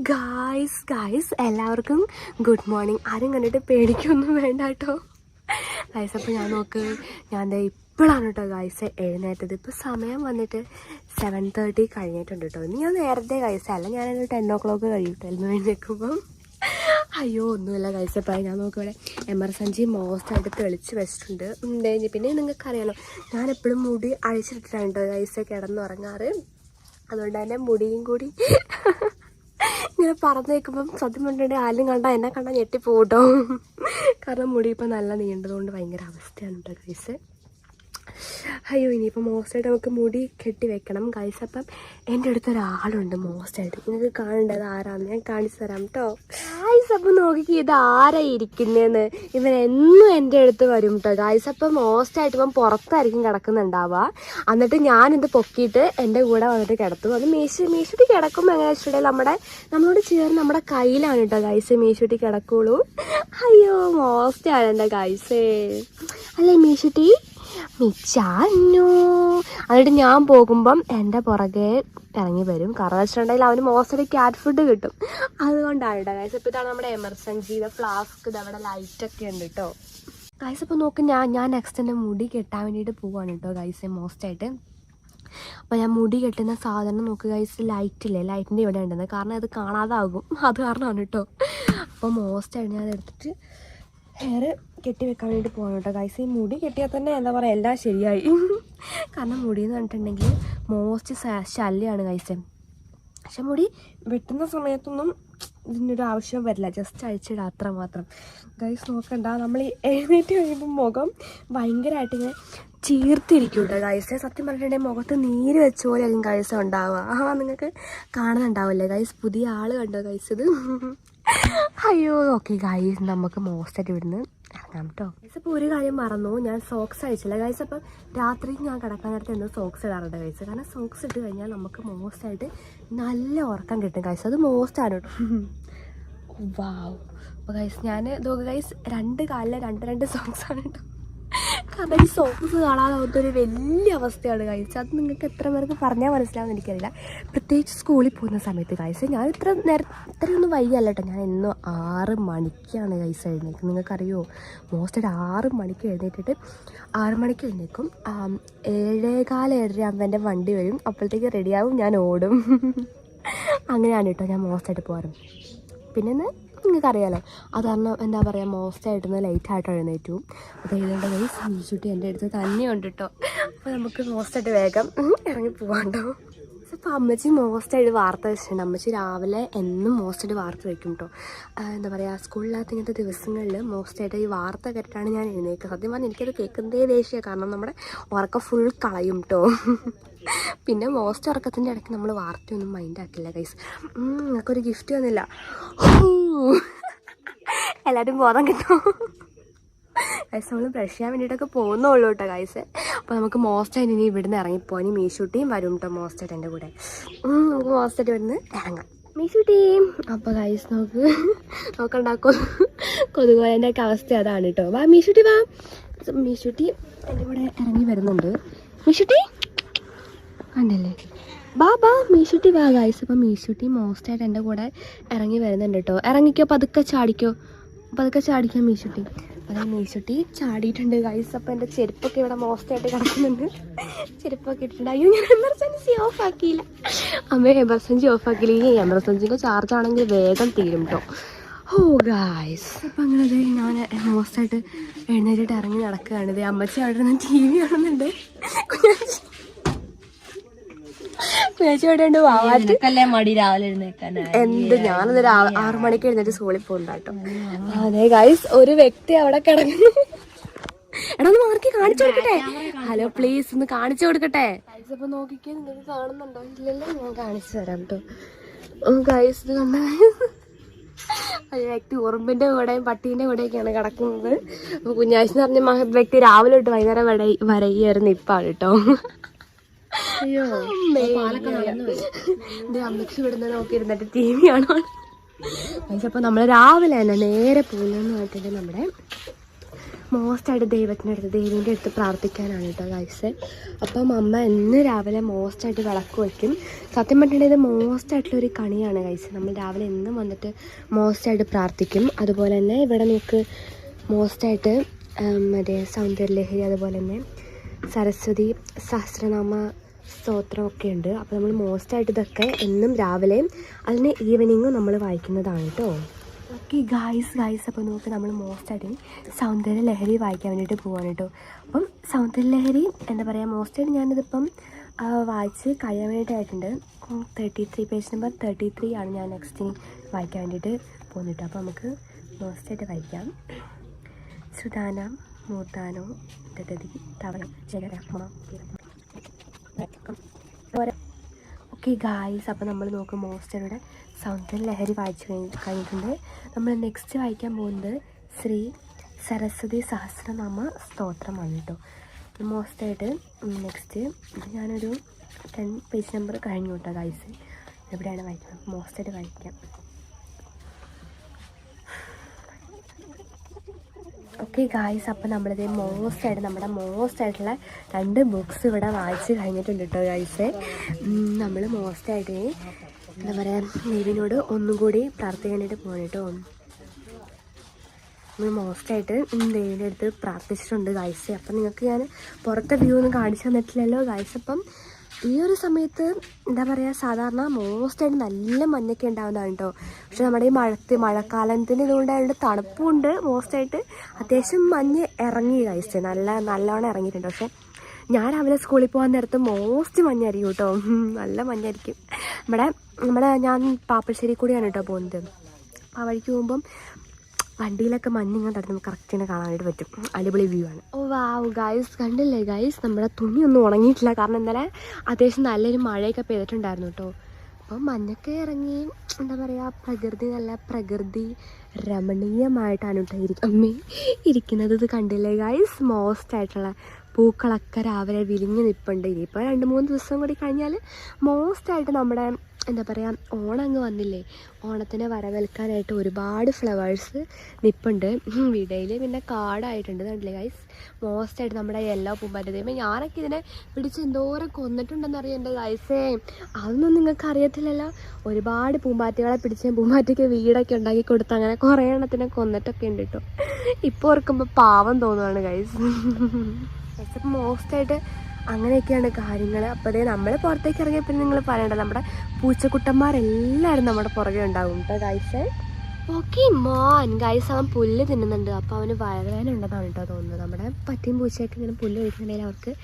Guys എല്ലാവർക്കും good morning. ആരും കണ്ടിട്ട് പേടിക്കൊന്നും വേണ്ട കേട്ടോ ഗായ്സ്. അപ്പോൾ ഞാൻ ഇപ്പോഴാണ് കേട്ടോ ഗായ്സ് എഴുന്നേറ്റത്. ഇപ്പോൾ സമയം വന്നിട്ട് 7:30 കഴിഞ്ഞിട്ടുണ്ട് കേട്ടോ. ഇനി ഞാൻ നേരത്തെ ഗായ്സ് അല്ല, ഞാനൊരു 10 o'clock കഴിയിട്ടായിരുന്നു എഴുന്നേൽക്കുമ്പം. അയ്യോ ഒന്നുമില്ല ഗായ്സ്. അപ്പോൾ ഞാൻ ഇവിടെ എമർജൻസി മോസ്റ്റായിട്ട് തെളിച്ച് വെച്ചിട്ടുണ്ട്. പിന്നെ നിങ്ങൾക്കറിയാലോ, ഞാൻ എപ്പോഴും മുടി അഴിച്ചിട്ടിട്ടാണ് കേട്ടോ ഗായ്സ് കിടന്നുറങ്ങാറ്. അതുകൊണ്ട് തന്നെ മുടിയും കൂടി ഇങ്ങനെ പറന്ന് വെക്കുമ്പം സത്യം പറഞ്ഞിട്ടുണ്ടെങ്കിൽ ആരും കണ്ടാൽ എന്നെ കണ്ടാൽ ഞെട്ടിപ്പോട്ടോ. കാരണം മുടി ഇപ്പം നല്ല നീണ്ടതുകൊണ്ട് ഭയങ്കര അവസ്ഥയാണ് കേട്ടോ ഗൈസ്. അയ്യോ ഇനിയിപ്പോൾ മോസ്റ്റായിട്ട് നമുക്ക് മുടി കെട്ടി വെക്കണം ഗൈസ്. അപ്പം എൻ്റെ അടുത്തൊരാളുണ്ട് മോസ്റ്റായിട്ട്. നിങ്ങൾക്ക് കാണേണ്ടത് ആരാന്ന് ഞാൻ കാണിച്ചു തരാം കേട്ടോ ഗൈസ്. അപ്പം നോക്കി ഇത് ആരാ ഇരിക്കുന്നതെന്ന്. ഇവൻ എന്നും എൻ്റെ അടുത്ത് വരും കേട്ടോ ഗൈസ്. അപ്പം മോസ്റ്റായിട്ട് ഇപ്പം പുറത്തായിരിക്കും കിടക്കുന്നുണ്ടാവുക. എന്നിട്ട് ഞാനിത് പൊക്കിയിട്ട് എൻ്റെ കൂടെ വന്നിട്ട് കിടത്തും. അത് മീശുട്ടി കിടക്കുമ്പോൾ എങ്ങനെ വെച്ചിട്ടുണ്ടെങ്കിൽ നമ്മളോട് ചേർന്ന് നമ്മുടെ കയ്യിലാണ് കേട്ടോ ഗൈസ് മീശുട്ടി കിടക്കുള്ളൂ. അയ്യോ മോസ്റ്റാണ് എൻ്റെ ഗൈസേ അല്ലേ മീശുട്ടി മിച്ചാന്നു. എന്നിട്ട് ഞാൻ പോകുമ്പം എൻ്റെ പുറകെ ഇറങ്ങി വരും. കാരണം വെച്ചിട്ടുണ്ടെങ്കിൽ അവന് മോസ്റ്റൊരു ക്യാറ്റ് ഫുഡ് കിട്ടും. അതുകൊണ്ടാണ് കേട്ടോ ഗൈസ്. ഇപ്പോൾ ഇതാണ് നമ്മുടെ എമർജൻസി ഫ്ലാസ്ക്. ഇതവിടെ ലൈറ്റൊക്കെ ഉണ്ട് കേട്ടോ ഗൈസ്. അപ്പോൾ നോക്ക് ഞാൻ നെക്സ്റ്റ് എൻ്റെ മുടി കെട്ടാൻ വേണ്ടിയിട്ട് പോവാണ് കേട്ടോ ഗൈസ് മോസ്റ്റായിട്ട്. അപ്പോൾ ഞാൻ മുടി കെട്ടുന്ന സാധനം നോക്ക് ഗൈസ്, ലൈറ്റില്ലേ, ലൈറ്റിൻ്റെ ഇവിടെ ഉണ്ടെന്ന്. കാരണം അത് കാണാതാകും, അത് കാരണമാണ് കേട്ടോ. അപ്പോൾ മോസ്റ്റായിട്ട് ഞാൻ എടുത്തിട്ട് ഹെയർ കെട്ടി വെക്കാൻ വേണ്ടി പോകണം കേട്ടോ ഗൈസ്. ഈ മുടി കെട്ടിയാൽ തന്നെ എന്താ പറയുക എല്ലാം ശരിയായി. കാരണം മുടി എന്ന് പറഞ്ഞിട്ടുണ്ടെങ്കിൽ മോസ്റ്റ് ശല്യമാണ് ഗൈസ്. പക്ഷെ മുടി വെട്ടുന്ന സമയത്തൊന്നും ഇതിനൊരു ആവശ്യം വരില്ല, ജസ്റ്റ് അഴിച്ചിടുക അത്ര മാത്രം ഗൈസ്. നോക്കണ്ട, നമ്മൾ എഴുന്നേറ്റ് കഴിയുമ്പോൾ മുഖം ഭയങ്കരമായിട്ട് ഇങ്ങനെ ചീർത്തിരിക്കും കേട്ടോ ഗൈസ്. സത്യം പറഞ്ഞിട്ടുണ്ടെങ്കിൽ മുഖത്ത് നീര് വെച്ച പോലെ ആയിരിക്കും ഗൈസ് ഉണ്ടാവുക. നിങ്ങൾക്ക് കാണുന്നുണ്ടാവില്ലേ ഗൈസ്? പുതിയ ആൾ കണ്ടോ ഗൈസ് ഇത്? അയ്യോ ഓക്കെ ഗൈസ്, നമുക്ക് മോസ്റ്റായിട്ട് ഇവിടുന്ന് ഇറങ്ങാം കേട്ടോ ഗൈസ്. അപ്പോൾ ഒരു കാര്യം മറന്നു, ഞാൻ സോക്സ് അയച്ചില്ല ഗൈസ്. അപ്പം രാത്രി ഞാൻ കിടക്കാൻ നേരത്തെ എന്തോ സോക്സ് ഇടാറുണ്ട് ഗൈസ്. കാരണം സോക്സ് ഇട്ട് കഴിഞ്ഞാൽ നമുക്ക് മോസ്റ്റായിട്ട് നല്ല ഉറക്കം കിട്ടും ഗൈസ്. അത് മോസ്റ്റാണ് കേട്ടോ. വാവ്. അപ്പോൾ ഗൈസ് ഞാൻ നോക്കുക ഗൈസ്, 2 കാലിലെ 2 സോക്സാണ് കേട്ടോ. കാരണം ഈ സോക്സ് കാണാതാവുന്നൊരു വലിയ അവസ്ഥയാണ് ഗൈസ്. അത് നിങ്ങൾക്ക് എത്ര പേർക്ക് പറഞ്ഞാൽ മനസ്സിലാവുമെന്ന് എനിക്കറിയില്ല. പ്രത്യേകിച്ച് സ്കൂളിൽ പോകുന്ന സമയത്ത് ഗൈസ്. ഞാൻ ഇത്രയൊന്നും വൈകിയല്ല കേട്ടോ. ഞാൻ എന്നും 6 മണിക്കാണ് ഗൈസ് എഴുന്നേക്കും. നിങ്ങൾക്കറിയോ, മോസ്റ്റായിട്ട് 6 മണിക്ക് എഴുന്നേറ്റിട്ട് 6 മണിക്ക് എഴുന്നേക്കും. 7:15 7:30 വണ്ടി വരും. അപ്പോഴത്തേക്ക് റെഡിയാവും, ഞാൻ ഓടും. അങ്ങനെയാണ് കേട്ടോ ഞാൻ മോസ്റ്റായിട്ട് പോകാറും. പിന്നെ നിങ്ങൾക്കറിയാലോ, അത് കാരണം എന്താ പറയുക, മോസ്റ്റായിട്ടൊന്ന് ലേറ്റായിട്ട് എഴുന്നേറ്റു. അപ്പോൾ എഴുതേണ്ട ഗൈസ് മീശുട്ടി എൻ്റെ അടുത്ത് തന്നെയുണ്ട് കേട്ടോ. അപ്പോൾ നമുക്ക് മോസ്റ്റായിട്ട് വേഗം ഇറങ്ങി പോകാണ്ടോ. അപ്പോൾ അമ്മച്ചി മോസ്റ്റായിട്ട് വാർത്ത വെച്ചിട്ടുണ്ട്. അമ്മച്ചി രാവിലെ എന്നും മോസ്റ്റായിട്ട് വാർത്ത വയ്ക്കും കേട്ടോ. എന്താ പറയുക, സ്കൂളിനകത്ത് ഇങ്ങനത്തെ ദിവസങ്ങളിൽ മോസ്റ്റായിട്ട് ഈ വാർത്ത കേട്ടിട്ടാണ് ഞാൻ എഴുന്നേക്കുക. സത്യം പറഞ്ഞാൽ എനിക്കത് കേൾക്കുന്നതേ ദേഷ്യം. കാരണം നമ്മുടെ ഉറക്കം ഫുൾ കളയും കേട്ടോ. പിന്നെ മോസ്റ്റ് ഉറക്കത്തിൻ്റെ ഇടയ്ക്ക് നമ്മൾ വാർത്തയൊന്നും മൈൻഡാക്കില്ല ഗൈസ്. നിങ്ങൾക്കൊരു ഗിഫ്റ്റ് വന്നില്ല, എല്ലാവരും ബോധം കിട്ടും ഗൈസ്. നമ്മൾ ബ്രഷ് ചെയ്യാൻ വേണ്ടിയിട്ടൊക്കെ പോകുന്നുള്ളൂ കേട്ടോ ഗൈസ്. അപ്പോൾ നമുക്ക് മോസ്റ്റായിട്ട് ഇനി ഇവിടുന്ന് ഇറങ്ങിപ്പോയി. ഇനി മീശുട്ടിയും വരും കേട്ടോ മോസ്റ്റായിട്ട് എൻ്റെ കൂടെ. നമുക്ക് മോസ്റ്റായിട്ട് ഇവിടുന്ന് ഇറങ്ങാം മീശുട്ടിയും. അപ്പോൾ ഗൈസ് നോക്കണ്ടാക്കോ, കൊതുകോലൻ്റെ ഒക്കെ അവസ്ഥ അതാണ് കേട്ടോ. വാ മീശുട്ടി വാ. മീശുട്ടി എൻ്റെ കൂടെ ഇറങ്ങി വരുന്നുണ്ട്. മീശുട്ടി കണ്ടല്ലേ, ബാ മീശുട്ടി വാ ഗൈസ്. അപ്പം മീശുട്ടി മോസ്റ്റായിട്ട് എൻ്റെ കൂടെ ഇറങ്ങി വരുന്നുണ്ട് കേട്ടോ. ഇറങ്ങിക്കോ, പതുക്കെ ചാടിക്കാം മീശുട്ടി. അതെ മീശുട്ടി ചാടിയിട്ടുണ്ട് ഗൈസ്. അപ്പം എൻ്റെ ചെരുപ്പൊക്കെ ഇവിടെ മോസ്റ്റായിട്ട് കിടക്കുന്നുണ്ട്. ചെരുപ്പൊക്കെ ഇട്ടിട്ടുണ്ട്. അയ്യോ ഞാൻ എമർജൻസി ഓഫ് ആക്കിയില്ല. എമർജൻസി ഓഫ് ആക്കിയില്ല. ഈ എമർജൻസിക്ക് ചാർജ് ആണെങ്കിൽ വേഗം തീരും കേട്ടോ. ഓ ഗൈസ്, അപ്പം അങ്ങനെ ഞാൻ മോസ്റ്റായിട്ട് എഴുന്നേറ്റിട്ട് ഇറങ്ങി നടക്കുകയാണ്. ഇത് അമ്മച്ചി അവിടെ നിന്ന് TV കാണുന്നുണ്ട്. എന്ത് ഞാനൊന്നൊരു 6 മണിക്ക് എഴുന്നേറ്റ് സ്കൂളിൽ പോകുന്നുണ്ടോ. അതെ ഗൈസ്, ഒരു വ്യക്തി അവിടെ കിടക്കുന്നു. എടാ ഒന്ന് മാർക്ക് കാണിച്ചു കൊടുക്കട്ടെ. ഹലോ പ്ലീസ് ഒന്ന് കാണിച്ചു കൊടുക്കട്ടെ. അപ്പൊ നോക്കിക്കേ, നിങ്ങൾക്ക് കാണുന്നുണ്ടോ ഇല്ലല്ലോ, ഞാൻ കാണിച്ചു തരാം കേട്ടോ ഗൈസ്. ഇത് കണ്ട ഒരു വ്യക്തി ഉറുമ്പിന്റെ കൂടെയും പട്ടീന്റെ കൂടെയൊക്കെയാണ് കിടക്കുന്നത്. അപ്പൊ കുഞ്ഞാഴ്ച എന്ന് പറഞ്ഞ വ്യക്തി രാവിലെ തൊട്ട് വൈകുന്നേരം വരെ ഈ ഒരു നിപ്പാണ് കേട്ടോ. അയ്യോ അമ്മച്ചി ഇവിടുന്ന് നോക്കിയിരുന്നിട്ട് TV കാണോ. അപ്പോൾ നമ്മൾ രാവിലെ തന്നെ നേരെ പോകുന്നതെന്ന് പറഞ്ഞിട്ടുണ്ടെങ്കിൽ നമ്മുടെ മോസ്റ്റായിട്ട് ദേവീൻ്റെ അടുത്ത് പ്രാർത്ഥിക്കാനാണ് കേട്ടോ ഗൈസ്. അപ്പം അമ്മ എന്ന് രാവിലെ മോസ്റ്റായിട്ട് വിളക്ക് വയ്ക്കും. സത്യം പറഞ്ഞിട്ടുണ്ടെങ്കിൽ ഇത് മോസ്റ്റായിട്ടുള്ളൊരു കണിയാണ് ഗൈസ്. നമ്മൾ രാവിലെ എന്നും വന്നിട്ട് മോസ്റ്റായിട്ട് പ്രാർത്ഥിക്കും. അതുപോലെ തന്നെ ഇവിടെ നമുക്ക് മോസ്റ്റായിട്ട് മറ്റേ സൗന്ദര്യലഹരി, അതുപോലെ തന്നെ സരസ്വതി സഹസ്രനാമ സ്തോത്രമൊക്കെ ഉണ്ട്. അപ്പോൾ നമ്മൾ മോസ്റ്റായിട്ട് ഇതൊക്കെ എന്നും രാവിലെയും അതിന് ഈവനിങ്ങും നമ്മൾ വായിക്കുന്നതാണ് കേട്ടോ. ഓക്കെ ഗായ്സ് അപ്പോൾ നോക്ക് നമ്മൾ മോസ്റ്റായിട്ട് സൗന്ദര്യലഹരി വായിക്കാൻ വേണ്ടിയിട്ട് പോവാണ് കേട്ടോ. അപ്പം സൗന്ദര്യലഹരി എന്താ പറയുക, മോസ്റ്റായിട്ട് ഞാനിതിപ്പം വായിച്ച് കഴിയാൻ വേണ്ടിയിട്ടായിട്ടുണ്ട്. 33 പേജ് നമ്പർ 33 ആണ് ഞാൻ നെക്സ്റ്റ് വായിക്കാൻ വേണ്ടിയിട്ട് പോകുന്നത്. അപ്പോൾ നമുക്ക് മോസ്റ്റായിട്ട് വായിക്കാം. സുധാനം മൂർധാനോ ദതി തവളം ജയരാമ. ഓക്കെ ഗായ്സ് അപ്പോൾ നമ്മൾ നോക്കും മോസ്റ്ററുടെ സൗന്ദര്യലഹരി വായിച്ചു കഴിഞ്ഞിട്ടുണ്ട്. നമ്മൾ നെക്സ്റ്റ് വായിക്കാൻ പോകുന്നത് ശ്രീ സരസ്വതി സഹസ്രനാമ സ്തോത്രമാണ് കേട്ടോ. മോസ്റ്റായിട്ട് നെക്സ്റ്റ് ഞാനൊരു 10 പേജ് നമ്പർ കഴിഞ്ഞു കേട്ടോ ഗായ്സ്. എവിടെയാണ് വായിക്കുന്നത്, മോസ്റ്റായിട്ട് വായിക്കാം. ഓക്കെ ഗായ്സ് അപ്പോൾ നമ്മളിത് നമ്മുടെ മോസ്റ്റായിട്ടുള്ള 2 ബുക്സ് ഇവിടെ വായിച്ച് കഴിഞ്ഞിട്ടുണ്ട് കേട്ടോ ഗായ്സ്. നമ്മൾ മോസ്റ്റായിട്ട് എന്താ പറയുക, ദേവിനോട് ഒന്നും കൂടി പ്രാർത്ഥിക്കാനായിട്ട് പോകണം കേട്ടോ. നമ്മൾ മോസ്റ്റായിട്ട് ദേവിൻ്റെ അടുത്ത് പ്രാർത്ഥിച്ചിട്ടുണ്ട് ഗായ്സ്. അപ്പം നിങ്ങൾക്ക് ഞാൻ പുറത്തെ വ്യൂ ഒന്നും കാണിച്ചു തന്നിട്ടില്ലല്ലോ ഗായ്സ്. അപ്പം ഈ ഒരു സമയത്ത് എന്താ പറയുക, സാധാരണ മോസ്റ്റായിട്ട് നല്ല മഞ്ഞൊക്കെ ഉണ്ടാകുന്നതാണ് കേട്ടോ. പക്ഷെ നമ്മുടെ ഈ മഴക്കാലത്തിന് ഇതുകൊണ്ടായതുകൊണ്ട് തണുപ്പുണ്ട്. മോസ്റ്റായിട്ട് അത്യാവശ്യം മഞ്ഞ് ഇറങ്ങി ഗൈസ്, നല്ലോണം ഇറങ്ങിയിട്ടുണ്ട്. പക്ഷെ ഞാൻ രാവിലെ സ്കൂളിൽ പോകാൻ നേരത്ത് മോസ്റ്റ് മഞ്ഞായിരിക്കും കേട്ടോ, നല്ല മഞ്ഞായിരിക്കും. ഞാൻ പാപ്പശ്ശേരി കൂടിയാണ് കേട്ടോ പോകുന്നത്. ആ വഴിക്ക് പോകുമ്പം വണ്ടിയിലൊക്കെ മഞ്ഞിങ്ങനെ തടുത്ത് നമുക്ക് കറക്റ്റിനെ കാണാനായിട്ട് പറ്റും. അടിപൊളി വ്യൂ ആണ്. ഓ വാവ് ഗൈസ്, കണ്ടില്ലേ ഗൈസ്, നമ്മുടെ തുണിയൊന്നും ഉണങ്ങിയിട്ടില്ല. കാരണം ഇന്നലെ അത്യാവശ്യം നല്ലൊരു മഴയൊക്കെ പെയ്തിട്ടുണ്ടായിരുന്നു കേട്ടോ. അപ്പം മഞ്ഞൊക്കെ ഇറങ്ങി എന്താ പറയുക, നല്ല പ്രകൃതി രമണീയമായിട്ടാണ് കേട്ടോ ഇരിക്കുന്നത്. ഇത് കണ്ടില്ലേ ഗൈസ്, മോസ്റ്റായിട്ടുള്ള പൂക്കളൊക്കെ രാവിലെ വിരിഞ്ഞ് നിൽപ്പുണ്ട്. ഇനിയിപ്പോൾ 2-3 ദിവസം കൂടി കഴിഞ്ഞാൽ മോസ്റ്റായിട്ട് നമ്മുടെ എന്താ പറയുക, ഓണം അങ്ങ് വന്നില്ലേ, ഓണത്തിനെ വരവേൽക്കാനായിട്ട് ഒരുപാട് ഫ്ലവേഴ്സ് നിൽപ്പുണ്ട്. വീടയിൽ പിന്നെ കാടായിട്ടുണ്ട് കണ്ടില്ലേ ഗൈസ്. മോസ്റ്റായിട്ട് നമ്മുടെ യെല്ലോ പൂമ്പാറ്റ ദൈവം, ഞാനൊക്കെ ഇതിനെ പിടിച്ച് എന്തോരം കൊന്നിട്ടുണ്ടെന്നറിയാം എൻ്റെ ഗൈസേ. അതൊന്നും നിങ്ങൾക്ക് അറിയത്തില്ലല്ലോ. ഒരുപാട് പൂമ്പാറ്റകളെ പിടിച്ച് പൂമ്പാറ്റയ്ക്ക് വീടൊക്കെ ഉണ്ടാക്കി കൊടുത്ത് അങ്ങനെ കുറേ എണ്ണത്തിനെ കൊന്നിട്ടൊക്കെ ഉണ്ട് കേട്ടോ. ഇപ്പോൾ ഓർക്കുമ്പോൾ പാവം തോന്നുവാണ് ഗൈസ്. അപ്പം മോസ്റ്റായിട്ട് അങ്ങനെയൊക്കെയാണ് കാര്യങ്ങൾ. അപ്പോൾ അതേ നമ്മൾ പുറത്തേക്ക് ഇറങ്ങിയ പിന്നെ നിങ്ങൾ പറയണ്ട, നമ്മുടെ പൂച്ചക്കുട്ടന്മാരെല്ലാവരും നമ്മുടെ പുറകെ ഉണ്ടാകും കേട്ടോ ഗൈസ്. ഓക്കെ മോൻ ഗൈസ്, അവൻ പുല്ല് തിന്നുന്നുണ്ട്. അപ്പോൾ അവന് വയറുവേദന ഉണ്ടെന്നാണ് കേട്ടോ തോന്നുന്നത്. നമ്മുടെ പട്ടിയും പൂച്ചയൊക്കെ ഇങ്ങനെ പുല്ല് കഴിക്കുന്നുണ്ടെങ്കിൽ അവർക്ക്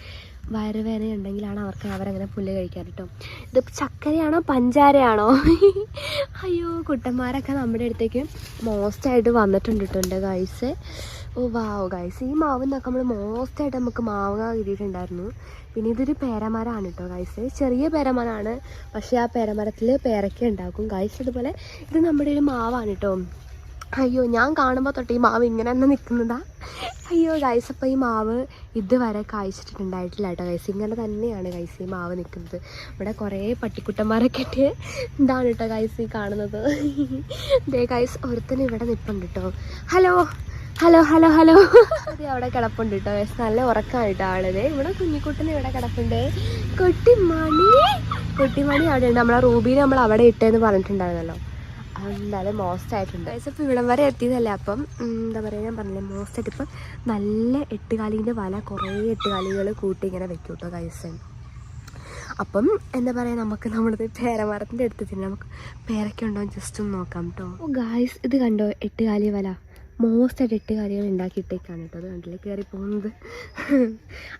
വയറുവേദന ഉണ്ടെങ്കിലാണ് അവരങ്ങനെ പുല്ല് കഴിക്കാൻ കേട്ടോ. ഇത് ചക്കരയാണോ പഞ്ചാരയാണോ? അയ്യോ, കുട്ടന്മാരൊക്കെ നമ്മുടെ അടുത്തേക്ക് മോസ്റ്റായിട്ട് വന്നിട്ടുണ്ട് കേട്ടോ ഗൈസ്. ഓ വാവ് ഗൈസ്, ഈ മാവ് നിന്നൊക്കെ നമ്മൾ മോസ്റ്റായിട്ട് നമുക്ക് മാങ്ങ കിട്ടിയിട്ടുണ്ടായിരുന്നു. പിന്നെ ഇതൊരു പേരമരമാണ് കേട്ടോ ഗൈസ്, ചെറിയ പേരമരമാണ്. പക്ഷേ ആ പേരമരത്തിൽ പേരയ്ക്ക ഉണ്ടാക്കും ഗൈസ്. അതുപോലെ ഇത് നമ്മുടെ ഒരു മാവാണ് കേട്ടോ. അയ്യോ, ഞാൻ കാണുമ്പോൾ തൊട്ട് ഈ മാവ് ഇങ്ങനെ തന്നെ നിൽക്കുന്നതാ. അയ്യോ ഗൈസ്, അപ്പോൾ ഈ മാവ് ഇതുവരെ കായ്ച്ചിട്ടുണ്ടായിട്ടില്ല കേട്ടോ ഗൈസ്. ഇങ്ങനെ തന്നെയാണ് ഗൈസ് ഈ മാവ് നിൽക്കുന്നത്. ഇവിടെ കുറേ പട്ടിക്കുട്ടന്മാരൊക്കെ ഇട്ട് ഇതാണ് കേട്ടോ ഗൈസ് ഈ കാണുന്നത്. ദേ ഗൈസ്, ഒരുത്തന് ഇവിടെ നിൽപ്പുണ്ട് കേട്ടോ. ഹലോ ഹലോ ഹലോ ഹലോ അത് അവിടെ കിടപ്പുണ്ട് കേട്ടോ ഗൈസ്. നല്ല ഉറക്കമാണ് കേട്ടോ ആളത്. ഇവിടെ കുഞ്ഞിക്കുട്ടന് ഇവിടെ കിടപ്പുണ്ട്. കുട്ടിമണി അവിടെ ഉണ്ട്. നമ്മളെ റൂബീനെ നമ്മൾ അവിടെ ഇട്ടേന്ന് പറഞ്ഞിട്ടുണ്ടായിരുന്നല്ലോ. എന്തായാലും മോസ്റ്റായിട്ടുണ്ട് ഗൈസ്. അപ്പോൾ ഇവിടം വരെ എത്തിയതല്ലേ. അപ്പം എന്താ പറയുക, ഞാൻ പറഞ്ഞില്ലേ മോസ്റ്റായിട്ട് ഇപ്പം നല്ല 8 വല കുറേ 8 കൂട്ടി ഇങ്ങനെ വെക്കും കേട്ടോ ഗൈസ്. അപ്പം എന്താ പറയുക, നമുക്ക് നമ്മുടെ പേരമരത്തിൻ്റെ അടുത്ത് തന്നെ നമുക്ക് പേരൊക്കെ ഉണ്ടോ ജസ്റ്റ് ഒന്ന് നോക്കാം കേട്ടോ. ഓ ഗൈസ്, ഇത് കണ്ടോ 8 വല, മോസ്റ്റായിട്ട് 8 ഉണ്ടാക്കിയിട്ടേക്കാണ് കേട്ടോ. അത് കണ്ടില്ലേ കയറി പോകുന്നത്.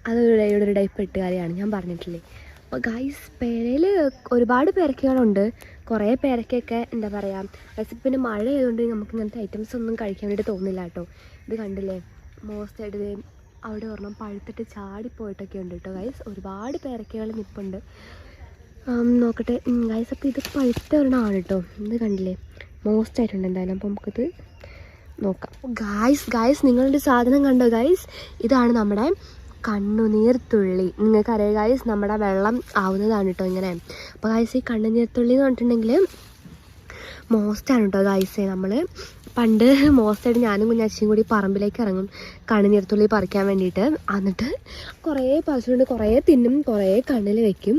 അതൊരു ടൈപ്പ് 8 ഞാൻ പറഞ്ഞിട്ടില്ലേ. അപ്പോൾ ഗൈസ്, പേരയിൽ ഒരുപാട് പേരക്കകളുണ്ട്. കുറേ പേരക്കൊക്കെ എന്താ പറയുക, പിന്നെ മഴ ആയതുകൊണ്ട് നമുക്ക് ഇങ്ങനത്തെ ഐറ്റംസ് ഒന്നും കഴിക്കാൻ വേണ്ടി തോന്നില്ല കേട്ടോ. ഇത് കണ്ടില്ലേ മോസ്റ്റായിട്ട് അവിടെ ഒരെണ്ണം പഴുത്തിട്ട് ചാടിപ്പോയിട്ടൊക്കെ ഉണ്ട് കേട്ടോ ഗൈസ്. ഒരുപാട് പേരക്കകൾ നിൽപ്പുണ്ട്. നോക്കട്ടെ ഗൈസ്. അപ്പോൾ ഇത് പഴുത്ത ഒരെണ്ണമാണ് കേട്ടോ. ഇത് കണ്ടില്ലേ മോസ്റ്റായിട്ടുണ്ട് എന്തായാലും. അപ്പോൾ നമുക്കിത് നോക്കാം. ഗായ്സ് നിങ്ങളുടെ സാധനം കണ്ടോ ഗായ്സ്, ഇതാണ് നമ്മുടെ കണ്ണുനീർത്തുള്ളി. നിങ്ങൾക്കറിയാം ഗായ്സ്, നമ്മുടെ വെള്ളം ആവുന്നതാണ് കേട്ടോ ഇങ്ങനെ. അപ്പോൾ ഗായ്സ്, ഈ കണ്ണുനീർത്തുള്ളി എന്ന് പറഞ്ഞിട്ടുണ്ടെങ്കിൽ മോസ്റ്റാണ് കേട്ടോ ഗായ്സ്. നമ്മൾ പണ്ട് മോസ്റ്റായിട്ട് ഞാനും കുഞ്ഞാച്ചിയും കൂടി പറമ്പിലേക്ക് ഇറങ്ങും കണിനീർത്തുള്ളി പറിക്കാൻ വേണ്ടിയിട്ട്. എന്നിട്ട് കുറേ പറിച്ചുകൊണ്ട് കുറേ തിന്നും, കുറേ കണ്ണിൽ വെക്കും,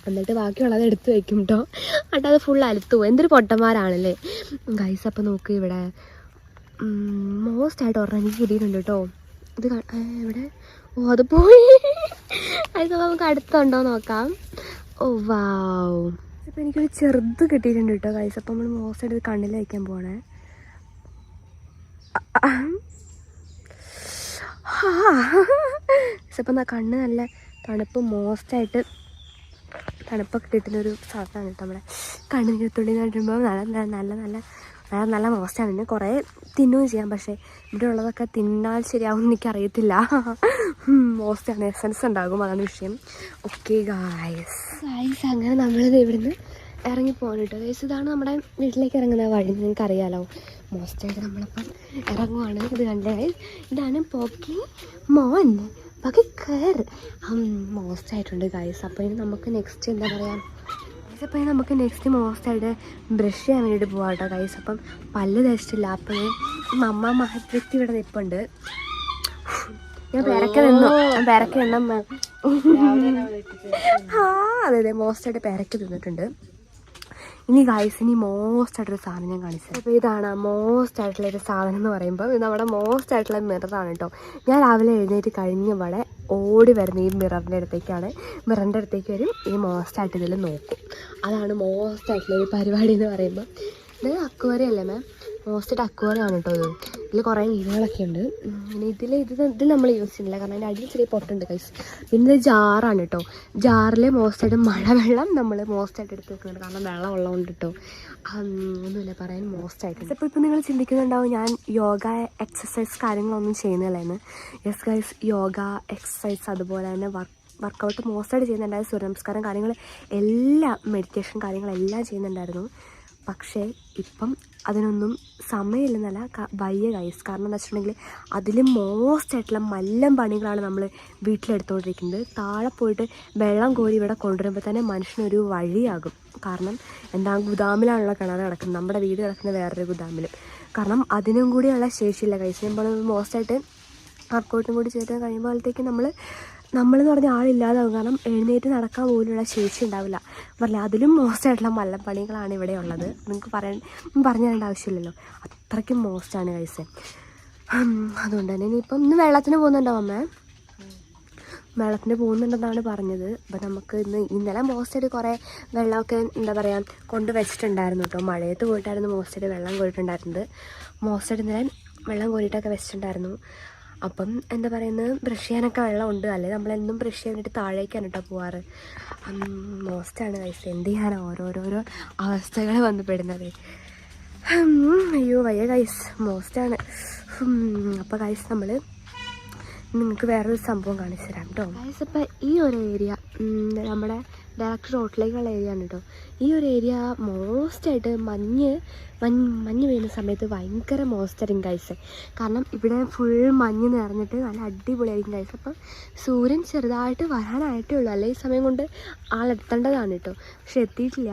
എന്നിട്ട് ബാക്കിയുള്ളത് എടുത്ത് വെക്കും കേട്ടോ. എന്നിട്ട് അത് ഫുൾ അലുത്തു പോകും. എന്തൊരു പൊട്ടന്മാരാണല്ലേ ഗൈസ്. അപ്പം നോക്ക് ഇവിടെ മോസ്റ്റായിട്ട് ഒരെണ്ണം കിട്ടിയിട്ടുണ്ട് കേട്ടോ. ഇത് ഇവിടെ അത് പോയി. അതിപ്പോൾ നമുക്ക് അടുത്തുണ്ടോ നോക്കാം. ഓ വാവ്, ഇപ്പം എനിക്കൊരു ചെറുത് കിട്ടിയിട്ടുണ്ട് കേട്ടോ ഗൈസ്. അപ്പം നമ്മൾ മോസ്റ്റായിട്ട് ഇത് കണ്ണിൽ വയ്ക്കാൻ പോകണേ. ഇപ്പം കണ്ണ് നല്ല തണുപ്പ്, മോസ്റ്റായിട്ട് തണുപ്പൊക്കെ കിട്ടുന്നൊരു സാധനമാണ് കേട്ടോ നമ്മുടെ കണ്ണിനകത്തുള്ളി എന്ന് പറയുമ്പോൾ. നല്ല മോസ്റ്റാണ്. പിന്നെ കുറേ തിന്നുകയും ചെയ്യാം, പക്ഷേ ഇവിടെ ഉള്ളതൊക്കെ തിന്നാൽ ശരിയാവുമെന്ന് എനിക്കറിയത്തില്ല. മോസ്റ്റാണ്, എസൻസ് ഉണ്ടാകും, അതാണ് വിഷയം. ഓക്കെ ഗായ്സ്, അങ്ങനെ നമ്മളിത് ഇവിടുന്ന് ഇറങ്ങിപ്പോകണം കേട്ടോ ഗൈസ്. ഇതാണ് നമ്മുടെ വീട്ടിലേക്ക് ഇറങ്ങുന്ന വഴി, നിങ്ങൾക്ക് അറിയാലോ. മോസ്റ്റായിട്ട് നമ്മളിപ്പം ഇറങ്ങുവാണ്. ഇത് കണ്ടേ, ഇതാണ് പോക്കി മോൻ ബാക്കി കയർ മോസ്റ്റായിട്ടുണ്ട് ഗൈസ്. അപ്പോൾ ഇനി നമുക്ക് നെക്സ്റ്റ് എന്താ പറയുക, അപ്പോൾ ഇനി നമുക്ക് നെക്സ്റ്റ് മോസ്റ്റായിട്ട് ബ്രഷ് ചെയ്യാൻ വേണ്ടിയിട്ട് പോകാം കേട്ടോ ഗൈസ്. അപ്പം പല്ല് തേച്ചിട്ടില്ല. അപ്പോൾ മമ്മ മഹത്വക്തി ഇവിടെ നിൽപ്പുണ്ട്. ഞാൻ പേരക്ക നിന്നു അതെ മോസ്റ്റായിട്ട് പേരക്ക തിന്നിട്ടുണ്ട്. ഇനി ഗൈസ്, ഇനി മോസ്റ്റായിട്ടൊരു സാധനം ഞാൻ കാണിച്ചത്. അപ്പോൾ ഇതാണ് മോസ്റ്റ് ആയിട്ടുള്ളൊരു സാധനം എന്ന് പറയുമ്പോൾ ഇത് നമ്മുടെ മോസ്റ്റ് ആയിട്ടുള്ള മിററാണ് കേട്ടോ. ഞാൻ രാവിലെ എഴുന്നേറ്റ് കഴിഞ്ഞപാടെ ഓടി വരുന്ന ഈ മിററിൻ്റെ അടുത്തേക്ക് വരും. ഈ മോസ്റ്റായിട്ട് ഇതിൽ നോക്കും. അതാണ് മോസ്റ്റ് ആയിട്ടുള്ളൊരു പരിപാടി എന്ന് പറയുമ്പോൾ. ഇത് അക്വേറിയം അല്ലേ മാം? മോസ്റ്റായിട്ട് അക്വേറിയം ആണ് കേട്ടോ ഇത്. ഇതിൽ കുറേ മീനുകളൊക്കെ ഉണ്ട്. പിന്നെ ഇതിൽ നമ്മൾ യൂസ് ചെയ്യുന്നില്ല, കാരണം അതിൻ്റെ അടിയിൽ ചെറിയ പൊട്ടുണ്ട് ഗൈസ്. പിന്നെ ഇത് ജാറാണ് കേട്ടോ. ജാറിൽ മോസ്റ്റായിട്ട് മഴവെള്ളം നമ്മൾ മോസ്റ്റായിട്ട് എടുത്ത് വെക്കുന്നുണ്ട്, കാരണം വെള്ളം ഉള്ളതുകൊണ്ട് കേട്ടോ. ഒന്നുമില്ല പറയാൻ മോസ്റ്റായിട്ട്. ഇപ്പോൾ നിങ്ങൾ ചിന്തിക്കുന്നുണ്ടാവും ഞാൻ യോഗ എക്സസൈസ് കാര്യങ്ങളൊന്നും ചെയ്യുന്നില്ലെന്ന്. യെസ് ഗൈസ്, യോഗ എക്സസൈസ് അതുപോലെ തന്നെ വർക്കൗട്ട് മോസ്റ്റായിട്ട് ചെയ്യുന്നുണ്ടായിരുന്നു. സൂര്യനമസ്കാരം കാര്യങ്ങൾ എല്ലാം, മെഡിറ്റേഷൻ കാര്യങ്ങളെല്ലാം ചെയ്യുന്നുണ്ടായിരുന്നു. പക്ഷേ ഇപ്പം അതിനൊന്നും സമയമില്ലെന്നല്ല, വയ്യ ഗൈസ്. കാരണം എന്താ വെച്ചിട്ടുണ്ടെങ്കിൽ അതിൽ മോസ്റ്റായിട്ടുള്ള മല്ലം പണികളാണ് നമ്മൾ വീട്ടിലെടുത്തുകൊണ്ടിരിക്കുന്നത്. താഴെ പോയിട്ട് വെള്ളം കോരി ഇവിടെ കൊണ്ടുവരുമ്പോൾ തന്നെ മനുഷ്യനൊരു വഴിയാകും. കാരണം എന്താ, ഗുദാമിലാണുള്ള കിണർ കിടക്കുന്നത്, നമ്മുടെ വീട് കിടക്കുന്നത് വേറൊരു ഗുദാമിലും. കാരണം അതിനും കൂടിയുള്ള ശേഷിയില്ല ഗൈസ്. നമ്മൾ മോസ്റ്റായിട്ട് വർക്കൗട്ടും കൂടി ചെയ്ത് കഴിയുമ്പോഴത്തേക്ക് നമ്മളെന്ന് പറഞ്ഞാൽ ആളില്ലാതാവും. കാരണം എഴുന്നേറ്റ് നടക്കാൻ പോലുള്ള ശേഷി ഉണ്ടാവില്ല. പറഞ്ഞില്ല, അതിലും മോസ്റ്റായിട്ടുള്ള മല്ലപ്പണികളാണ് ഇവിടെ ഉള്ളത്. നിങ്ങൾക്ക് പറഞ്ഞു തരേണ്ട ആവശ്യമില്ലല്ലോ, അത്രയ്ക്കും മോസ്റ്റാണ് ഗൈസ്. അതുകൊണ്ട് തന്നെ ഇനിയിപ്പം ഇന്ന് വെള്ളത്തിന് പോകുന്നുണ്ടോ അമ്മ? വെള്ളത്തിന് പോകുന്നുണ്ടെന്നാണ് പറഞ്ഞത്. അപ്പം നമുക്ക് ഇന്നലെ മോസ്റ്റായിട്ട് കുറേ വെള്ളമൊക്കെ എന്താ പറയുക കൊണ്ട് വെച്ചിട്ടുണ്ടായിരുന്നു കേട്ടോ. മഴയത്ത് പോയിട്ടായിരുന്നു മോസ്റ്റായിട്ട് വെള്ളം കോരിയിട്ടുണ്ടായിരുന്നത്. മോസ്റ്റായിട്ട് ഇന്നലെ വെള്ളം കോരിയിട്ടൊക്കെ വെച്ചിട്ടുണ്ടായിരുന്നു. അപ്പം എന്താ പറയുന്നത്, ബ്രഷ് ചെയ്യാനൊക്കെ വെള്ളമുണ്ട്. അല്ലേ നമ്മളെന്നും ബ്രഷ് ചെയ്യാൻ വേണ്ടിയിട്ട് താഴേക്കാണ് കേട്ടോ പോവാറ്. മോസ്റ്റാണ് ഗൈസ്. എന്ത് ചെയ്യാനോ ഓരോരോ അവസ്ഥകൾ വന്ന് പെടുന്നത്. അയ്യോ വയ്യ ഗൈസ്, മോസ്റ്റാണ്. അപ്പോൾ ഗൈസ് നമ്മൾ നിങ്ങൾക്ക് വേറൊരു സംഭവം കാണിച്ചു തരാം കേട്ടോ ഗൈസ്. അപ്പോൾ ഈ ഒരു ഏരിയ നമ്മുടെ ഡയറക്റ്റ് റോഡിലേക്കുള്ള ഏരിയ ആണ് കേട്ടോ. ഈ ഒരു ഏരിയ മോസ്റ്റായിട്ട് മഞ്ഞ് വീഴുന്ന സമയത്ത് ഭയങ്കര മോസ്റ്റായിരിക്കും ഗൈസ്. കാരണം ഇവിടെ ഫുൾ മഞ്ഞ് നിറഞ്ഞിട്ട് നല്ല അടിപൊളിയായിരിക്കും ഗൈസ്. അപ്പം സൂര്യൻ ചെറുതായിട്ട് വരാനായിട്ടേ ഉള്ളൂ, അല്ലെ ഈ സമയം കൊണ്ട് ആളെത്തേണ്ടതാണ് കേട്ടോ. പക്ഷെ എത്തിയിട്ടില്ല.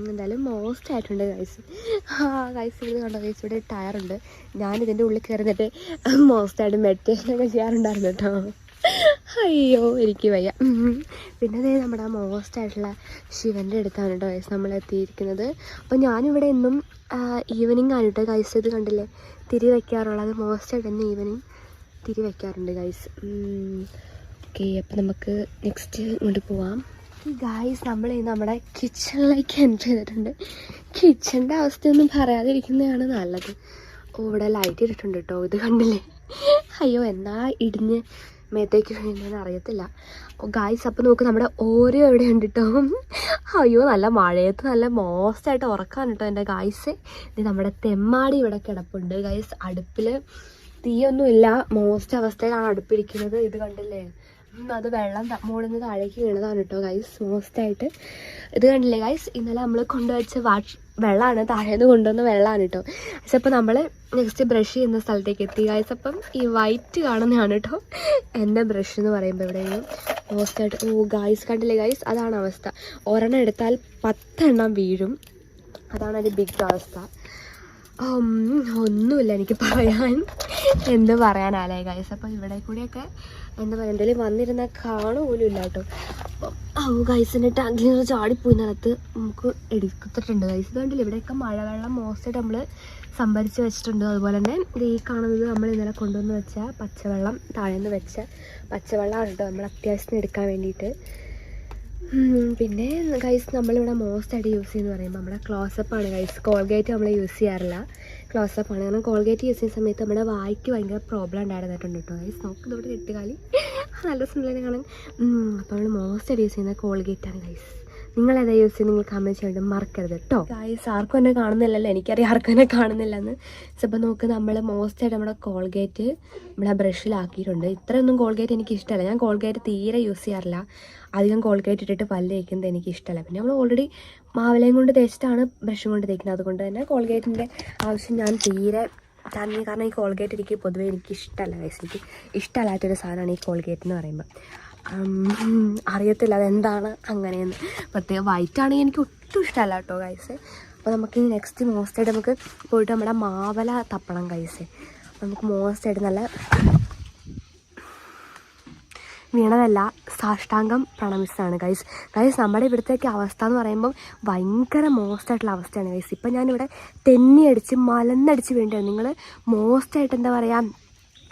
എന്തായാലും മോസ്റ്റായിട്ടുണ്ട് ഗൈസ്. ഗൈസ് ഇത് കണ്ടോ ഗൈസ്, ഇവിടെ ടയറുണ്ട്. ഞാനിതിൻ്റെ ഉള്ളിൽ കയറുന്നിട്ട് മോസ്റ്റായിട്ട് മെഡിറ്റേഷനൊക്കെ ചെയ്യാറുണ്ടായിരുന്നു കേട്ടോ. അയ്യോ എനിക്ക് വയ്യ. പിന്നെ അതേ നമ്മുടെ മോസ്റ്റായിട്ടുള്ള ശിവൻ്റെ അടുത്താണ് കേട്ടോ ഗൈസ് നമ്മൾ എത്തിയിരിക്കുന്നത്. അപ്പോൾ ഞാനിവിടെ എന്നും ഈവനിങ് ആണ് കേട്ടോ ഗൈസ്. ഇത് കണ്ടില്ലേ തിരി വയ്ക്കാറുള്ളത്. മോസ്റ്റായിട്ട് എന്നും ഈവനിങ് തിരി വയ്ക്കാറുണ്ട് ഗൈസ്. ഓക്കെ, അപ്പോൾ നമുക്ക് നെക്സ്റ്റ് ഇങ്ങോട്ട് പോവാം ഗൈസ്. നമ്മൾ നമ്മുടെ കിച്ചണിലേക്ക് എൻട്രി ചെയ്തിട്ടുണ്ട്. കിച്ചൻ്റെ അവസ്ഥയൊന്നും പറയാതിരിക്കുന്നതാണ് നല്ലത്. ഇവിടെ ലൈറ്റ് ഇട്ടിട്ടുണ്ട് കേട്ടോ. ഇത് കണ്ടില്ലേ, അയ്യോ എന്നാ ഇടിഞ്ഞ് മേത്തേക്ക് വീഴുന്നതെന്ന് അറിയത്തില്ല ഗായ്സ്. അപ്പോൾ നോക്ക് നമ്മുടെ ഓരോ എവിടെ ഉണ്ട് കേട്ടോ. അയ്യോ നല്ല മഴയത്ത് നല്ല മോസ്റ്റായിട്ട് ഉറക്കാണ് കേട്ടോ എൻ്റെ ഗായ്സ്. ഇത് നമ്മുടെ തെമ്മാടി ഇവിടെ കിടപ്പുണ്ട് ഗൈസ്. അടുപ്പിൽ തീയൊന്നുമില്ല, മോസ്റ്റ് അവസ്ഥയിലാണ് അടുപ്പിരിക്കുന്നത്. ഇത് കണ്ടില്ലേ, അത് വെള്ളം മുകളിൽ നിന്ന് താഴേക്ക് വീണതാണ് കേട്ടോ ഗൈസ് മോസ്റ്റായിട്ട്. ഇത് കണ്ടില്ലേ ഗൈസ്, ഇന്നലെ നമ്മൾ കൊണ്ടുവച്ച വെള്ളമാണ്, താഴേന്ന് കൊണ്ടുവന്ന വെള്ളമാണ് കേട്ടോ. പക്ഷെ അപ്പോൾ നമ്മൾ നെക്സ്റ്റ് ബ്രഷ് ചെയ്യുന്ന സ്ഥലത്തേക്ക് എത്തി ഗൈസ്. അപ്പം ഈ വൈറ്റ് കാണുന്നതാണ് കേട്ടോ എൻ്റെ ബ്രഷ് എന്ന് പറയുമ്പോൾ. ഇവിടെ മോസ്റ്റായിട്ട് ഗൈസ് കണ്ടില്ലേ ഗൈസ്, അതാണ് അവസ്ഥ. ഒരെണ്ണം എടുത്താൽ 10 എണ്ണം വീഴും. അതാണ് അതിൻ്റെ ബിഗ് അവസ്ഥ. ഒന്നുമില്ല എനിക്ക് പറയാൻ, എന്ത് പറയാനാലേ ഗൈസ്. അപ്പം ഇവിടെ കൂടെയൊക്കെ എന്താ പറയുക, എന്തെങ്കിലും വന്നിരുന്നാൽ കാണുപോലും ഇല്ല കേട്ടോ. അപ്പം ഗൈസിൻ്റെ ടാങ്കിൽ നിന്ന് ചാടിപ്പോയി നിലത്ത് നമുക്ക് എടുത്തിട്ടുണ്ട് ഗൈസ്. ഇതുകൊണ്ടില്ല, ഇവിടെയൊക്കെ മഴവെള്ളം മോശമായിട്ട് നമ്മൾ സംഭരിച്ച് വെച്ചിട്ടുണ്ട്. അതുപോലെ തന്നെ ഈ കാണുന്നത് നമ്മൾ ഇന്നലെ കൊണ്ടുവന്ന് വെച്ച പച്ചവെള്ളം, താഴേന്ന് വെച്ച പച്ചവെള്ളമാണ് കേട്ടോ നമ്മൾ അത്യാവശ്യത്തിന് എടുക്കാൻ വേണ്ടിയിട്ട്. പിന്നെ ഗൈസ് നമ്മളിവിടെ മോസ്റ്റായിട്ട് യൂസ് ചെയ്യുന്നത് പറയുമ്പോൾ നമ്മുടെ ക്ലോസപ്പാണ് ഗൈസ്. കോൾഗേറ്റ് നമ്മൾ യൂസ് ചെയ്യാറില്ല, ക്ലോസപ്പാണ്. കാരണം കോൾഗേറ്റ് യൂസ് ചെയ്യുന്ന സമയത്ത് നമ്മുടെ വായിക്ക് ഭയങ്കര പ്രോബ്ലം ഉണ്ടായിരുന്നിട്ടുണ്ട് കേട്ടോ ഗൈസ്. നോക്കുന്നതോടെ കെട്ടുകാലി നല്ല സ്മെല്ലിനെ കാണാൻ. അപ്പോൾ നമ്മൾ മോസ്റ്റായിട്ട് യൂസ് ചെയ്യുന്നത് കോൾഗേറ്റാണ് ഗൈസ്. നിങ്ങളേതാ യൂസ് ചെയ്യുന്നത് നിങ്ങൾ കമൻറ്റ് ചെയ്യാൻ മറക്കരുത് കേട്ടോ ഗൈസ്. ആർക്കും എന്നെ കാണുന്നില്ലല്ലോ, എനിക്കറിയാം ആർക്കും എന്നെ കാണുന്നില്ലെന്ന്. അപ്പോൾ നോക്ക്, നമ്മൾ മോസ്റ്റായിട്ട് നമ്മുടെ കോൾഗേറ്റ് നമ്മളെ ബ്രഷിലാക്കിയിട്ടുണ്ട്. ഇത്രയൊന്നും കോൾഗേറ്റ് എനിക്ക് ഇഷ്ടമല്ല, ഞാൻ കോൾഗേറ്റ് തീരെ യൂസ് ചെയ്യാറില്ല. അധികം കോൾഗേറ്റ് ഇട്ടിട്ട് പല്ല് തേക്കുന്നത് എനിക്ക് ഇഷ്ടമല്ല. പിന്നെ നമ്മൾ ഓൾറെഡി മാവലയും കൊണ്ട് തേച്ചിട്ടാണ് ബ്രഷും കൊണ്ട് തേക്കുന്നത്. അതുകൊണ്ട് തന്നെ കോൾഗേറ്റിൻ്റെ ആവശ്യം ഞാൻ തീരെ തന്നെ, കാരണം ഈ കോൾഗേറ്റ് എനിക്ക് പൊതുവേ എനിക്ക് ഇഷ്ടമല്ല ഗൈസ്. എനിക്ക് ഇഷ്ടമല്ലാത്തൊരു സാധനമാണ് ഈ കോൾഗേറ്റ് എന്ന് പറയുമ്പോൾ. അറിയത്തില്ല അതെന്താണ് അങ്ങനെയെന്ന്. പ്രത്യേകം വൈറ്റ് ആണെങ്കിൽ എനിക്ക് ഒട്ടും ഇഷ്ടമല്ല കേട്ടോ ഗൈസ്. അപ്പോൾ നമുക്ക് നെക്സ്റ്റ് മോസ്റ്റായിട്ട് നമുക്ക് പോയിട്ട് നമ്മുടെ മാവല തപ്പണം ഗൈസ്. നമുക്ക് മോസ്റ്റായിട്ട് നല്ല വീണതല്ല, സാഷ്ടാംഗം പ്രണമിച്ചാണ് ഗൈസ്. നമ്മുടെ ഇവിടുത്തേക്ക് അവസ്ഥ എന്ന് പറയുമ്പം ഭയങ്കര മോസ്റ്റായിട്ടുള്ള അവസ്ഥയാണ് ഗൈസ്. ഇപ്പം ഞാനിവിടെ തെന്നിയടിച്ച് മലന്നടിച്ച് വീണ്ടാണ്. നിങ്ങൾ മോസ്റ്റായിട്ട് എന്താ പറയുക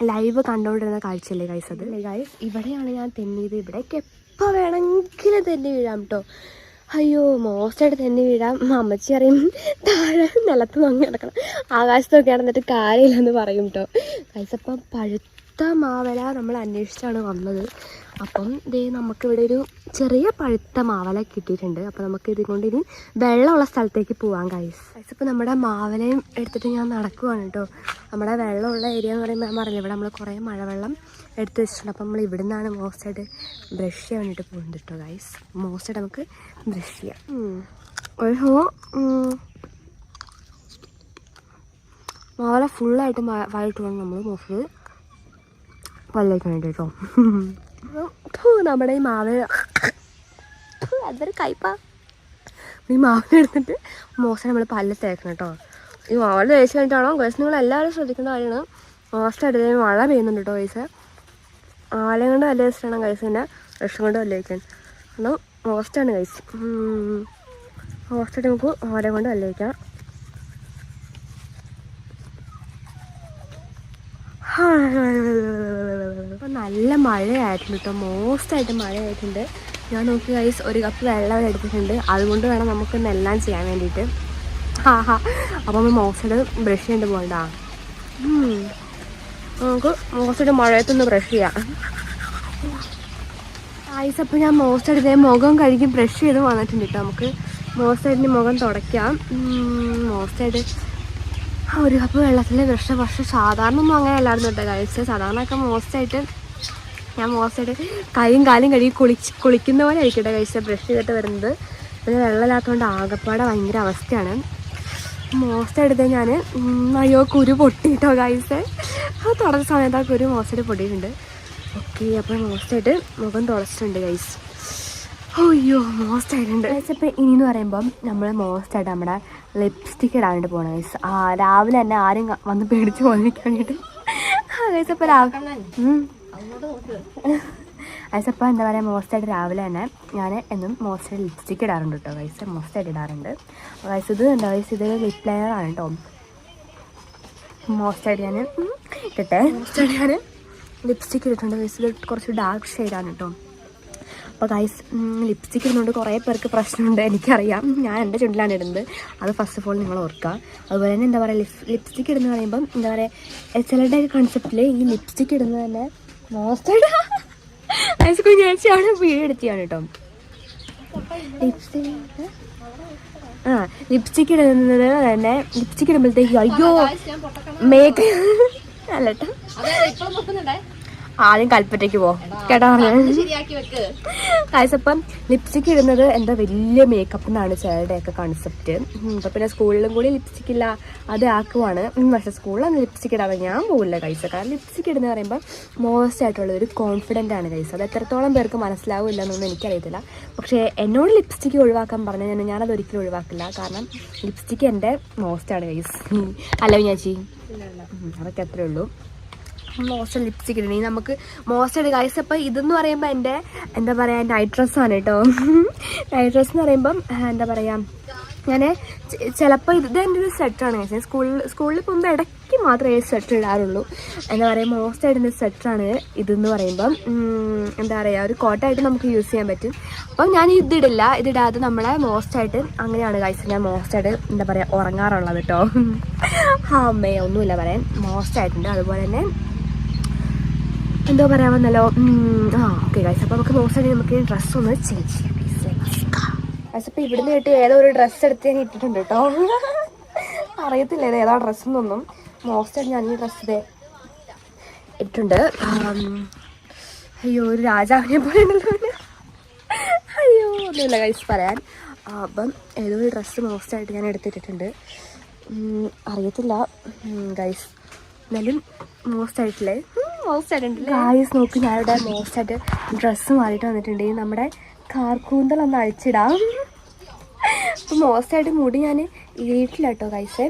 ലൈവ് കണ്ടുകൊണ്ടിരുന്ന കാഴ്ചയല്ലേ ഗൈസ് അത്. ഗൈസ് ഇവിടെയാണ് ഞാൻ തെന്നിയത്. ഇവിടേക്ക് എപ്പോൾ വേണമെങ്കിലും തെന്നി വീഴാം കേട്ടോ. അയ്യോ മോസ്റ്റായിട്ട് തെന്നി വീഴാം. അമ്മച്ചി അറിയും താഴെ നിലത്ത് മങ്ങി കിടക്കണം, ആകാശത്തൊക്കെ ആണെന്നിട്ട് കാര്യമില്ലെന്ന് പറയും കേട്ടോ ഗൈസ്. അപ്പം പഴുത്ത മാവല നമ്മൾ അന്വേഷിച്ചാണ് വന്നത്. അപ്പം ദേ നമുക്കിവിടെ ഒരു ചെറിയ പഴുത്ത മാവല കിട്ടിയിട്ടുണ്ട്. അപ്പോൾ നമുക്ക് ഇതുകൊണ്ട് ഇനി വെള്ളമുള്ള സ്ഥലത്തേക്ക് പോവാം ഗൈസ്. ഇപ്പോൾ നമ്മുടെ മാവലയും എടുത്തിട്ട് ഞാൻ നടക്കുവാണ് കേട്ടോ. നമ്മുടെ വെള്ളമുള്ള ഏരിയ എന്ന് പറയുമ്പോൾ ഞാൻ പറഞ്ഞില്ല, ഇവിടെ നമ്മൾ കുറേ മഴവെള്ളം എടുത്ത് വെച്ചിട്ടുണ്ട്. അപ്പം നമ്മൾ ഇവിടെ നിന്നാണ് മോസ്റ്റായിട്ട് ബ്രഷ് ചെയ്യാൻ വേണ്ടിയിട്ട് പോകുന്നത് കേട്ടോ ഗൈസ്. മോസ്റ്റായിട്ട് നമുക്ക് ബ്രഷ് ചെയ്യാം. മാവല ഫുള്ളായിട്ട് വായിട്ട് വേണം നമ്മൾ മോസ്റ്റ് പല്ലേക്ക് വേണ്ടി കേട്ടോ. നമ്മുടെ ഈ മാവല അതൊരു കയ്പാ. ഈ മാവല എടുത്തിട്ട് മോസ്റ്റ് നമ്മൾ പല്ല് തേക്കണം കേട്ടോ. ഈ മാവല തേച്ച് കഴിഞ്ഞിട്ടാണോ ഗൈസ്, നിങ്ങൾ എല്ലാവരും ശ്രദ്ധിക്കേണ്ട കാര്യമാണ്. മോസ്റ്റ് എടുത്ത് മഴ പെയ്യുന്നുണ്ട് കേട്ടോ ഗൈസ്. ആലയം കൊണ്ട് വല്ല വെച്ചിട്ടാണ് ഗൈസ്, പിന്നെ വിഷം കൊണ്ട് വല്ല വയ്ക്കാൻ. എന്നാൽ മോസ്റ്റാണ് ഗൈസ്. മോസ്റ്റായിട്ട് നമുക്ക് ആലയം കൊണ്ട് വല്ല വയ്ക്കാം. അപ്പം നല്ല മഴയായിട്ടുണ്ട് കേട്ടോ, മോസ്റ്റായിട്ട് മഴയായിട്ടുണ്ട്. ഞാൻ നോക്കി ഗൈസ് ഒരു കപ്പ് വെള്ളം എടുത്തിട്ടുണ്ട്. അതുകൊണ്ട് വേണം നമുക്കൊന്ന് എല്ലാം ചെയ്യാൻ വേണ്ടിയിട്ട്. അപ്പം നമ്മൾ മോസ്റ്റായിട്ട് ബ്രഷ് ചെയ്യേണ്ടി പോകണ്ട. നമുക്ക് മോസ്റ്റായിട്ട് മഴയത്തൊന്ന് ബ്രഷ് ചെയ്യാം ഗൈസ്. അപ്പോൾ ഞാൻ മോസ്റ്റായിട്ട് മുഖം കഴുകി ബ്രഷ് ചെയ്ത് വന്നിട്ടുണ്ട് കേട്ടോ. നമുക്ക് മോസ്റ്റായിട്ട് മുഖം തുടയ്ക്കാം. മോസ്റ്റായിട്ട് ഒരു കപ്പ് വെള്ളത്തിൽ ബ്രഷ്. പക്ഷെ സാധാരണ ഒന്നും അങ്ങനെ അല്ലായിരുന്നു കേട്ടോ കഴിച്ച്. സാധാരണയൊക്കെ മോസ്റ്റായിട്ട് ഞാൻ കൈയും കാലും കഴുകി കുളിക്കുന്ന പോലെ ആയിരിക്കട്ടെ കഴിച്ച ബ്രഷ് ചെയ്തിട്ട് വരുന്നത്. പിന്നെ വെള്ളമില്ലാത്തതുകൊണ്ട് ആകപ്പാടെ ഭയങ്കര അവസ്ഥയാണ്. മോസ്റ്റായിട്ട് ഞാൻ അയ്യോ കുരു പൊട്ടിയിട്ടോ ഗൈസ്. അത് തുടച്ച സമയത്ത് ആ കുരു മോസ്റ്റായിട്ട് പൊട്ടിയിട്ടുണ്ട്. ഓക്കെ, അപ്പോൾ മോസ്റ്റായിട്ട് മുഖം തുളച്ചിട്ടുണ്ട് ഗൈസ്. അയ്യോ മോസ്റ്റായിട്ടുണ്ട് ഗൈസ്. അപ്പോൾ ഇനിയെന്ന് പറയുമ്പം നമ്മൾ മോസ്റ്റായിട്ട് നമ്മുടെ ലിപ്സ്റ്റിക്ക് ഇടാനായിട്ട് പോകണം ഗൈസ്. രാവിലെ തന്നെ ആരും വന്ന് പേടിച്ച് പോകാതിരിക്കാൻ വേണ്ടിയിട്ട് ഗൈസ്. അപ്പോൾ അപ്പോൾ എന്താ പറയുക, മോസ്റ്റായിട്ട് രാവിലെ തന്നെ ഞാൻ എന്നും മോസ്റ്റായിട്ട് ലിപ്സ്റ്റിക്ക് ഇടാറുണ്ട് കേട്ടോ ഗൈസ്. മോസ്റ്റായിട്ട് ഇടാറുണ്ട് ഗൈസ്. ഇത് എന്താ ഗൈസ്, ഇത് ലിപ് ലൈനറാണ് കേട്ടോ. മോസ്റ്റായിട്ട് ഞാൻ ഇട്ടിട്ടെ മോസ്റ്റായിട്ട് ഞാൻ ലിപ്സ്റ്റിക്ക് ഇട്ടിട്ടുണ്ട് ഗൈസ്. ഇത് കുറച്ച് ഡാർക്ക് ഷെയ്ഡാണ് കേട്ടോ. അപ്പോൾ ഗൈസ് ലിപ്സ്റ്റിക്ക് ഇടുന്നതുകൊണ്ട് കുറേ പേർക്ക് പ്രശ്നമുണ്ട്, എനിക്കറിയാം. ഞാൻ എൻ്റെ ചുണ്ടിലാണ് ഇടുന്നത്, അത് ഫസ്റ്റ് ഓഫ് ഓൾ നിങ്ങൾ ഓർക്കുക. അതുപോലെ തന്നെ എന്താ പറയുക, ലിപ്സ്റ്റിക്ക് ഇടുന്ന പറയുമ്പം എന്താ പറയുക, ചിലരുടെയൊക്കെ കൺസെപ്റ്റിൽ ഈ ലിപ്സ്റ്റിക്ക് ഇടുന്നത് തന്നെ മോസ്റ്റായിട്ട് ഗൈസ് കുഞ്ഞാഴ്ചയാണ് വീഡിയോ എടുത്തിയാണ് കേട്ടോ. ലിപ്സ്റ്റിക്ക് ഇടുന്നത് തന്നെ ലിപ്സ്റ്റിക്ക് ഇടുമ്പോഴത്തേക്ക് അയ്യോ മേക്കപ്പ് അല്ല കേട്ടോ. ആദ്യം കൽപ്പറ്റയ്ക്ക് പോ കേട്ടോ. അപ്പം ലിപ്സ്റ്റിക് ഇടുന്നത് എന്താ വലിയ മേക്കപ്പ് എന്നാണ് ചിലരുടെയൊക്കെ കൺസെപ്റ്റ്. ഇപ്പം പിന്നെ സ്കൂളിലും കൂടി ലിപ്സ്റ്റിക് ഇല്ല അത് ആക്കുവാണ്. പക്ഷെ സ്കൂളിലാണ് ലിപ്സ്റ്റിക് ഇടാതെ ഞാൻ പോകില്ല കൈസ. കാരണം ലിപ്സ്റ്റിക് ഇടുന്ന പറയുമ്പോൾ മോസ്റ്റ് ആയിട്ടുള്ള ഒരു കോൺഫിഡൻ്റ് ആണ് കൈസ. അത് എത്രത്തോളം പേർക്ക് മനസ്സിലാവില്ല എന്നൊന്നും എനിക്കറിയത്തില്ല. പക്ഷേ എന്നോട് ലിപ്സ്റ്റിക്ക് ഒഴിവാക്കാൻ പറഞ്ഞാൽ ഞാനത് ഒരിക്കലും ഒഴിവാക്കില്ല. കാരണം ലിപ്സ്റ്റിക്ക് എൻ്റെ മോസ്റ്റാണ് കൈസ്. അല്ല ചേച്ചി അതൊക്കെ അത്രേ ഉള്ളൂ. മോസ്റ്റ് ലിപ്സ്റ്റിക് ഇടണി നമുക്ക് മോസ്റ്റ് ആയിട്ട് ഗൈസ്. അപ്പം ഇതെന്ന് പറയുമ്പോൾ എൻ്റെ എന്താ പറയുക നൈറ്റ് ഡ്രസ്സാണ് കേട്ടോ. നൈറ്റ് ഡ്രസ്സ് എന്ന് പറയുമ്പം എന്താ പറയുക ഞാൻ ചിലപ്പോൾ ഇത് എൻ്റെ ഒരു സെറ്റാണ് ഗൈസ്. സ്കൂളിൽ പോകുമ്പോൾ ഇടയ്ക്ക് മാത്രമേ സെറ്റ് ഇടാറുള്ളൂ. എന്താ പറയുക മോസ്റ്റ് ആയിട്ട് സെറ്റാണ് ഇതെന്ന് പറയുമ്പം എന്താ പറയുക ഒരു കോട്ടായിട്ട് നമുക്ക് യൂസ് ചെയ്യാൻ പറ്റും. അപ്പം ഞാൻ ഇതിടാതെ നമ്മളെ മോസ്റ്റായിട്ട് അങ്ങനെയാണ് ഗൈസ് ഞാൻ മോസ്റ്റായിട്ട് എന്താ പറയുക ഉറങ്ങാറുള്ളത് കേട്ടോ. അമ്മേ ഒന്നുമില്ല പറയാൻ മോസ്റ്റായിട്ടുണ്ട്. അതുപോലെ തന്നെ എന്തോ പറയാൻ വന്നല്ലോ. Okay guys. അപ്പോൾ നമുക്ക് മോസ്റ്റായിട്ട് നമുക്ക് ഡ്രസ്സ് ഒന്ന് ചേഞ്ച് ചെയ്യാം ഗൈസ്. അപ്പോൾ ഇവിടുന്ന് കിട്ടി ഏതോ ഒരു ഡ്രസ്സ് എടുത്ത് ഞാൻ ഇട്ടിട്ടുണ്ട് കേട്ടോ. അറിയത്തില്ല ഇത് ഏതാ ഡ്രസ്സെന്നൊന്നും. മോസ്റ്റായിട്ട് ഞാൻ ഈ ഡ്രസ്സ് ഇതേ ഇട്ടിട്ടുണ്ട്. അയ്യോ ഒരു രാജാവിനെ പോലെ ഉണ്ടല്ലോ. അയ്യോ ഒന്നുമില്ല ഗൈസ് പറയാൻ. അപ്പം ഏതോ ഒരു ഡ്രസ്സ് മോസ്റ്റായിട്ട് ഞാൻ എടുത്തിട്ടിട്ടുണ്ട്. അറിയത്തില്ല ഗൈസ്. എന്നാലും മോസ്റ്റായിട്ടില്ലേ ഗൈസ് നോക്ക്. ഞാനിവിടെ മോസ്റ്റായിട്ട് ഡ്രസ്സ് മാറിയിട്ട് വന്നിട്ടുണ്ട്. നമ്മുടെ കാർക്കൂന്തൽ ഒന്ന് അഴിച്ചിടാം. അപ്പം മോസ്റ്റായിട്ട് മുടി ഞാൻ ഈട്ടില്ല കേട്ടോ ഗൈസ്.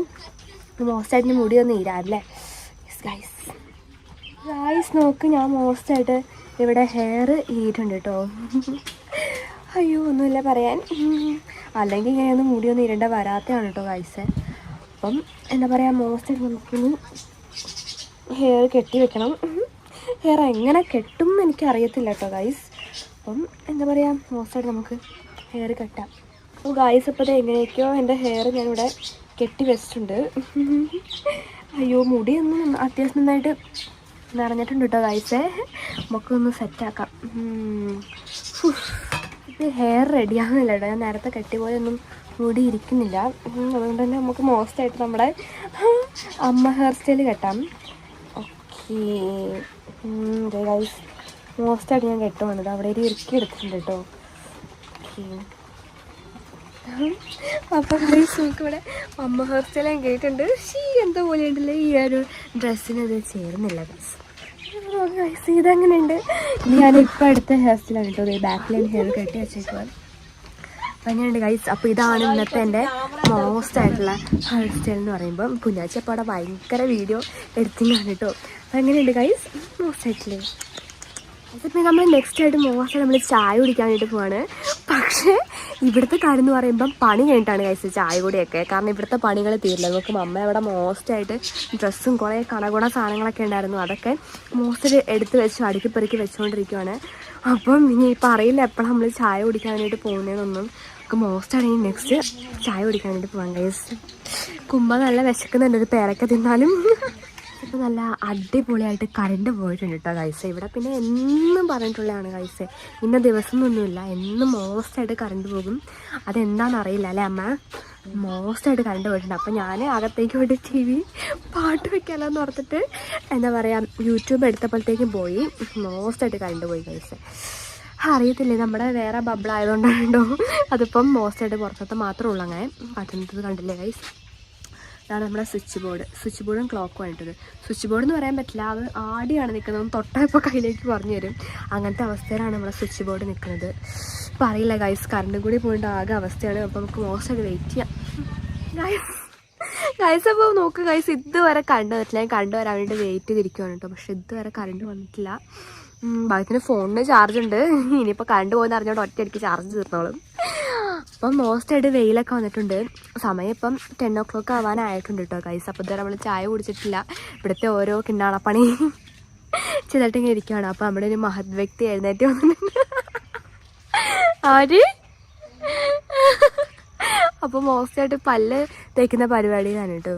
മോസ്റ്റായിട്ട് മുടി ഒന്ന് ഈരാല്ലേ ഗൈസ്. നോക്ക് ഞാൻ മോസ്റ്റായിട്ട് ഇവിടെ ഹെയർ ഈട്ടുണ്ട് കേട്ടോ. അയ്യോ ഒന്നുമില്ല പറയാൻ. അല്ലെങ്കിൽ ഇങ്ങനെയൊന്നും മുടിയൊന്നും ഇരണ്ട വരാത്തതാണ് കേട്ടോ ഗൈസ്. അപ്പം എന്താ പറയുക മോസ്റ്റായിട്ട് നമുക്കിനി ഹെയർ കെട്ടി വെക്കണം. ഹെയർ എങ്ങനെ കെട്ടും എന്ന് എനിക്കറിയത്തില്ല കേട്ടോ ഗൈസ്. അപ്പം എന്താ പറയുക മോസ്റ്റായിട്ട് നമുക്ക് ഹെയർ കെട്ടാം. അപ്പോൾ ഗൈസ് അപ്പോൾ എങ്ങനെയൊക്കെയോ എൻ്റെ ഹെയർ ഞാനിവിടെ കെട്ടി വെച്ചിട്ടുണ്ട്. അയ്യോ മുടിയൊന്നും അത്യാവശ്യം നന്നായിട്ട് നിറഞ്ഞിട്ടുണ്ട് കേട്ടോ ഗൈസേ. നമുക്കൊന്ന് സെറ്റാക്കാം. ഇത് ഹെയർ റെഡിയാകുന്നില്ല കേട്ടോ. ഞാൻ നേരത്തെ കെട്ടിയ പോലെ ഒന്നും മുടി ഇരിക്കുന്നില്ല. അതുകൊണ്ട് തന്നെ നമുക്ക് മോസ്റ്റായിട്ട് നമ്മുടെ അമ്മ ഹെയർ സ്റ്റൈൽ കെട്ടാം. ഓക്കെ ഗൈസ് മോസ്റ്റായിട്ട് ഞാൻ കെട്ടുവാണിത്. അവിടെ ഒരു ഇറുക്കി എടുത്തിട്ടുണ്ട് കേട്ടോ. ഓക്കെ അപ്പം ഗൈസ് നമുക്ക് ഇവിടെ അമ്മ ഹെയർ സ്റ്റൈൽ ഞാൻ കേട്ടിട്ടുണ്ട്. എന്തോ പോലെ ഉണ്ടല്ലേ ഈ ഒരു ഡ്രസ്സിന് അത് ചേരുന്നില്ല ഗൈസ്. ഗൈസ് ഇതങ്ങനെയുണ്ട്. ഞാനിപ്പോൾ അടുത്ത ഹെയർ സ്റ്റൈലാണ് കേട്ടോ. ബാക്കിലാണ് ഹെയർ കെട്ടി വെച്ചേക്കുക. അപ്പം അങ്ങനെയുണ്ട് ഗൈസ്. അപ്പോൾ ഇതാണ് ഇന്നത്തെ എൻ്റെ മോസ്റ്റ് ആയിട്ടുള്ള ഹെയർ സ്റ്റൈൽ എന്ന് പറയുമ്പം കുഞ്ഞാച്ചി അപ്പോൾ അവിടെ ഭയങ്കര വീഡിയോ എഡിറ്റിംഗാണ് കേട്ടോ. അപ്പം അങ്ങനെയുണ്ട് ഗൈസ് മോസ്റ്റ് ആയിട്ടില്ലേ. അതിപ്പോൾ നമ്മൾ നെക്സ്റ്റ് ആയിട്ട് മോസ്റ്റ് നമ്മൾ ചായ കുടിക്കാൻ വേണ്ടിയിട്ട് പോവാണ്. പക്ഷേ ഇവിടുത്തെ കാര്യം എന്ന് പറയുമ്പം പണി കഴിഞ്ഞിട്ടാണ് ഗൈസ് ചായ കൂടിയൊക്കെ. കാരണം ഇവിടുത്തെ പണികൾ തീരില്ല. നമുക്ക് അമ്മ അവിടെ മോസ്റ്റായിട്ട് ഡ്രസ്സും കുറേ കണകുണ സാധനങ്ങളൊക്കെ ഉണ്ടായിരുന്നു. അതൊക്കെ മോസ്റ്റ് എടുത്ത് വെച്ച് അടുക്കിപ്പെറുക്കി വെച്ചുകൊണ്ടിരിക്കുവാണ്. അപ്പം ഇനി ഇപ്പം അറിയില്ല എപ്പോഴാണ് നമ്മൾ ചായ കുടിക്കാൻ വേണ്ടിയിട്ട് പോകുന്നതെന്നൊന്നും. നമുക്ക് മോസ്റ്റാണെങ്കിൽ നെക്സ്റ്റ് ചായ കുടിക്കാൻ വേണ്ടി പോകാം ഗൈസ്. കുമ്പ നല്ല വിശക്കുന്നുണ്ട്. ഒരു പേരൊക്കെ തിന്നാലും. ഇപ്പോൾ നല്ല അടിപൊളിയായിട്ട് കറണ്ട് പോയിട്ടുണ്ട് കേട്ടോ ഗൈസ്. ഇവിടെ പിന്നെ എന്നും പറഞ്ഞിട്ടുള്ളതാണ് ഗൈസ്. ഇന്ന ദിവസം ഒന്നുമില്ല. എന്നും മോസ്റ്റായിട്ട് കറണ്ട് പോകും. അതെന്താണെന്ന് അറിയില്ല അല്ലേ അമ്മ. മോസ്റ്റായിട്ട് കറണ്ട് പോയിട്ടുണ്ട്. അപ്പം ഞാൻ അകത്തേക്ക് പോയിട്ട് TV പാട്ട് വെക്കാമല്ലോ എന്ന് ഓർത്തിട്ട് എന്താ പറയുക യൂട്യൂബ് എടുത്തപ്പോഴത്തേക്കും പോയി. മോസ്റ്റായിട്ട് കറണ്ട് പോയി ഗൈസ്. അറിയത്തില്ലേ നമ്മുടെ വേറെ ബബിളായതുകൊണ്ടാണോ അതിപ്പം മോസ്റ്റായിട്ട് പുറത്തത്തെ മാത്രമേ ഉള്ളൂ അങ്ങനെ പറ്റുന്നത്. കണ്ടില്ലേ ഗൈസ്. ഇതാണ് നമ്മുടെ സ്വിച്ച് ബോർഡും ക്ലോക്കും ആയിട്ടത്. സ്വിച്ച് ബോർഡ് എന്ന് പറയാൻ പറ്റില്ല. അത് ആടിയാണ് നിൽക്കുന്നത്. തൊട്ടപ്പോൾ കയ്യിലേക്ക് പറഞ്ഞു തരും. അങ്ങനത്തെ അവസ്ഥയിലാണ് നമ്മുടെ സ്വിച്ച് ബോർഡ് നിൽക്കുന്നത്. ഇപ്പം അറിയില്ല ഗൈസ്. കറണ്ടും കൂടി പോയിട്ട് ആകെ അവസ്ഥയാണ്. അപ്പോൾ നമുക്ക് മോസ്റ്റായിട്ട് വെയിറ്റ് ചെയ്യാം ഗൈസ്. അപ്പോൾ നോക്ക് ഗൈസ് ഇതുവരെ കറണ്ട് വന്നിട്ടില്ല. ഞാൻ കറണ്ട് വരാൻ വേണ്ടി വെയിറ്റ് ചെയ്തിരിക്കുകയാണ് കേട്ടോ. പക്ഷെ ഇതുവരെ കറണ്ട് വന്നിട്ടില്ല. ഭാഗ്യത്തിന് ഫോണിന് ചാർജ് ഉണ്ട്. ഇനിയിപ്പോൾ കറണ്ട് പോകുന്ന അറിഞ്ഞോണ്ട് ഒറ്റയടിക്ക് ചാർജ് തീർന്നോളും. അപ്പം മോസ്റ്റായിട്ട് വെയിലൊക്കെ വന്നിട്ടുണ്ട്. സമയം ഇപ്പം 10 o'clock ആവാനായിട്ടുണ്ട് കേട്ടോ ഗൈസ്. അപ്പോൾ ഇതുവരെ നമ്മൾ ചായ കുടിച്ചിട്ടില്ല. ഇവിടുത്തെ ഓരോ കിണ്ണാണപ്പണി ചെയ്തിട്ടിങ്ങനെ ഇരിക്കുകയാണ്. അപ്പോൾ നമ്മുടെ ഒരു മഹത് വ്യക്തി എഴുന്നേറ്റ് വന്നിട്ടുണ്ട്. ആര് അപ്പോൾ മോസ്റ്റായിട്ട് പല്ല് തേക്കുന്ന പരിപാടിയിലാണ് കേട്ടോ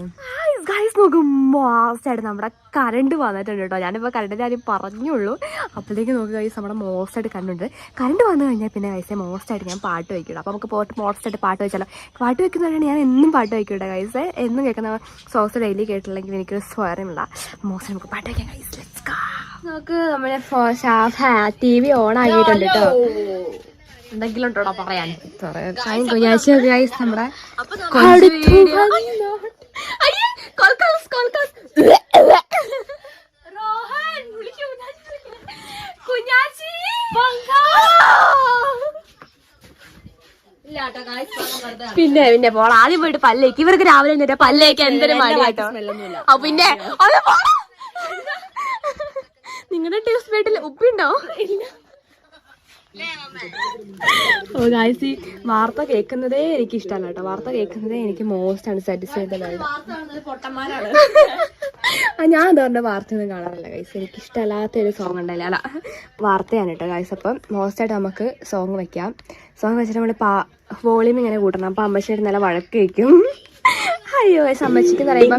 ഗൈസ്. നോക്കും മോസ്റ്റായിട്ട് നമ്മുടെ കറണ്ട് വന്നിട്ടുണ്ട് കേട്ടോ. ഞാനിപ്പോൾ കറണ്ടിൻ്റെ കാര്യം പറഞ്ഞുള്ളൂ. അപ്പോഴത്തേക്ക് നോക്കുക ഗൈസ് നമ്മുടെ മോസ്റ്റായിട്ട് കറണ്ട് കറണ്ട് വന്നു കഴിഞ്ഞാൽ പിന്നെ ഗൈസെ മോസ്റ്റായിട്ട് ഞാൻ പാട്ട് വയ്ക്കുള്ളൂ. അപ്പോൾ നമുക്ക് പോയിട്ട് മോസ്റ്റായിട്ട് പാട്ട് വെച്ചാലോ. പാട്ട് വെക്കുന്നതാണ് ഞാൻ എന്നും പാട്ട് വയ്ക്കൂട്ടോ ഗൈസ്. എന്നും കേൾക്കുന്ന സോങ്സ് ഡെയിലി കേട്ടില്ലെങ്കിൽ എനിക്കൊരു സ്വരമില്ല. മോസ്റ്റ് നമുക്ക് പാട്ട് വയ്ക്കാം ഗൈസ്. Let's go. നമുക്ക് നമ്മളെ TV ഓൺ ആക്കിയിട്ടുണ്ട് കേട്ടോ. എന്തെങ്കിലും ഉണ്ടോടാ പറയാൻ? നമ്മുടെ പിന്നെ പോള ആദ്യം പോയിട്ട് പല്ലേക്ക്. ഇവർക്ക് രാവിലെ എന്നിട്ട് പല്ലേക്ക് എന്തൊരു മടിയാട്ടോ. പിന്നെ നിങ്ങളുടെ ടേസ്റ്റ് ബേട്ടിൽ ഉപ്പുണ്ടോ? ഓ ഗായ്സ്, ഈ വാർത്ത കേൾക്കുന്നതേ എനിക്ക് ഇഷ്ടമല്ല കേട്ടോ. വാർത്ത കേൾക്കുന്നതേ എനിക്ക് മോസ്റ്റ് അൺസാറ്റിസ്ഫൈഡ് ആണ്. ഞാൻ എന്താ വാർത്ത ഒന്നും കാണാറില്ല ഗൈസ്. എനിക്ക് ഇഷ്ടമല്ലാത്തൊരു സോങ് ഉണ്ടല്ലോ, അല്ല വാർത്തയാണ് കേട്ടോ ഗൈസ്. അപ്പം മോസ്റ്റായിട്ട് നമുക്ക് സോങ് വെക്കാം. സോങ് വെച്ചിട്ട് നമ്മൾ വോളിയം ഇങ്ങനെ കൂട്ടണം. അപ്പം അമ്മച്ചിയുടെ നല്ല വഴക്ക് വയ്ക്കും. അയ്യോ അമ്മച്ചിക്ക് പറയുമ്പോ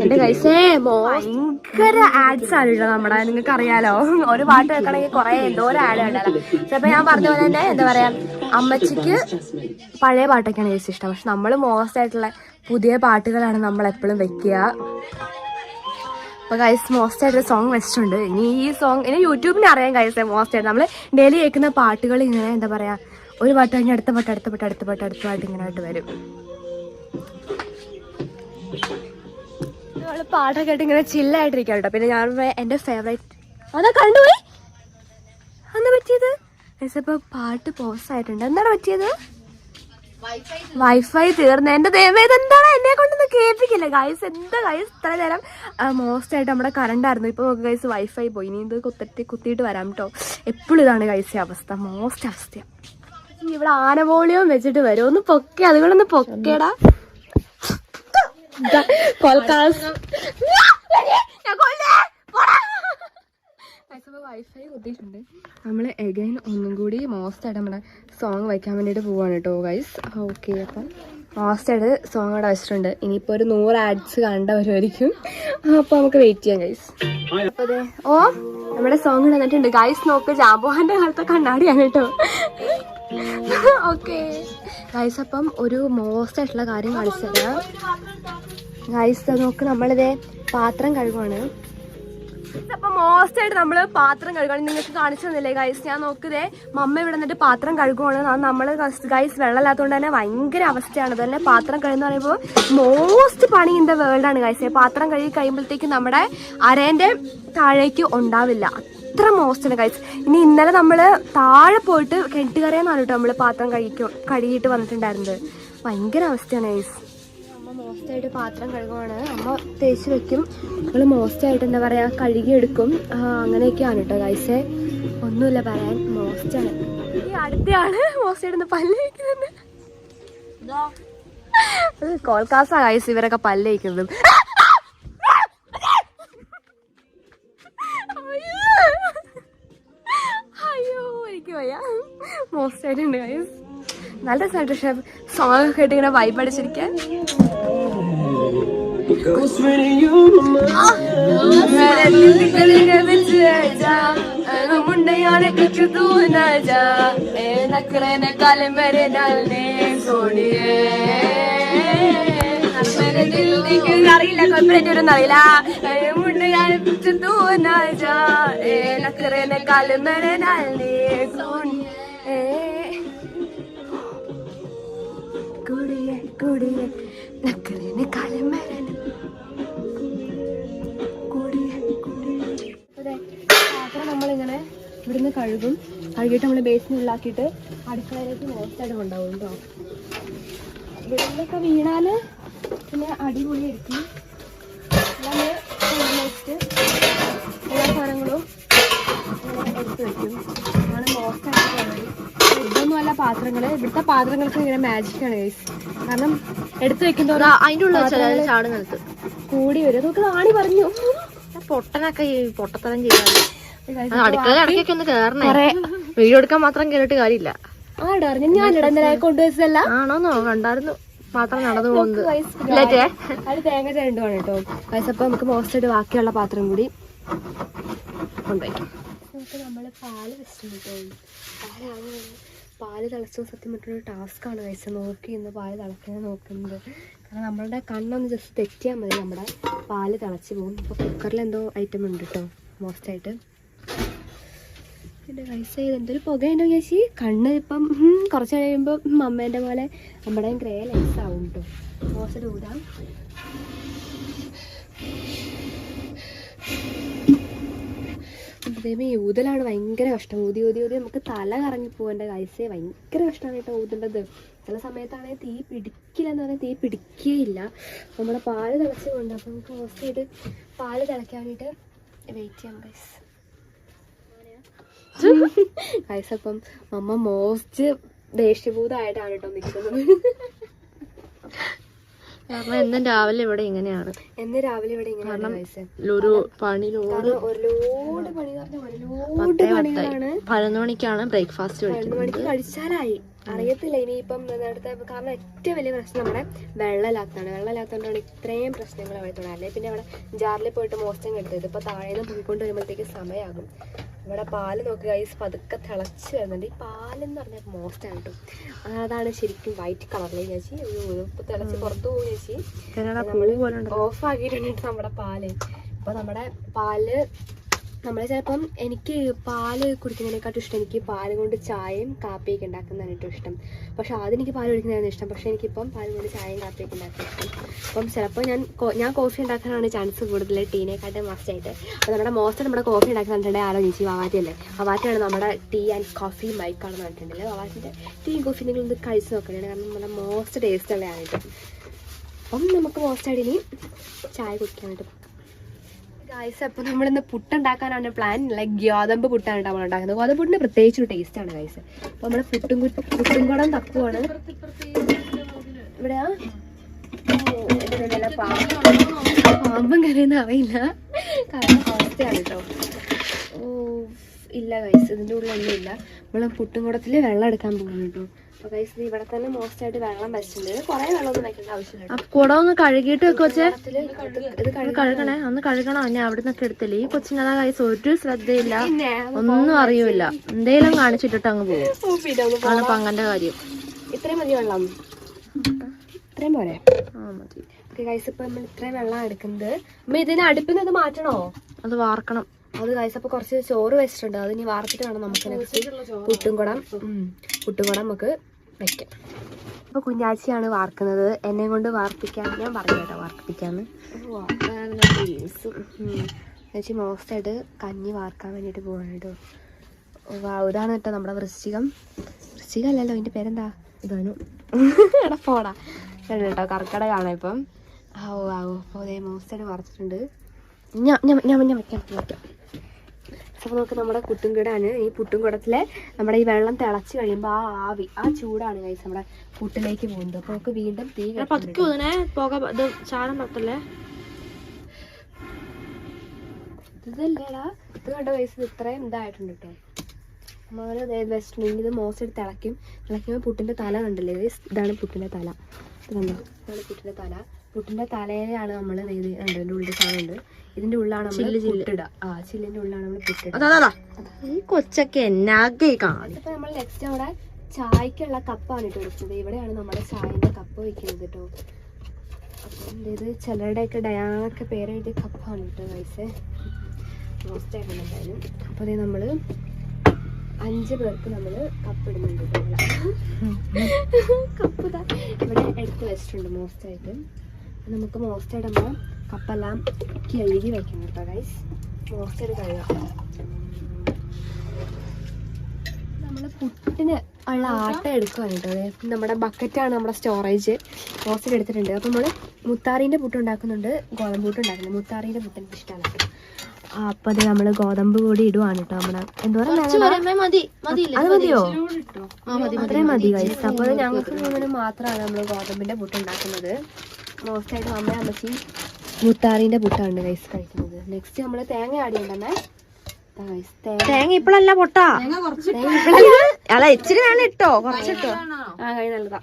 എന്റെ ഗൈസേ ഭയങ്കര ആഡ്സ് ആണ് കേട്ടോ നമ്മുടെ. നിങ്ങൾക്ക് അറിയാലോ, ഒരു പാട്ട് കേൾക്കണമെങ്കിൽ കുറെ എന്തോരം ആഡ് ഉണ്ടല്ലോ. ചിലപ്പോ ഞാൻ പറഞ്ഞ പോലെ തന്നെ എന്താ പറയാ, അമ്മച്ചിക്ക് പഴയ പാട്ടൊക്കെയാണ് ഗൈസ് ഇഷ്ടം. പക്ഷെ നമ്മൾ മോസ്റ്റ് ആയിട്ടുള്ള പുതിയ പാട്ടുകളാണ് നമ്മൾ എപ്പോഴും വെക്കുക. അപ്പൊ ഗൈസ് മോസ്റ്റ് ആയിട്ട് സോങ് വെച്ചിട്ടുണ്ട്. ഇനി ഈ സോങ് ഇനി യൂട്യൂബിന് അറിയാൻ ഗൈസ് മോസ്റ്റ് ആയിട്ട് നമ്മൾ ഡെയിലി കേൾക്കുന്ന പാട്ടുകൾ ഇങ്ങനെ എന്താ പറയാ, ഒരു പാട്ട് കഴിഞ്ഞ് അടുത്ത പാട്ട് ഇങ്ങനെ ആയിട്ട് വരും. നമ്മള് പാട്ടൊക്കെ ആയിട്ട് ഇങ്ങനെ ചില്ലായിട്ടിരിക്കാം കേട്ടോ. പിന്നെ ഞാൻ എന്റെ ഫേവറേറ്റ് അതാ കണ്ടുപോയി എന്താ പറ്റിയത് ഗൈസ്. ഇപ്പൊ പാട്ട് പോസ് ആയിട്ടുണ്ട്. എന്താണ് പറ്റിയത്? വൈഫൈ തീർന്ന. എന്റെ ദൈവം, ഇതെന്താണ് എന്നെ കൊണ്ടൊന്ന് കേൾപ്പിക്കില്ല ഗൈസ്. എന്താ ഗൈസ് ഇത്ര നേരം മോസ്റ്റ് ആയിട്ട് നമ്മുടെ കറണ്ട് ആയിരുന്നു. ഇപ്പൊ നോക്ക് ഗൈസ് വൈഫൈ പോയി. ഇനി ഇത് കുത്തിയിട്ട് വരാം കേട്ടോ. എപ്പോഴും ഇതാണ് ഗൈസ് അവസ്ഥ, മോസ്റ്റ് അവസ്ഥ. ഇവിടെ ആനവോളിയം വെച്ചിട്ട് വരും. ഒന്ന് പൊക്കെ, അതുകൊണ്ടൊന്ന് പൊക്കേടാ. വൈഫൈ കുത്തിയിട്ടുണ്ട്. നമ്മൾ എഗൈൻ ഒന്നും കൂടി മോസ്റ്റ് ആയിട്ട് നമ്മുടെ സോങ് വയ്ക്കാൻ വേണ്ടിയിട്ട് പോവാണ് കേട്ടോ ഗൈസ്. ഓക്കെ, അപ്പം മോസ്റ്റ് ആയിട്ട് സോങ് അവിടെ വെച്ചിട്ടുണ്ട്. ഇനിയിപ്പോൾ ഒരു 100 ആഡ്സ് കണ്ടവരുമായിരിക്കും. അപ്പോൾ നമുക്ക് വെയിറ്റ് ചെയ്യാം ഗൈസ്. അപ്പോൾ അതെ, ഓ നമ്മുടെ സോങ് വന്നിട്ടുണ്ട് ഗൈസ്. നോക്ക്, ജാമ്പോഹാന്റെ കാലത്തെ കണ്ണാടിയാണ് കേട്ടോ. ഓക്കെ ഗൈസ്, അപ്പം ഒരു മോസ്റ്റ് ആയിട്ടുള്ള കാര്യം കാണിച്ചു തരാം ഗൈസ്. നോക്ക്, നമ്മളിതേ പാത്രം കഴുകുവാണ്. അപ്പൊ മോസ്റ്റ് ആയിട്ട് നമ്മള് പാത്രം കഴുകുകയാണ്. നിങ്ങൾക്ക് കാണിച്ചു തന്നില്ലേ ഗൈസ്? ഞാൻ നോക്കുന്നേ, മമ്മ ഇവിടെ നിന്നിട്ട് പാത്രം കഴുകുവാണ്. നമ്മള് ഗൈസ് വെള്ളമില്ലാത്തതുകൊണ്ട് തന്നെ ഭയങ്കര അവസ്ഥയാണ്. തന്നെ പാത്രം കഴുകുന്ന പറയുമ്പോൾ മോസ്റ്റ് പണി ഇൻ ദ വേൾഡ് ആണ് ഗൈസ്. പാത്രം കഴുകി കഴിയുമ്പോഴത്തേക്കും നമ്മുടെ അരേന്റെ താഴേക്ക് ഉണ്ടാവില്ല, അത്ര മോസ്റ്റാണ് ഗൈസ്. ഇനി ഇന്നലെ നമ്മള് താഴെ പോയിട്ട് കെട്ടുകറിയെന്നാണ് കേട്ടോ നമ്മള് പാത്രം കഴുകിയിട്ട് വന്നിട്ടുണ്ടായിരുന്നത്. ഭയങ്കര അവസ്ഥയാണ് ഗൈസ്. അമ്മ മോസ്റ്റായിട്ട് പാത്രം കഴുകുവാണ്. അമ്മ തേച്ച് വെക്കും, നമ്മള് മോസ്റ്റായിട്ട് എന്താ പറയാ കഴുകിയെടുക്കും. അങ്ങനെയൊക്കെയാണ് കേട്ടോ ഗൈസേ. ഒന്നുമില്ല പറയാൻ, മോസ്റ്റാണ്. ഈ അടുത്തയാള് മോസ്റ്റായിട്ട് പല്ല് കഴിക്കുന്നുണ്ട്. കോൾക്കാസാ ഗൈസ് ഇവരൊക്കെ പല്ല് കഴിക്കുന്നത്. അയ്യോ എനിക്ക് വയ്യ. മോസ്റ്റായിട്ടുണ്ട് ഗൈസ്. നല്ല രസമായിട്ട് പക്ഷെ സോങ് ഒക്കെ കേട്ട് ഇങ്ങനെ വൈബ് അടിച്ചിരിക്കാൻ. അറിയില്ല, കൊമ്പരറ്റൊന്നും അറിയില്ല. കുടിയെ നക്കറിനെ കാലം വരണം. പാത്രം നമ്മളിങ്ങനെ ഇവിടുന്ന് കഴുകും. കഴുകിയിട്ട് നമ്മൾ ബേസിനുള്ളിലാക്കിയിട്ട് അടുക്കളയിലേക്ക് മോസ്റ്റായിട്ട് കൊണ്ടാവും കേട്ടോ. വെള്ളമൊക്കെ വീണാല് പിന്നെ അടിപൊളി എടുക്കും. നമ്മൾ വെച്ചിട്ട് എല്ലാ സാധനങ്ങളും എടുത്ത് വെക്കും. ആണ് മോസ്റ്റായിട്ട് പരിപാടി. ഇതൊന്നുമല്ല പാത്രങ്ങള്, ഇവിടുത്തെ പാത്രങ്ങൾക്ക് ഇങ്ങനെ മാജിക്കാണ് ഗൈസ്. കാരണം എടുത്തു വെക്കുന്നതോടെ അതിൻ്റെ ഉള്ളിൽ ചാട് നിലത്ത് കൂടി വരും. നമുക്ക് ആണി പറഞ്ഞു പൊട്ടനൊക്കെ പൊട്ടത്തരം ചെയ്യാൻ അടുക്കള ഇടയ്ക്കൊക്കെ ഒന്ന് കേറണേ. വീഡിയോ എടുക്കാൻ മാത്രം കേറിട്ട് കാര്യമില്ല. ആടറിഞ്ഞു ഞാനിടാ ഇന്നലെ കൊണ്ടുവച്ചതല്ല. ആണോന്നോ കണ്ടായിരുന്നു പാത്രം നടന്നു പോകുന്നത്. അത് തേങ്ങ ചേണ്ടുവാണ് കേട്ടോ ഗൈസ്. അപ്പൊ നമുക്ക് മോസ്റ്റായിട്ട് ബാക്കിയുള്ള പാത്രം കൂടി കൊണ്ടുവയ്ക്കാം. നമുക്ക് നമ്മള് പാല് വെച്ചിട്ടുണ്ട് കേട്ടോ. പാലാണ് പാല് തിളച്ചത് സത്യം മറ്റൊരു ടാസ്ക്കാണ് കഴിച്ചത്. നോക്കി ഇന്ന് പാല് തിളക്കുന്നത് നോക്കുന്നത്. കാരണം നമ്മളുടെ കണ്ണൊന്ന് ജസ്റ്റ് തെറ്റിയാൽ മതി, നമ്മുടെ പാല് തിളച്ച് പോകും. ഇപ്പോൾ കുക്കറിൽ എന്തോ ഐറ്റം ഉണ്ട് കേട്ടോ മോസ്റ്റായിട്ട്. പിന്നെ റൈസ് ചെയ്ത് എന്തൊരു പുകയുണ്ടോ ചേച്ചി. കണ്ണ് ഇപ്പം കുറച്ച് കഴിയുമ്പോൾ അമ്മേൻ്റെ പോലെ നമ്മുടെ ഗ്രേ ലൈസ് ആവും കേട്ടോ. മോസ്റ്റ് ഊതാം. അതേമേ ഊതലാണ് ഭയങ്കര കഷ്ടം. ഊതി ഊതി ഊതി നമുക്ക് തല കറങ്ങി പോകേണ്ട കാഴ്ചയെ ഭയങ്കര കഷ്ടമാണ് കേട്ടോ ഊതേണ്ടത്. ചില സമയത്താണെങ്കിൽ തീ പിടിക്കില്ല എന്ന് പറഞ്ഞാൽ തീ പിടിക്കുകയില്ല. നമ്മുടെ പാല് തിളച്ചുകൊണ്ട് അപ്പം നമുക്ക് മോസ്റ്റായിട്ട് പാല് തിളയ്ക്കാൻ വേണ്ടിയിട്ട് വെയിറ്റ് ചെയ്യാം ഗൈസ്. ഗൈസ് അപ്പം അമ്മ മോസ്റ്റ് ദേഷ്യഭൂതമായിട്ടാണ് കേട്ടോ നിൽക്കുന്നത്. കാരണം എന്നും രാവിലെ ഇവിടെ ഇങ്ങനെയാണ്. എന്ന് രാവിലെ ഇവിടെ ഇങ്ങനെയാണ് ഒരു പണി ലോഡ്. ഒരു ലോഡ് പണി പറഞ്ഞാൽ ഒരു ലോഡ് പണികളാണ്. 11 മണിക്കാണ് ബ്രേക്ക്ഫാസ്റ്റ് 11 മണിക്ക് കഴിച്ചാലായി അറിയത്തില്ല ഇനിയിപ്പം നേരത്തെ. കാരണം ഏറ്റവും വലിയ പ്രശ്നം നമ്മുടെ വെള്ളമില്ലാത്തതാണ്. വെള്ളമില്ലാത്തതുകൊണ്ടാണ് ഇത്രയും പ്രശ്നങ്ങൾ വരുന്നത്. അല്ലെങ്കിൽ പിന്നെ അവിടെ ജാറിൽ പോയിട്ട് മോസ്റ്റം എടുത്തത് ഇപ്പോൾ താഴേന്ന് പോയിക്കൊണ്ട് വരുമ്പോഴത്തേക്ക് സമയമാകും. ഇവിടെ പാല് നോക്കുക ഗൈസ് പതുക്കെ തിളച്ച് വരുന്നുണ്ട്. ഈ പാലെന്ന് പറഞ്ഞാൽ മോസ്റ്റാണ് കേട്ടോ. അതാണ് ശരിക്കും വൈറ്റ് കളറിൽ ചേച്ചി. ഇപ്പോൾ തിളച്ച് പുറത്ത് പോകും ചേച്ചി. നമ്മൾ ഓഫ് ആക്കിയിട്ടുണ്ട് നമ്മുടെ പാല്. അപ്പോൾ നമ്മുടെ പാല് നമ്മൾ ചിലപ്പം എനിക്ക് പാല് കുടിക്കുന്നതിനെക്കാട്ടും ഇഷ്ടം എനിക്ക് പാല് കൊണ്ട് ചായയും കാപ്പിയൊക്കെ ഉണ്ടാക്കുന്നതാണ് ഏറ്റവും ഇഷ്ടം. പക്ഷെ ആദ്യം എനിക്ക് പാല് കുടിക്കുന്നതാണ് ഇഷ്ടം. പക്ഷെ എനിക്കിപ്പം പാല് കൊണ്ട് ചായയും കാപ്പിയൊക്കെ ഉണ്ടാക്കാൻ ഇഷ്ടം. അപ്പം ചിലപ്പോൾ ഞാൻ കോഫി ഉണ്ടാക്കാനാണ് ചാൻസ് കൂടുതൽ ടീനേക്കാട്ടും മസ്റ്റായിട്ട്. അപ്പോൾ നമ്മുടെ മോസ്റ്റ് നമ്മുടെ കോഫി ഉണ്ടാക്കുന്നുണ്ടെങ്കിൽ ആലോചിച്ച് വവാറ്റയല്ലേ. വവാറ്റയാണ് നമ്മുടെ ടീ ആൻഡ് കോഫി മൈക്കാണെന്ന് പറഞ്ഞിട്ടുണ്ടെങ്കിൽ വവാറ്റിൻ്റെ ടീയും കോഫി നിങ്ങൾ ഇത് കഴിച്ച് നോക്കണേ. കാരണം നമ്മുടെ മോസ്റ്റ് ടേസ്റ്റ് ഉള്ളതാണ് കേട്ടോ. അപ്പം നമുക്ക് മോസ്റ്റായിട്ട് ഇനി ചായ കുടിക്കാനായിട്ട് ഗൈസ്. അപ്പോൾ നമ്മളിന്ന് പുട്ടുണ്ടാക്കാനാണ് പ്ലാൻ. ലൈക്ക് ഗോതമ്പ് പുട്ടാണ് കേട്ടോ നമ്മൾ ഉണ്ടാക്കുന്നത്. ഗോതമ്പ് പുട്ടിന് പ്രത്യേകിച്ചൊരു ടേസ്റ്റാണ് ഗൈസ്. അപ്പോൾ നമ്മൾ പുട്ടും കുടം തപ്പുവാണ്. ഇവിടെയാ പാമ്പും കരയെന്ന് അറിയില്ല. കാരണം അവസ്ഥയാണ് കേട്ടോ. ഇല്ല ഗൈസ് ഇതിൻ്റെ ഉള്ളിലൊന്നും ഇല്ല. നമ്മൾ പുട്ടും കുടത്തിൽ വെള്ളം എടുക്കാൻ പോകുന്നു കേട്ടോ. അപ്പോൾ ഗൈസ് ഇവിടെ തന്നെ മോസ്റ്റായിട്ട് വെള്ളം വെച്ചിട്ടുണ്ട്. കുറേ വെള്ളമൊന്നും വെക്കേണ്ട ആവശ്യമില്ല. കുടം ഒന്ന് കഴുകിയിട്ട് വെക്ക് വെച്ചേ. ഇത് കഴുകണേ, ഒന്ന് കഴുകണോ? ഞാൻ അവിടെ നിന്നൊക്കെ എടുത്തില്ലേ. ഈ കൊച്ചിനതാ ഗൈസ് ഒരു ശ്രദ്ധയില്ല, ഒന്നും അറിയൂല. എന്തേലും കാണിച്ചിട്ടിട്ട് അങ്ങ് പോകും. ആണ് പങ്ങന്റെ കാര്യം. ഇത്രയും മതി വെള്ളം, ഇത്രയും പോരെ? ആ മതി. ഓക്കെ ഗൈസ് ഇപ്പം നമ്മൾ ഇത്രയും വെള്ളം എടുക്കുന്നത്. അമ്മ ഇതിന് അടുപ്പിൽ നിന്ന് ഇത് മാറ്റണോ? അത് വാർക്കണം. അത് ഗൈസ് അപ്പോൾ കുറച്ച് ചോറ് വെച്ചിട്ടുണ്ട്. അത് ഇനി വാർത്തിട്ട് വേണം നമുക്ക് നെക്സ്റ്റ് പുട്ടും കുടം നമുക്ക് വെക്കാം. അപ്പോൾ കുഞ്ഞാച്ചിയാണ് വാർക്കുന്നത്. എന്നെ കൊണ്ട് വാർപ്പിക്കാൻ ഞാൻ പറഞ്ഞു കേട്ടോ വാർപ്പിക്കാന്ന്. ചേച്ചി മോസ്റ്റായിട്ട് കഞ്ഞി വാർക്കാൻ വേണ്ടിയിട്ട് പോവാണ് കേട്ടോ. ഇതാണ് കേട്ടോ നമ്മുടെ വൃശ്ചികം അല്ലല്ലോ അതിൻ്റെ പേരെന്താ? ഇതാനു എടാ പോടാ കേട്ടോ. കർക്കിടകമാണ് ഇപ്പം. അപ്പോൾ അതേ മോസ്റ്റായിട്ട് വറുത്തിട്ടുണ്ട്. ഞാൻ വെക്കാം. അപ്പോൾ നമുക്ക് നമ്മുടെ പുട്ടും കുടമാണ്. ഈ പുട്ടും കുടത്തിലെ നമ്മുടെ ഈ വെള്ളം തിളച്ച് കഴിയുമ്പോൾ ആ ആവി ആ ചൂടാണ് ഗൈസ് നമ്മുടെ പുട്ടിലേക്ക് പോകുന്നത്. അപ്പോൾ നമുക്ക് വീണ്ടും തീ ചാണം പത്തല്ലേ ഇതല്ലേടാ. ഇത് കണ്ടോ ഗൈസ് ഇത്രയും ഇതായിട്ടുണ്ട് കേട്ടോ. നമ്മൾ വെച്ചിട്ടുണ്ടെങ്കിൽ ഇത് മോസ്റ്റ് തിളയ്ക്കുമ്പോൾ പുട്ടിൻ്റെ തല കണ്ടില്ലേ ഗൈസ്. ഇതാണ് പുട്ടിൻ്റെ തല. ഇത് കണ്ടോ, ഇതാണ് പുട്ടിൻ്റെ തല. പുട്ടിൻ്റെ തലയിലാണ് നമ്മൾ ഇതിൻ്റെ ഉള്ളിൽ സാധനമുണ്ട്. ഇതിൻ്റെ ഉള്ളിലാണ് നമ്മൾ പുട്ടിടുക. ചില്ലിൻ്റെ ഉള്ളിലാണ് നമ്മൾ പുട്ടിടുക. ഈ കൊച്ചൊക്കെ എന്നാകെ കാണും. ഇപ്പം നമ്മൾ നെക്സ്റ്റ് നമ്മുടെ ചായക്കുള്ള കപ്പാണ് ഇട്ട് വെച്ചത്. ഇവിടെയാണ് നമ്മുടെ ചായൻ്റെ കപ്പ് വയ്ക്കുന്നത് കേട്ടോ. അപ്പം ഇത് ചിലരുടെയൊക്കെ ഡയാനൊക്കെ പേരെഴുതിയ കപ്പാണ് കേട്ടോ ഗൈസ്. മോസ്റ്റ് ആയിട്ടുണ്ട് എന്തായാലും. അപ്പോൾ അതേ നമ്മൾ 5 പേർക്ക് നമ്മൾ കപ്പ് ഇടുന്നുണ്ട് കേട്ടോ. കപ്പ് ഇവിടെ എടുത്ത് വെച്ചിട്ടുണ്ട് മോസ്റ്റായിട്ട്. നമുക്ക് മോസ്റ്റായിട്ട് നമ്മൾ കപ്പെല്ലാം കഴുകി വയ്ക്കണം കേട്ടോ ഗൈസ്. മോസ്റ്റായിട്ട് കഴുകാം. നമ്മൾ പുട്ടിന് ഉള്ള ആട്ട എടുക്കുകയാണ് കേട്ടോ. അതായത് നമ്മുടെ ബക്കറ്റാണ് നമ്മുടെ സ്റ്റോറേജ്. മോസ്റ്റായിട്ട് എടുത്തിട്ടുണ്ട്. അപ്പോൾ നമ്മൾ മുത്താറീൻ്റെ പുട്ട് ഉണ്ടാക്കുന്നുണ്ട്, ഗോതമ്പ് പുട്ട് ഉണ്ടാക്കുന്നുണ്ട്. മുത്താറീൻ്റെ പുട്ട് എനിക്ക് ഇഷ്ടമാണ്. അപ്പോൾ അത് നമ്മൾ ഗോതമ്പ് കൂടി ഇടുവാണ് കേട്ടോ. നമ്മുടെ അത് മതിയോ? അത്രയും മതി ഗൈസ്. അപ്പോൾ അത് ഞങ്ങൾക്ക് മൂന്നിന് മാത്രമാണ് നമ്മൾ ഗോതമ്പിൻ്റെ പുട്ട് ഉണ്ടാക്കുന്നത്. മോസ്റ്റായിട്ട് അമ്മച്ചി മുത്താറിൻ്റെ പുട്ടാണ് ഗൈസ് കഴിക്കുന്നത്. നെക്സ്റ്റ് നമ്മൾ തേങ്ങ ആഡ് ചെയ്യണ്ടേ ഗൈസ്. തേങ്ങ ഇപ്പഴല്ല പൊട്ടാ, അല്ല ഇച്ചിരി വേണം ഇട്ടോ, കുറച്ചിട്ടോ. കൈ നല്ലതാ.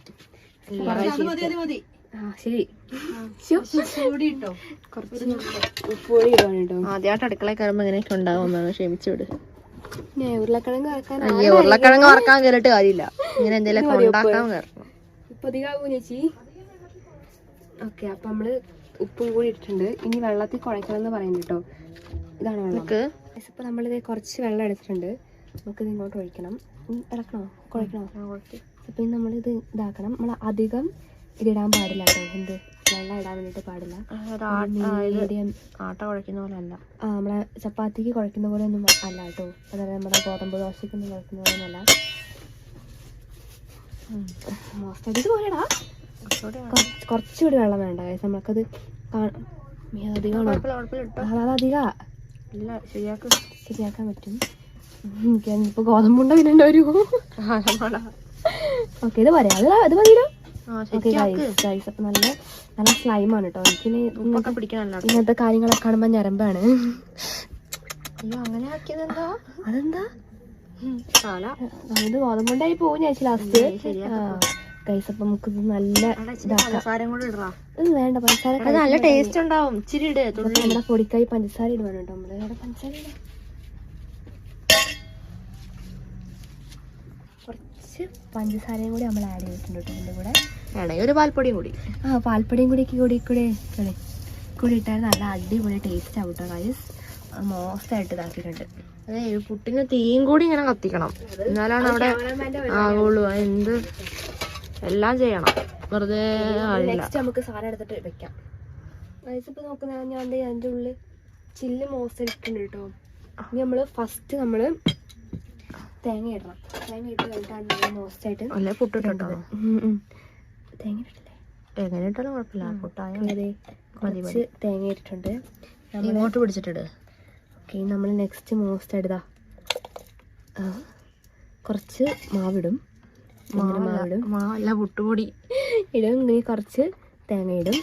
ശരി കുറച്ച് ഉപ്പുപൊടി ഇടുവാണ് കേട്ടോ. ആദ്യമായിട്ട് അടുക്കളയിൽ കയറുമ്പോൾ ഇങ്ങനെയൊക്കെ ഉണ്ടാവുമെന്നാണ്. ക്ഷമിച്ചു വിട്. ഉരുളക്കിഴങ്ങ് വറക്കാൻ അയ്യോ ഉരുളക്കിഴങ്ങ് വറക്കാൻ കയറിയിട്ട് കാര്യമില്ല, ഇങ്ങനെ എന്തെങ്കിലും ഉണ്ടാക്കാൻ കയറണം. ഇപ്പൊ അധികമാകും ചേച്ചി. ഓക്കെ, അപ്പൊ നമ്മള് ഉപ്പും കൂടി ഇട്ടിട്ടുണ്ട്. ഇനി വെള്ളത്തിൽ കുഴക്കണം എന്ന് പറയുന്നത് കേട്ടോ. ഇതാണ് വെള്ളം. ഇപ്പൊ നമ്മളിത് കുറച്ച് വെള്ളം എടുത്തിട്ടുണ്ട്. നമുക്കിത് ഇങ്ങോട്ട് ഒഴിക്കണം. ഇറക്കണോ, കുഴക്കണോ? അപ്പൊ ഇനി നമ്മളിത് ഇതാക്കണം. നമ്മൾ അധികം ഇതിടാൻ പാടില്ല കേട്ടോ. എന്ത് വെള്ളം ഇടാൻ വേണ്ടിട്ട് പാടില്ല. മീഡിയം ആട്ട കുഴക്കുന്ന പോലെ അല്ല, നമ്മളെ ചപ്പാത്തിക്ക് കുഴക്കുന്ന പോലെ ഒന്നും അല്ല കേട്ടോ. അതായത് നമ്മുടെ ഗോതമ്പ് ദോശക്കൊന്നും കുഴക്കുന്ന പോലെ ഒന്നല്ല. ഇത് പോലെടാ, കുറച്ചുകൂടി വെള്ളം വേണ്ട. നമുക്കത് അധികമാണോ? അതധികാ ശരിയാക്കാൻ പറ്റും. എനിക്കിപ്പോ ഗോതമ്പുണ്ട പിന്നെ വരുമോ? ഓക്കെ, ഇത് പറയാം. അത് മതിയോ? അപ്പൊ നല്ല നല്ല സ്ലൈമാണ് കേട്ടോ. എനിക്കിനി ഇങ്ങനത്തെ കാര്യങ്ങളൊക്കെ കാണുമ്പോ ഞരമ്പാണ്. അങ്ങനെ ആക്കിയതെന്താ? അതെന്താ ഇത് ഗോതമ്പുണ്ടായി പോകും ചേച്ചി ലാസ്റ്റ്. ഗൈസ്, അപ്പൊ നമുക്കിത് നല്ല വേണ്ട പഞ്ചസാര നല്ല ടേസ്റ്റ് ഉണ്ടാവും. ഇച്ചിരി ഇട്. നമ്മുടെ പൊടിക്കായി പഞ്ചസാര ഇടുവാണ് കേട്ടോ. നമ്മള് അവിടെ പഞ്ചസാര കുറച്ച് പഞ്ചസാരയും കൂടി നമ്മൾ ആഡ് ചെയ്തിട്ടുണ്ട് കേട്ടോ. ഇതിന്റെ കൂടെ ഒരു പാൽപ്പൊടിയും കൂടി. പാൽപ്പൊടിയും കൂടി ഇട്ടാൽ നല്ല അടിപൊളി ടേസ്റ്റ് ആവും കേട്ടോ ഗൈസ്. മോശമായിട്ട് ഇതാക്കിയിട്ടുണ്ട്. അതെ, പുട്ടിന് തീയും കൂടി ഇങ്ങനെ കത്തിക്കണം, എന്നാലാണ് അവിടെ ആവുള്ളൂ. എന്ത് എല്ലാം ചെയ്യണം, വെറുതെ. നെക്സ്റ്റ് നമുക്ക് സാധനം എടുത്തിട്ട് വെക്കാം. ഗൈസ്, ഇപ്പൊ നോക്കുന്ന ഞാൻ അതിന്റെ ഉള്ളിൽ ചില്ല് മോസ്റ്റ് ഇട്ടിട്ടുണ്ട് കേട്ടോ. ഇനി നമ്മള് ഫസ്റ്റ് തേങ്ങ ഇടണം. തേങ്ങ ഇട്ട് കഴിഞ്ഞിട്ടാണ് മോസ്റ്റായിട്ട് അല്ലെ പുട്ടിട്ടോ. തേങ്ങ ഇട്ടില്ലേ? എങ്ങനെ ഇട്ടാലും കുഴപ്പമില്ല. പുട്ടായ കുറച്ച് തേങ്ങ ഇട്ടിട്ടുണ്ട്. ഇങ്ങോട്ട് പിടിച്ചിട്ടിട്. ഓക്കെ, നമ്മൾ നെക്സ്റ്റ് മോസ്റ്റ് എടുതാ കുറച്ച് മാവിടും. മാവല്ല, പുട്ടുപൊടി ഇടും. ഇനി കുറച്ച് തേങ്ങ ഇടും.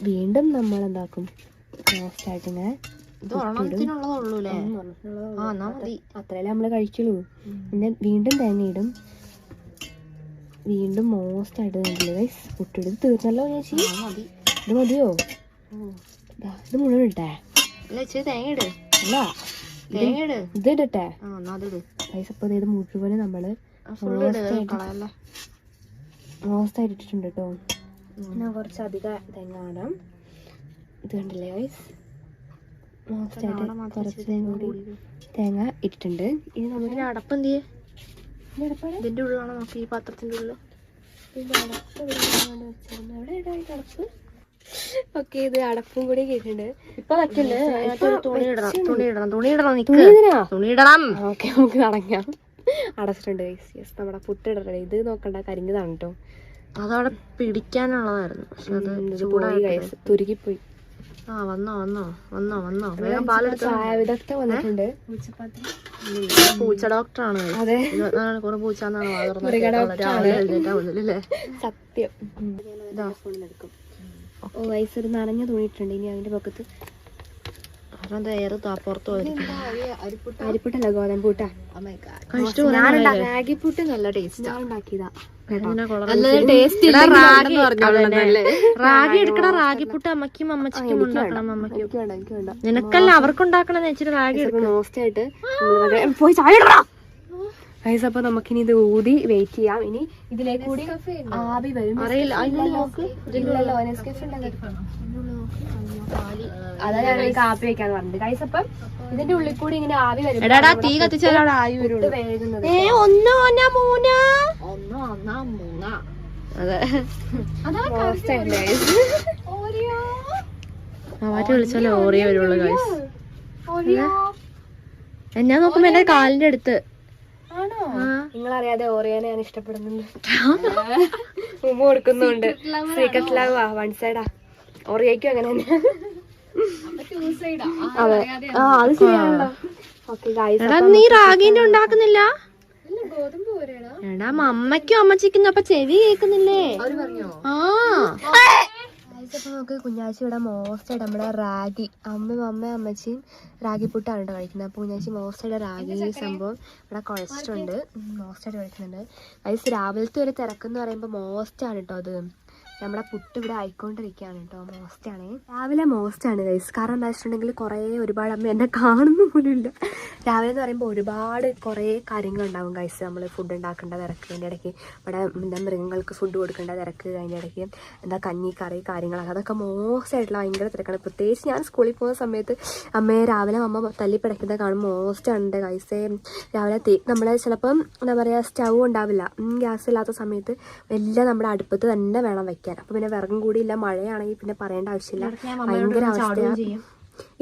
വീണ്ടും നമ്മൾ എന്താക്കും, മോസ്റ്റായിട്ട് ഇങ്ങനെ അത്രയല്ലേ നമ്മള് കഴിക്കുള്ളൂ. പിന്നെ വീണ്ടും തേങ്ങ ഇടും. വീണ്ടും മോസ്റ്റ് ആയിട്ട് ഗൈസ് പുട്ടിടും. തീർച്ചല്ലോ ചേച്ചി? ഇത് മതിയോ? ഇത് മുഴുവൻ ഇട്ടേ? അല്ല, ഇത് ഇടട്ടെ ഗൈസ്. അപ്പൊ ഇത് മുഴുവന് നമ്മള് മോസ്റ്റ് ആയിട്ട് ഇട്ടിട്ടുണ്ട് കേട്ടോ. പിന്നെ കുറച്ചധികം തേങ്ങ ഇടാം. ഇത് കണ്ടില്ലേ ഗൈസ്? മോസ്റ്റായിട്ട് കുറച്ച് തേങ്ങ ഇട്ടിട്ടുണ്ട്. ഇനി നമുക്ക് അടപ്പ് എന്ത് ചെയ്യും? ഇതിന്റെ ഉള്ളിലാണോ നോക്കി, ഈ പാത്രത്തിന്റെ ഉള്ളിൽ. ഓക്കെ, ഇത് അടപ്പും കൂടി കേട്ടിട്ടുണ്ട്. ഇപ്പൊ വെക്കല്ലേ, തുണി ഇടണം. ഓക്കെ, നമുക്ക് അടങ്ങാം. അടച്ചിട്ടുണ്ട്. നമ്മുടെ പുട്ടിടട്ടെ. ഇത് നോക്കണ്ട, കരിഞ്ഞതാണ് കേട്ടോ. അതവിടെ പിടിക്കാനുള്ളതായിരുന്നു, പക്ഷെ അത് ചൂടായി തുരുകിപ്പോയി. വേഗം പാലെടുത്ത്. വിദഗ്ധ വന്നിട്ടുണ്ട്. പൂച്ച ഡോക്ടറാണ്. അതെ, കുറെ പൂച്ചന്നാണ് സത്യം. ഒരു നനഞ്ഞ തുണിയിട്ടുണ്ട്. ഇനി അതിന്റെ പക്കത്ത് അരിപ്പുട്ടല്ല, ഗോതമ്പൂട്ടാ. റാഗിപ്പുട്ട് നല്ല ടേസ്റ്റ്. ഞാൻ ഉണ്ടാക്കിയതാ. റാഗി എടുക്കണ, റാഗിപ്പുട്ട് അമ്മയ്ക്കും അമ്മച്ചിക്കും ഉണ്ടാക്കണം. നിനക്കല്ല, അവർക്കുണ്ടാക്കണം. വെച്ചിട്ട് റാഗി മോസ്റ്റായിട്ട് പോയി ചായ. അപ്പൊ നമുക്കിനി ഇത് ഊതി വെയിറ്റ് ചെയ്യാം. ഇനി ഇതിലേക്ക് കൂടി ആവി വരും. അതാ ഞാൻ കാപ്പി വെക്കാന്ന് പറഞ്ഞത് ഗൈസ്. അപ്പം ഇതിന്റെ ഉള്ളിൽ കൂടി ഇങ്ങനെ ആവി വരും. തീ കത്തിച്ചാൽ ആവി വരുള്ളൂ. മാറ്റി വിളിച്ചാലേ ഓറിയ വരുള്ളൂ ഗൈസ്. എന്നാ നോക്കുമ്പോ എന്റെ കാലിന്റെ അടുത്ത്. നിങ്ങളറിയാതെ ഓറിയാനെ ഞാൻ ഇഷ്ടപ്പെടുന്നുണ്ട്. ഉമ്മ കൊടുക്കുന്നുണ്ട്. സീക്രട്ട് ലവ് വൺ സൈഡാ. ഓറിയക്കും അങ്ങനെ തന്നെ. അതെ, അത് ശരിയാണല്ലോ. നീ റാഗിന്റെ ഉണ്ടാക്കുന്നില്ല? എടാ, അമ്മയ്ക്കും അമ്മച്ചിക്കും അപ്പൊ ചെവി കേൾക്കുന്നില്ലേ? നമുക്ക് കുഞ്ഞാച്ചി ഇവിടെ മോസ്റ്റായിട്ട് നമ്മുടെ റാഗി അമ്മച്ചിയും റാഗി പുട്ടാണ് കേട്ടോ കഴിക്കുന്നത്. അപ്പോൾ കുഞ്ഞാച്ചി മോസ്റ്റായിട്ട് റാഗി സംഭവം ഇവിടെ കുഴച്ചിട്ടുണ്ട്. മോസ്റ്റായിട്ട് കഴിക്കുന്നുണ്ട്. അത് രാവിലത്തെ ഒരു തിരക്കെന്ന് പറയുമ്പോൾ മോസ്റ്റാണ് കേട്ടോ അത്. നമ്മുടെ പുട്ട് ഇവിടെ ആയിക്കൊണ്ടിരിക്കുകയാണ് കേട്ടോ. മോസ്റ്റാണ്, രാവിലെ മോസ്റ്റാണ് ഗൈസ്. കാരണം എന്താ വെച്ചിട്ടുണ്ടെങ്കിൽ ഒരുപാട് അമ്മ എന്നെ കാണുന്നു പോലും ഇല്ല. രാവിലെ എന്ന് പറയുമ്പോൾ ഒരുപാട് കുറേ കാര്യങ്ങളുണ്ടാവും ഗൈസ്. നമ്മൾ ഫുഡ് ഉണ്ടാക്കേണ്ട തിരക്ക്, അതിൻ്റെ ഇടയ്ക്ക് ഇവിടെ എന്താ മൃഗങ്ങൾക്ക് ഫുഡ് കൊടുക്കേണ്ട തിരക്ക്, അതിൻ്റെ ഇടയ്ക്ക് എന്താ കഞ്ഞി കറി കാര്യങ്ങളൊക്കെ, അതൊക്കെ മോസ്റ്റായിട്ടുള്ള ഭയങ്കര തിരക്കാണ്. പ്രത്യേകിച്ച് ഞാൻ സ്കൂളിൽ പോകുന്ന സമയത്ത് അമ്മയെ രാവിലെ അമ്മ തല്ലി പിടയ്ക്കുന്നത് കാണുമ്പോൾ മോസ്റ്റാണ് ഗൈസേ. രാവിലെ നമ്മൾ ചിലപ്പം എന്താ പറയുക സ്റ്റൗ ഉണ്ടാവില്ല, ഗ്യാസ് ഇല്ലാത്ത സമയത്ത് എല്ലാം നമ്മുടെ അടുപ്പത്ത് തന്നെ വേണം വെക്കാൻ. അപ്പോൾ പിന്നെ വിറകും കൂടി ഇല്ല, മഴയാണെങ്കിൽ പിന്നെ പറയേണ്ട ആവശ്യമില്ല, ഭയങ്കര അവസ്ഥയാണ്.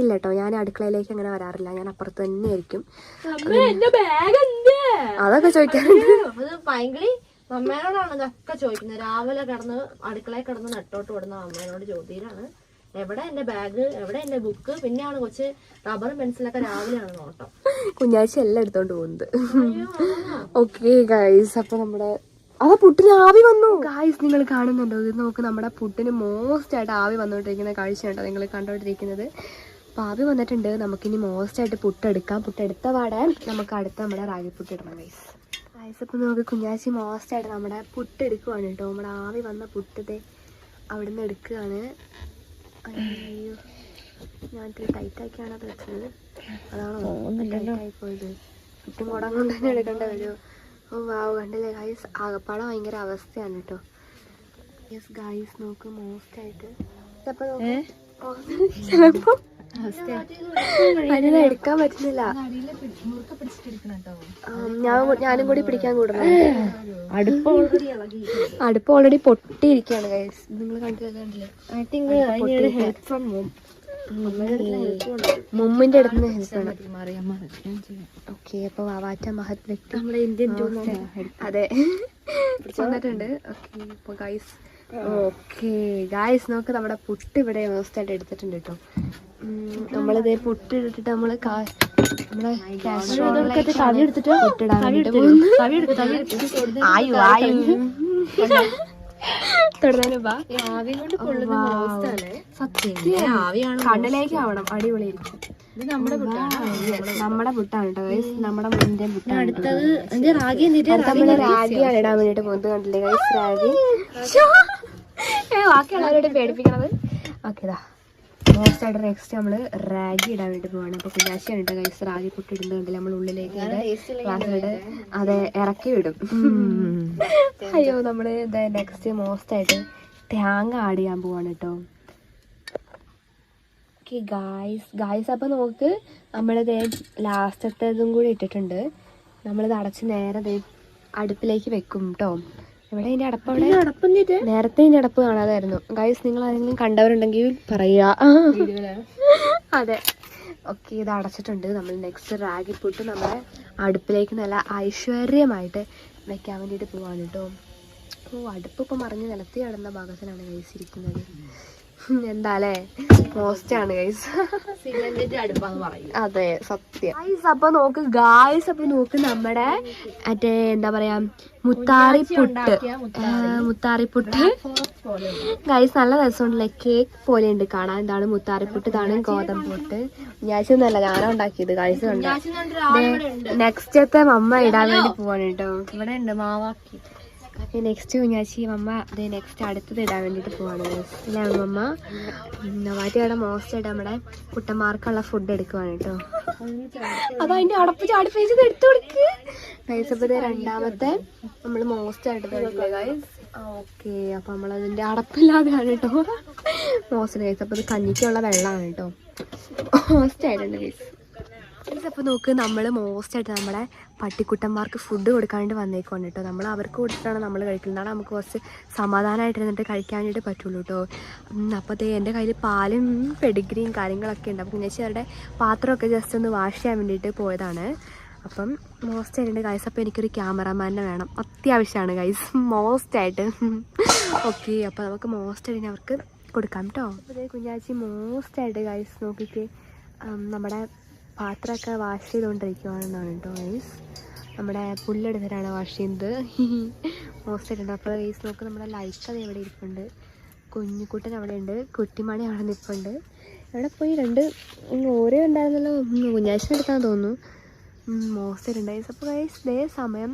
ഇല്ല കേട്ടോ, ഞാൻ അടുക്കളയിലേക്ക് അങ്ങനെ വരാറില്ല, ഞാൻ അപ്പുറത്ത് തന്നെ ആയിരിക്കും. അതൊക്കെ ചോദിക്കാറുണ്ട്. അമ്മേനോടാണ് ഇതൊക്കെ ചോദിക്കുന്നത്. രാവിലെ കിടന്ന് അടുക്കളയിൽ കിടന്ന് നെട്ടോട്ട് വിടുന്ന അമ്മേനോട് ചോദ്യമാണ് എവിടെ എന്റെ ബാഗ്, എവിടെ എന്റെ ബുക്ക്. പിന്നെയാണ് കൊച്ച് റബ്ബറും പെൻസിലൊക്കെ രാവിലെയാണ് നോട്ടം. കുഞ്ഞാഴ്ച എല്ലാം എടുത്തോണ്ട് പോകുന്നത്. ഓക്കെ ഗൈസ്, അപ്പൊ നമ്മുടെ പുട്ടിന് ആവി വന്നു ഗൈസ്. നിങ്ങൾ കാണുന്നുണ്ടോ? ഇത് നോക്ക്, നമ്മുടെ പുട്ടിന് മോസ്റ്റ് ആയിട്ട് ആവി വന്നുകൊണ്ടിരിക്കുന്ന കാഴ്ചയുണ്ടോ നിങ്ങൾ കണ്ടോണ്ടിരിക്കുന്നത്. അപ്പോൾ ആവി വന്നിട്ടുണ്ട്. നമുക്കിനി മോസ്റ്റായിട്ട് പുട്ടെടുക്കാം. പുട്ടെടുത്ത പാടെ നമുക്ക് അടുത്ത നമ്മുടെ റാഗി പുട്ട് ഇടണം ഗൈസ്. ഗൈസ് അപ്പോൾ നമുക്ക് കുഞ്ഞാച്ചി മോസ്റ്റായിട്ട് നമ്മുടെ പുട്ട് എടുക്കുവാണ് കേട്ടോ. നമ്മുടെ ആവി വന്ന പുട്ടത് അവിടെ നിന്ന് എടുക്കുകയാണ്. അയ്യോ, ഞാൻ ഇത്തിരി ടൈറ്റാക്കിയാണ് അത് വെച്ചത്, അതാണോ ടൈറ്റായി പോയത്? പുട്ടും കുടം കൊണ്ട് തന്നെ എടുക്കേണ്ട വരുമോ? ഓ വാവ്, കണ്ടില്ലേ ഗൈസ്, ആകപ്പാടെ ഭയങ്കര അവസ്ഥയാണ് കേട്ടോ. യെസ് ഗൈസ്, നോക്ക് മോസ്റ്റായിട്ട് ചിലപ്പോ അതിനെ എടുക്കാൻ പറ്റുന്നില്ല. ഞാനും കൂടി പിടിക്കാൻ കൂടണം. അടുപ്പ് ഓൾറെഡി പൊട്ടിയിരിക്കുകയാണ് ഗൈസ്, നിങ്ങൾ കണ്ടില്ലേ? മുമ്മിന്റെ അടുത്ത് ഹെൽപ്പ് വേണം. ഓക്കെ, അപ്പൊ വാവാറ്റ മഹത് വ്യക്തി നമ്മുടെ ഇന്ത്യൻ അതെ വന്നിട്ടുണ്ട്. ഓക്കെ ഇപ്പൊ ഗൈസ്, ഓക്കെ ഗൈസ് നോക്ക്, നമ്മുടെ പുട്ട് ഇവിടെ മോസ്റ്റായിട്ട് എടുത്തിട്ടുണ്ട് കേട്ടോ. നമ്മളിതേ പുട്ട് ഇട്ടിട്ട് നമ്മള് നമ്മുടെ പുട്ടിടാൻ വേണ്ടിട്ട് കണ്ണിലേക്ക് ആവണം, അടിപൊളിയായിരിക്കും. നമ്മുടെ പുട്ടാണ് കേട്ടോ ഗൈസ്, നമ്മുടെ ഇന്ത്യൻ പുട്ടാണ്. നമ്മള് റാഗിയാണ് ഇടാൻ വേണ്ടിട്ട് പോകുന്നത്, കണ്ടില്ലേ ഗൈസ്? റാഗി ബാക്കിയുള്ളവരോട് പേടിപ്പിക്കണത്. ഓക്കെ ഇതാ മോസ്റ്റായിട്ട് നെക്സ്റ്റ് നമ്മള് റാഗി ഇടാൻ വേണ്ടി പോവാണ്. അപ്പൊ കുഞ്ഞാശിയാണ് കേട്ടോ ഗൈസ് റാഗി പുട്ട് ഇടുന്നത്. കണ്ടില്ല നമ്മൾ ഉള്ളിലേക്ക് അതെ ഇറക്കി വിടും. അയ്യോ, നമ്മള് നെക്സ്റ്റ് മോസ്റ്റായിട്ട് തേങ്ങ ആഡ് ചെയ്യാൻ പോവാണ് കേട്ടോ. ഓക്കെ ഗായ്സ് അപ്പൊ നോക്ക്, നമ്മളിത് ലാസ്റ്റത്തേതും കൂടി ഇട്ടിട്ടുണ്ട്. നമ്മളിത് അടച്ച് നേരെ അടുപ്പിലേക്ക് വെക്കും കേട്ടോ. ഇവിടെ ഇതിന്റെ അടപ്പ്, അവിടെ നേരത്തെ ഇതിന്റെ അടപ്പ് കാണാതായിരുന്നു ഗൈസ്. നിങ്ങൾ ആരെങ്കിലും കണ്ടവരുണ്ടെങ്കിൽ പറയുക. അതെ ഓക്കെ, ഇത് അടച്ചിട്ടുണ്ട്. നമ്മൾ നെക്സ്റ്റ് റാഗി പുട്ട് നമ്മുടെ അടുപ്പിലേക്ക് നല്ല ഐശ്വര്യമായിട്ട് വെക്കാൻ വേണ്ടിയിട്ട് പോവാണ് കേട്ടോ. ഓ, അടുപ്പ് ഇപ്പം മറിഞ്ഞ് നിലത്തി കിടന്ന ഭാഗത്തിലാണ് ഗൈസ് ഇരിക്കുന്നത്. എന്താല്ലേ മോസ്റ്റാണ് ഗൈസ്, അതെ സത്യം ഗൈസ്. അപ്പൊ നോക്ക് നമ്മുടെ മറ്റേ എന്താ പറയാ മുത്താറിപ്പുട്ട് ഗൈസ്, നല്ല രസമുണ്ടല്ലേ? കേക്ക് പോലെ ഉണ്ട് കാണാൻ. എന്താണ് മുത്താറിപ്പുട്ട്, ഇതാണ് ഗോതമ്പ് പുട്ട്. ഞാനൊന്നല്ല, ഞാനാ ഉണ്ടാക്കിയത് ഗൈസ്. കണ്ട നെക്സ്റ്റത്തെ മമ്മ ഇടാൻ വേണ്ടി പോവാണ് കേട്ടോ. ഇവിടെ ഉണ്ട് മാവാക്കി. നെക്സ്റ്റ് കുഞ്ഞാച്ചി മമ്മ അതെ നെക്സ്റ്റ് അടുത്തത് ഇടാൻ വേണ്ടിയിട്ട് പോവാണ് അല്ലേ മമ്മ? മാറ്റിയുടെ മോസ്റ്റായിട്ട് നമ്മുടെ കുട്ടന്മാർക്കുള്ള ഫുഡ് എടുക്കുവാണ് കേട്ടോ. അതതിൻ്റെ അടപ്പ് ചാടി പേജ് എടുത്തു കൊടുക്ക് ഗൈസ്. അപ്പോൾ രണ്ടാമത്തെ നമ്മൾ മോസ്റ്റായിട്ട് ഗൈസ്. ഓക്കെ, അപ്പോൾ നമ്മളതിൻ്റെ അടപ്പില്ലാതെയാണ് കേട്ടോ മോസ്റ്റ് ഗൈസ്. അപ്പോൾ ഇത് കഞ്ഞിക്കുള്ള വെള്ളമാണ് കേട്ടോ. മോസ്റ്റായിട്ടുണ്ട് ഗൈസ്. അപ്പോൾ നോക്ക്, നമ്മൾ മോസ്റ്റായിട്ട് നമ്മുടെ പട്ടിക്കുട്ടന്മാർക്ക് ഫുഡ് കൊടുക്കാണ്ട് വന്നേക്കുവാണ് കേട്ടോ. നമ്മൾ അവർക്ക് കൊടുത്തിട്ടാണ് നമ്മൾ കഴിക്കുന്നത്. നമുക്ക് കുറച്ച് സമാധാനമായിട്ടിരുന്നിട്ട് കഴിക്കാൻ വേണ്ടിയിട്ട് പറ്റുള്ളൂ കേട്ടോ. അപ്പോൾ എൻ്റെ കയ്യിൽ പാലും പെഡിഗ്രിയും കാര്യങ്ങളൊക്കെ ഉണ്ട്. അപ്പോൾ കുഞ്ഞേച്ചി അവരുടെ പാത്രമൊക്കെ ജസ്റ്റ് ഒന്ന് വാഷ് ചെയ്യാൻ വേണ്ടിയിട്ട് പോയതാണ്. അപ്പം മോസ്റ്റായിട്ടുണ്ട് ഗൈസ്. അപ്പോൾ എനിക്കൊരു ക്യാമറമാനെ വേണം, അത്യാവശ്യമാണ് ഗൈസ് മോസ്റ്റായിട്ട്. ഓക്കെ, അപ്പോൾ നമുക്ക് മോസ്റ്റായിട്ട് അവർക്ക് കൊടുക്കാം കേട്ടോ. അപ്പോൾ കുഞ്ഞാച്ചി മോസ്റ്റായിട്ട് ഗൈസ് നോക്കിക്ക് നമ്മുടെ പാത്രമൊക്കെ വാഷ് ചെയ്തുകൊണ്ടിരിക്കുകയാണെന്നാണ് കേട്ടോ ഗൈസ്. നമ്മുടെ പുല്ലെടുത്തിട്ടാണ് വാഷ് ചെയ്യുന്നത് മോസ്റ്റായിട്ടുണ്ട്. അപ്പോൾ ഗൈസ് നോക്ക്, നമ്മുടെ ലൈക്ക് അത് എവിടെ ഇരിപ്പുണ്ട്, കുഞ്ഞിക്കുട്ടൻ അവിടെ ഉണ്ട്, കുട്ടിമണി അവിടെ നിൽപ്പുണ്ട്. അവിടെ പോയി രണ്ട് ഓരോ ഉണ്ടായിരുന്നല്ലോ, കുഞ്ഞാഴ്ച എടുക്കാൻ തോന്നുന്നു. മോസ്റ്റായിട്ടുണ്ട് ഗൈസ്. അപ്പോൾ ഗൈസ് ഇതേ സമയം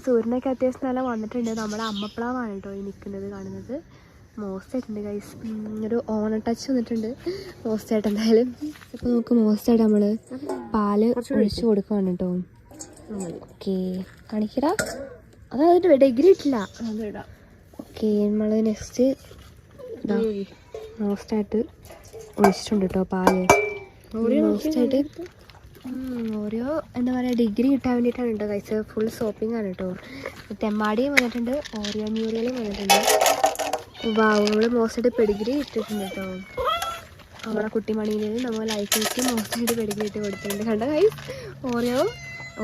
സൂര്യനൊക്കെ അത്യാവശ്യം നല്ല വന്നിട്ടുണ്ട്. നമ്മുടെ അമ്മപ്ലാവാണ് കേട്ടോ ഈ നിൽക്കുന്നത് കാണുന്നത്. മോസ്റ്റായിട്ടുണ്ട് ഗൈസ്. ഒരു ഓണ ടച്ച് വന്നിട്ടുണ്ട് മോസ്റ്റായിട്ട് എന്തായാലും. അപ്പോൾ നമുക്ക് മോസ്റ്റായിട്ട് നമ്മൾ പാല് ഒഴിച്ച് കൊടുക്കുകയാണ് കേട്ടോ. ഓക്കെ കാണിക്കടാ, അതായത് ഡിഗ്രി ഇട്ടില്ല. ഓക്കെ നമ്മൾ നെക്സ്റ്റ് മോസ്റ്റായിട്ട് ഒഴിച്ചിട്ടുണ്ട് കേട്ടോ പാല്. മോസ്റ്റായിട്ട് ഓരോ എന്താ പറയുക ഡിഗ്രി കിട്ടാൻ വേണ്ടിയിട്ടാണ് കേട്ടോ കഴിച്ചത്. ഫുൾ സോപ്പിംഗ് ആണ് കേട്ടോ. തെമ്മാടിയും വന്നിട്ടുണ്ട്, ഓറിയോ മ്യൂറിയലും വന്നിട്ടുണ്ട്. വാവ്, നമ്മൾ മോസ്റ്റായിട്ട് പെഡിഗ്രി ഇട്ടിട്ടുണ്ട് കേട്ടോ. നമ്മുടെ കുട്ടിമണിയിൽ നമ്മൾ ലൈഫ് വെച്ച് മോസ്റ്റായിട്ട് പെഡിഗ്രി ഇട്ട് കൊടുത്തിട്ടുണ്ട്. കണ്ട ഗൈസ്,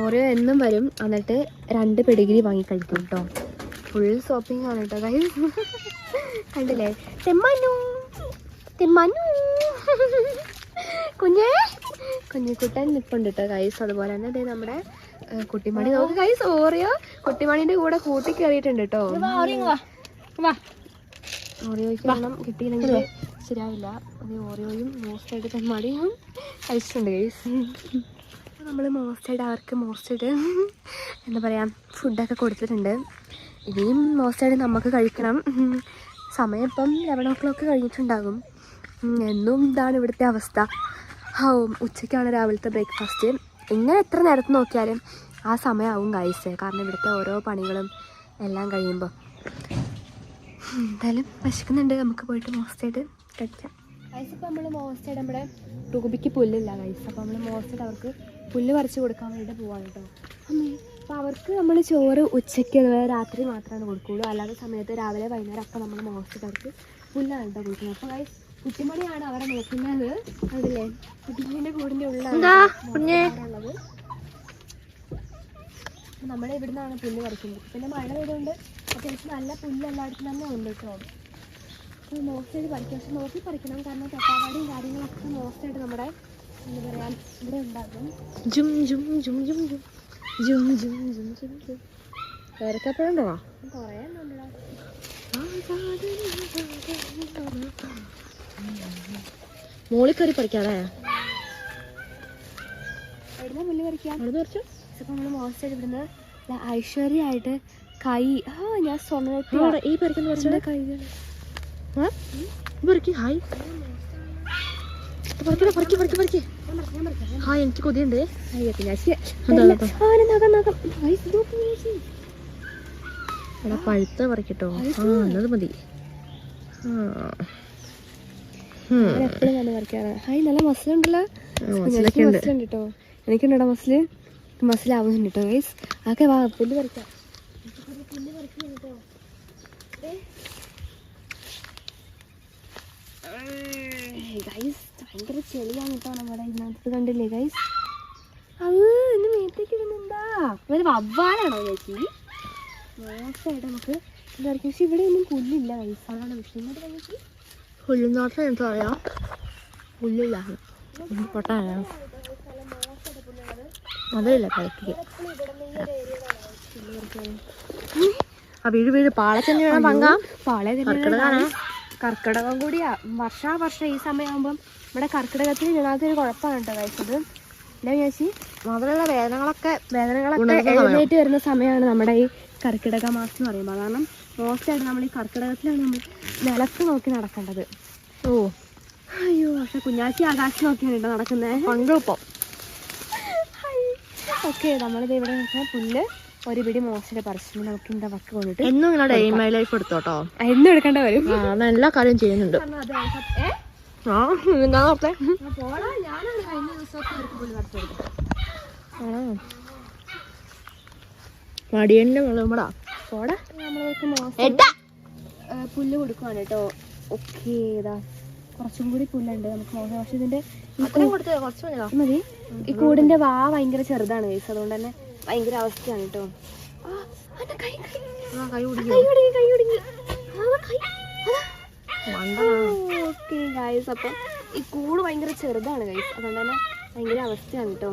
ഓറിയോ എന്നും വരും, എന്നിട്ട് 2 പെഡിഗ്രി വാങ്ങി കഴിക്കും കേട്ടോ. ഫുൾ സോപ്പിംഗ് ആണ് കേട്ടോ ഗൈസ്. കണ്ടില്ലേ, തെമ്മാനു കുഞ്ഞിക്കുട്ടൻ നിൽപ്പുണ്ട് കേട്ടോ ഗൈസ്. അതുപോലെ തന്നെ അതേ നമ്മുടെ കുട്ടിമണി നോക്ക് ഗൈസ്. ഓറിയോ കുട്ടിമണീൻ്റെ കൂടെ കൂട്ടി കയറിയിട്ടുണ്ട് കേട്ടോ. ഓറിയോയ്ക്ക് വെള്ളം കിട്ടിയില്ലെങ്കിൽ ശരിയാവില്ല. അത് ഓറിയോയും മോസ്റ്റായിട്ട് തെമ്മാടിയും കഴിച്ചിട്ടുണ്ട് ഗൈസ്. നമ്മൾ മോസ്റ്റായിട്ട് അവർക്ക് മോസ്റ്റായിട്ട് എന്താ പറയുക ഫുഡൊക്കെ കൊടുത്തിട്ടുണ്ട്. ഇനിയും മോസ്റ്റായിട്ട് നമുക്ക് കഴിക്കണം. സമയം ഇപ്പം 11 o'clock കഴിഞ്ഞിട്ടുണ്ടാകും. എന്നും ഇതാണ് ഇവിടുത്തെ അവസ്ഥ. ഉച്ചയ്ക്കാണ് രാവിലത്തെ ബ്രേക്ക്ഫാസ്റ്റ്. ഇങ്ങനെ എത്ര നേരത്തെ നോക്കിയാലും ആ സമയമാവും ഗൈസ്. കാരണം ഇവിടുത്തെ ഓരോ പണികളും എല്ലാം കഴിയുമ്പോൾ എന്തായാലും വിശക്കുന്നുണ്ട്. നമുക്ക് പോയിട്ട് മോസ്റ്റായിട്ട് കഴിക്കാം ഗൈസ്. ഇപ്പോൾ നമ്മൾ മോസ്റ്റായിട്ട് നമ്മുടെ ടൂബിക്ക് പുല്ലില്ല ഗൈസ്. അപ്പോൾ നമ്മൾ മോസ്റ്റായിട്ട് അവർക്ക് പുല്ല് പറിച്ച് കൊടുക്കാൻ വേണ്ടിയിട്ട് പോവാണ് കേട്ടോ. അപ്പോൾ അവർക്ക് നമ്മൾ ചോറ് ഉച്ചയ്ക്ക് രാത്രി മാത്രമാണ് കൊടുക്കുകയുള്ളൂ. അല്ലാത്ത സമയത്ത് രാവിലെ വൈകുന്നേരം ഒക്കെ നമ്മൾ മോസ്റ്റായിട്ട് അവർക്ക് പുല്ലാണ് കേട്ടോ കൊടുക്കുന്നത്. അപ്പോൾ ഗൈസ് കുട്ടിമണിയാണ് അവരെ നോക്കുന്നത്. അതില്ലേ കുട്ടിമണിൻ്റെ കൂടിൻ്റെ ഉള്ളിലാണ് നമ്മൾ ഇവിടെ നിന്നാണ് പുല്ല് പറിക്കുന്നത്. പിന്നെ മഴ പെയ്തുകൊണ്ട് അത്യാവശ്യം നല്ല പുല്ല് എല്ലായിടത്തും തന്നെ ഉണ്ട് കേട്ടോ. മോസ്റ്റായിട്ട് പറിക്കും, പക്ഷെ നോക്കി പറിക്കണം. കാരണം തൊട്ടാവാടിയും കാര്യങ്ങളൊക്കെ മോസ്റ്റായിട്ട് നമ്മുടെ എന്താ പറയുക ഇവിടെ ഉണ്ടാകും. പേരക്കപ്പഴുണ്ടോ? കുറേ ഉണ്ടല്ലോ. മോളിൽ കയറി പറിക്കാതെ എവിടുന്ന പുല്ല് പറിക്കാം. അവിടെ പറിച്ചു. ഇപ്പം നമ്മൾ മോസ്റ്റായിട്ട് ഇവിടുന്ന് ഐശ്വര്യമായിട്ട് കൈ ഞാൻ സ്വന്തമായിട്ട് ഈ പറിക്കുന്ന കുറച്ചുകൂടെ കൈകൾ ഹായ് ഹായ് എനിക്ക് കൊതിയുണ്ട്. പഴുത്ത പറിക്കട്ടോ. എന്നത് മതി. എപ്പോഴും നല്ല പറിക്കാറ്. ഹായ് നല്ല മസിലുണ്ടല്ലോ. മസിലുണ്ട് കേട്ടോ. എനിക്കുണ്ടോ മസിലാവുന്നുണ്ട് കേട്ടോ ഗൈസ്. ആക്കെ വാ പുല്ല് പറിക്കാം. പുല്ല് പറിക്കാം കേട്ടോ. ഗൈസ് ഭയങ്കര ചെളിയാണ് കേട്ടോ നമ്മുടെ ഇതിനകത്ത്. കണ്ടില്ലേ ഗൈസ്, അത് എന്നെ മേത്തേക്ക് ഇടുന്നുണ്ടാ. ഒരു വവ്വാലാണോ ചേച്ചി? മോശമായിട്ട് നമുക്ക് ഇത് പറിക്കാം. പക്ഷെ ഇവിടെ ഒന്നും പുല്ലില്ല ഗൈസ്, അതാണ് വിഷയം. ഇങ്ങോട്ട് കഴിച്ച് പുല്ലിനോട്ടം എനിക്ക് പറയാം. പുല്ലില്ല പൊട്ടാനാ അതല്ല കളിക്കുക. ആ വീട് പാളച്ചെന്ന് വേണം പങ്കാം. പാളയ കർക്കിടകം കൂടിയാ. വർഷം ഈ സമയമാകുമ്പം ഇവിടെ കർക്കിടകത്തിന് ഇതിനകത്തൊരു കുഴപ്പമാണ് കേട്ടോ കഴിച്ചത്. എന്താ ചേച്ചി, മുതലുള്ള വേദനകളൊക്കെ എഴുന്നേറ്റ് വരുന്ന സമയമാണ് നമ്മുടെ ഈ കർക്കിടക മാസം എന്ന് പറയുമ്പോൾ. കാരണം മോസ്റ്റായിട്ട് നമ്മൾ ഈ കർക്കിടകത്തിലാണ് നമ്മൾ നിലത്ത് നോക്കി നടക്കേണ്ടത്. അയ്യോ, പക്ഷെ കുഞ്ഞാച്ചി ആകാശം നോക്കിയാണ് കേട്ടോ നടക്കുന്നത്. പങ്കുപ്പം ഓക്കെ, നമ്മളിത് ഇവിടെ നോക്കിയാൽ പുല്ല് ഒരു പിടി മോശം പറിച്ചു. നമുക്ക് എന്താ വർക്ക് കൊണ്ടിട്ട് എന്നും നിങ്ങളുടെ എയിം മൈ ലൈഫ് എടുത്തോട്ടോ. എന്നും എടുക്കേണ്ട വരും. എല്ലാ കാര്യം ചെയ്യുന്നുണ്ട്. മടിയന്റെ മുളകുമ്പടാ പോടാ. നമ്മൾക്ക് പുല്ല് കൊടുക്കുവാണ് കേട്ടോ. ഓക്കെ, ഇതാ കുറച്ചും കൂടി പുല്ലുണ്ട് നമുക്ക് മോശം. പക്ഷെ ഇതിന്റെ മതി. ഈ കൂടിന്റെ വാ ഭയങ്കര ചെറുതാണ് ഗൈസ്, അതുകൊണ്ട് തന്നെ ഭയങ്കര അവസ്ഥയാണ് കേട്ടോ. ഓക്കെ ഗൈസ്, അപ്പം ഈ കൂട് ഭയങ്കര ചെറുതാണ് ഗൈസ്, അതുകൊണ്ട് തന്നെ ഭയങ്കര അവസ്ഥയാണ് കേട്ടോ.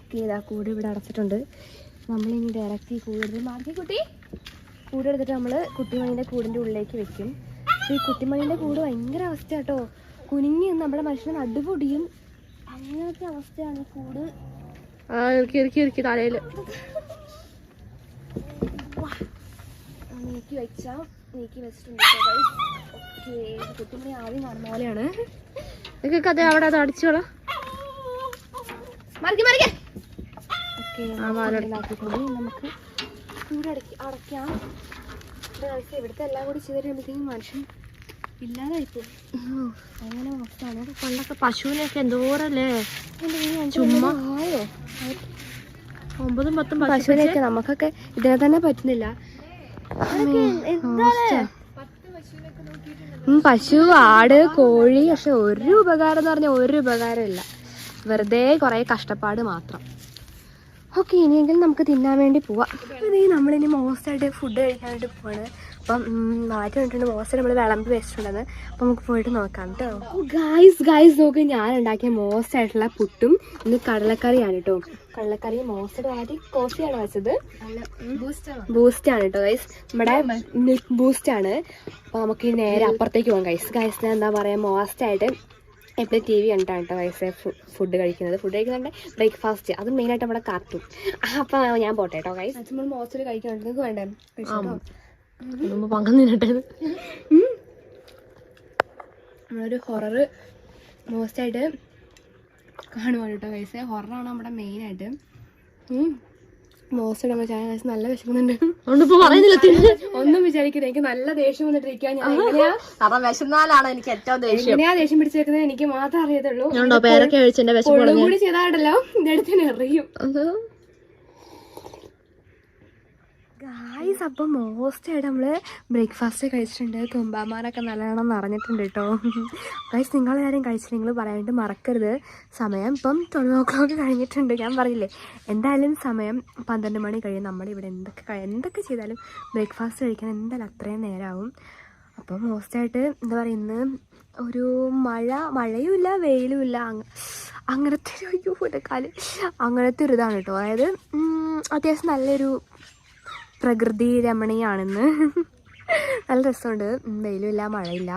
ഓക്കെ, ഇതാ കൂട് ഇവിടെ അടച്ചിട്ടുണ്ട്. നമ്മളിനി ഡയറക്റ്റ് ഈ കൂട് മാറ്റി കൂടെടുത്തിട്ട് നമ്മൾ കുട്ടിമണീൻ്റെ കൂടിൻ്റെ ഉള്ളിലേക്ക് വെക്കും. അപ്പോൾ ഈ കുട്ടിമണീൻ്റെ കൂട് ഭയങ്കര അവസ്ഥ കേട്ടോ. കുനിഞ്ഞ് നമ്മുടെ മനുഷ്യനെ നടുപൊടിയും. അങ്ങനത്തെ അവസ്ഥയാണ് ഈ കൂട്. തലയിൽ നീക്കി വെച്ചാൽ നീക്കി വെച്ചിട്ടുണ്ട്. ഓക്കെ, കുട്ടിമണി ആദ്യം കാണുന്ന പോലെയാണ്. നിങ്ങൾക്ക് അത് അവിടെ അത് അടിച്ചോളാം. നമുക്ക് ഇവിടെ അടയ്ക്കാം. ഇവിടുത്തെ എല്ലാം കൂടി ചെയ്തിട്ടുണ്ടെങ്കിൽ മനുഷ്യൻ ഇല്ലാതായിപ്പോ. അങ്ങനെ അവസ്ഥയാണ്. പണ്ടൊക്കെ പശുവിനൊക്കെ എന്തോരല്ലേ ചുമ്മാ 9-10 പശുവിനൊക്കെ നമുക്കൊക്കെ ഇതിനെ തന്നെ പറ്റുന്നില്ല. പശു, ആട്, കോഴി, പക്ഷെ ഒരു ഉപകാരം എന്ന് പറഞ്ഞാൽ ഒരു ഉപകാരമില്ല. വെറുതെ കുറെ കഷ്ടപ്പാട് മാത്രം. ഓക്കെ, ഇനിയെങ്കിലും നമുക്ക് തിന്നാൻ വേണ്ടി പോവാം. നമ്മളിനി മോസ്റ്റായിട്ട് ഫുഡ് കഴിക്കാനായിട്ട് പോവാണ്. അപ്പം മാറ്റി വന്നിട്ടുണ്ട്. മോസ്റ്റ് നമ്മൾ വിളമ്പ് വെച്ചിട്ടുണ്ടെന്ന്. അപ്പം നമുക്ക് പോയിട്ട് നോക്കാം കേട്ടോ. ഗായ്സ് നോക്ക്, ഞാൻ ഉണ്ടാക്കിയ മോസ്റ്റ് ആയിട്ടുള്ള പുട്ടും ഇന്ന് കടലക്കറിയാണ് കേട്ടോ. കടലക്കറി മോസ്റ്റ് ആദ്യം കോഫിയാണ് വെച്ചത്. ബൂസ്റ്റ് ആണ് കേട്ടോ ഗൈസ്, നമ്മുടെ മിൽക്ക് ബൂസ്റ്റ് ആണ്. അപ്പോൾ നമുക്ക് നേരെ അപ്പുറത്തേക്ക് പോകാം ഗൈസ്. എന്താ പറയുക, മോസ്റ്റായിട്ട് എപ്പോഴും TV കണ്ടിട്ടാണ് കേട്ടോ വയസ്സേ ഫുഡ് കഴിക്കുന്നുണ്ട്. ബ്രേക്ക്ഫാസ്റ്റ് അത് മെയിനായിട്ട് നമ്മുടെ കാർട്ടൂൺ. അപ്പം ഞാൻ പോട്ടെ കേട്ടോ ഗൈസ്. നമ്മൾ മോസ്റ്റർ കഴിക്കാനുണ്ട്. നിങ്ങൾക്ക് വേണ്ടേ? നമ്മളൊരു ഹൊറർ മോസ്റ്റായിട്ട് കാണുവാണ് കേട്ടോ ഗൈസ്. ഹൊററാണ് നമ്മുടെ മെയിനായിട്ട്. മോസ്റ്റ് നമ്മുടെ ചാനൽ ഗൈസ് നല്ല വിശക്കുന്നുണ്ട്. ഒന്നും വിചാരിക്കുന്നത്, എനിക്ക് നല്ല ദേഷ്യം വന്നിട്ടിരിക്കുക. ഞാൻ വിശന്നാലാണ് എനിക്ക് ഏറ്റവും എങ്ങനെയാ ദേഷ്യം പിടിച്ചേക്കുന്നത് എനിക്ക് മാത്രമേ അറിയത്തുള്ളൂ. കൂടി ചെയ്താണ്ടല്ലോ എന്റെ അടുത്ത് എറിയും ഗായ്സ്. അപ്പം മോസ്റ്റായിട്ട് നമ്മള് ബ്രേക്ക്ഫാസ്റ്റ് കഴിച്ചിട്ടുണ്ട്. തുമ്പാമാരൊക്കെ നല്ലവണ്ണം നിറഞ്ഞിട്ടുണ്ട് കേട്ടോ ഗായ്സ്. നിങ്ങളാരും കഴിച്ചില്ലെങ്കിൽ പറയാനായിട്ട് മറക്കരുത്. സമയം ഇപ്പം 12 o'clock കഴിഞ്ഞിട്ടുണ്ട്. ഞാൻ പറഞ്ഞില്ലേ, എന്തായാലും സമയം 12 മണി കഴിയും. നമ്മളിവിടെ എന്തൊക്കെ ചെയ്താലും ബ്രേക്ക്ഫാസ്റ്റ് കഴിക്കാൻ എന്തായാലും അത്രയും നേരമാവും. അപ്പം മോസ്റ്റായിട്ട് എന്താ പറയുക, ഇന്ന് ഒരു മഴയും ഇല്ല വെയിലും ഇല്ല, അങ്ങനത്തെ ഒരു കാല് അങ്ങനത്തെ ഒരു ഇതാണ് കേട്ടോ. അതായത് അത്യാവശ്യം നല്ലൊരു പ്രകൃതി രമണീയാണെന്ന്. നല്ല രസമുണ്ട്. വെയിലും ഇല്ല മഴയില്ല.